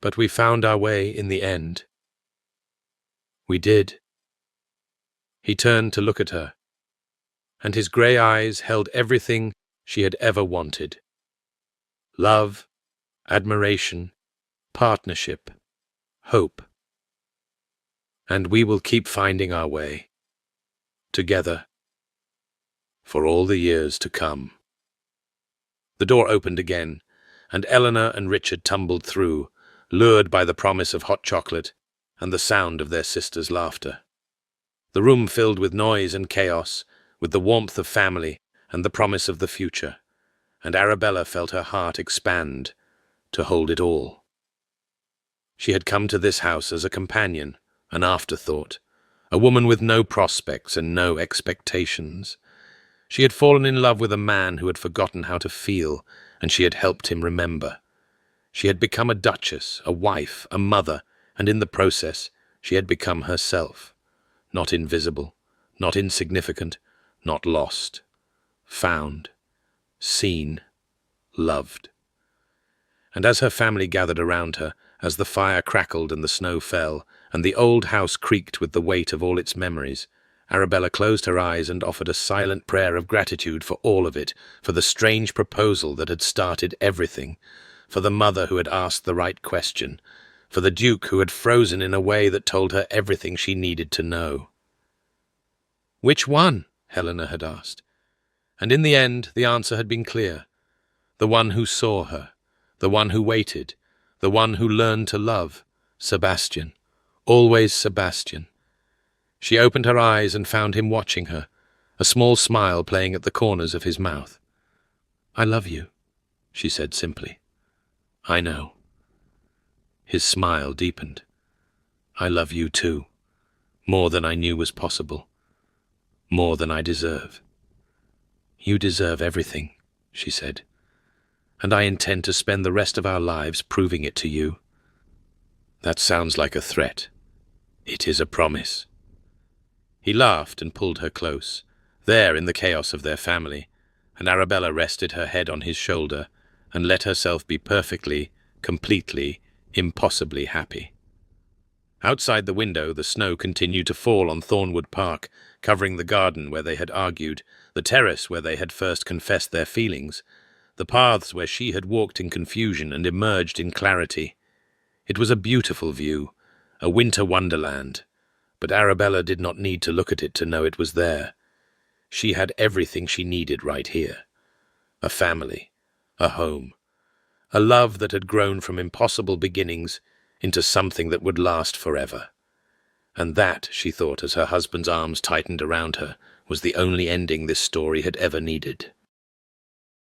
Speaker 2: but we found our way in the end. We did. He turned to look at her, and his grey eyes held everything she had ever wanted. Love, admiration, partnership, hope. And we will keep finding our way, together, for all the years to come. The door opened again, and Eleanor and Richard tumbled through, lured by the promise of hot chocolate and the sound of their sister's laughter. The room filled with noise and chaos, with the warmth of family and the promise of the future, and Arabella felt her heart expand to hold it all. She had come to this house as a companion, an afterthought, a woman with no prospects and no expectations. She had fallen in love with a man who had forgotten how to feel, and she had helped him remember. She had become a duchess, a wife, a mother, and in the process she had become herself. Not invisible, not insignificant, not lost. Found, seen, loved. And as her family gathered around her, as the fire crackled and the snow fell, and the old house creaked with the weight of all its memories, Arabella closed her eyes and offered a silent prayer of gratitude for all of it, for the strange proposal that had started everything, for the mother who had asked the right question, for the Duke who had frozen in a way that told her everything she needed to know. "Which one?" Helena had asked. And in the end, the answer had been clear. The one who saw her, the one who waited, the one who learned to love, Sebastian, always Sebastian. She opened her eyes and found him watching her, a small smile playing at the corners of his mouth. "I love you," she said simply. "I know." His smile deepened. "I love you too, more than I knew was possible, more than I deserve." "You deserve everything," she said, "and I intend to spend the rest of our lives proving it to you." "That sounds like a threat. It is a promise." He laughed and pulled her close, there in the chaos of their family, and Arabella rested her head on his shoulder and let herself be perfectly, completely, impossibly happy. Outside the window, the snow continued to fall on Thornwood Park, covering the garden where they had argued, the terrace where they had first confessed their feelings, the paths where she had walked in confusion and emerged in clarity. It was a beautiful view, a winter wonderland, but Arabella did not need to look at it to know it was there. She had everything she needed right here. A family, a home, a love that had grown from impossible beginnings into something that would last forever. And that, she thought as her husband's arms tightened around her, was the only ending this story had ever needed.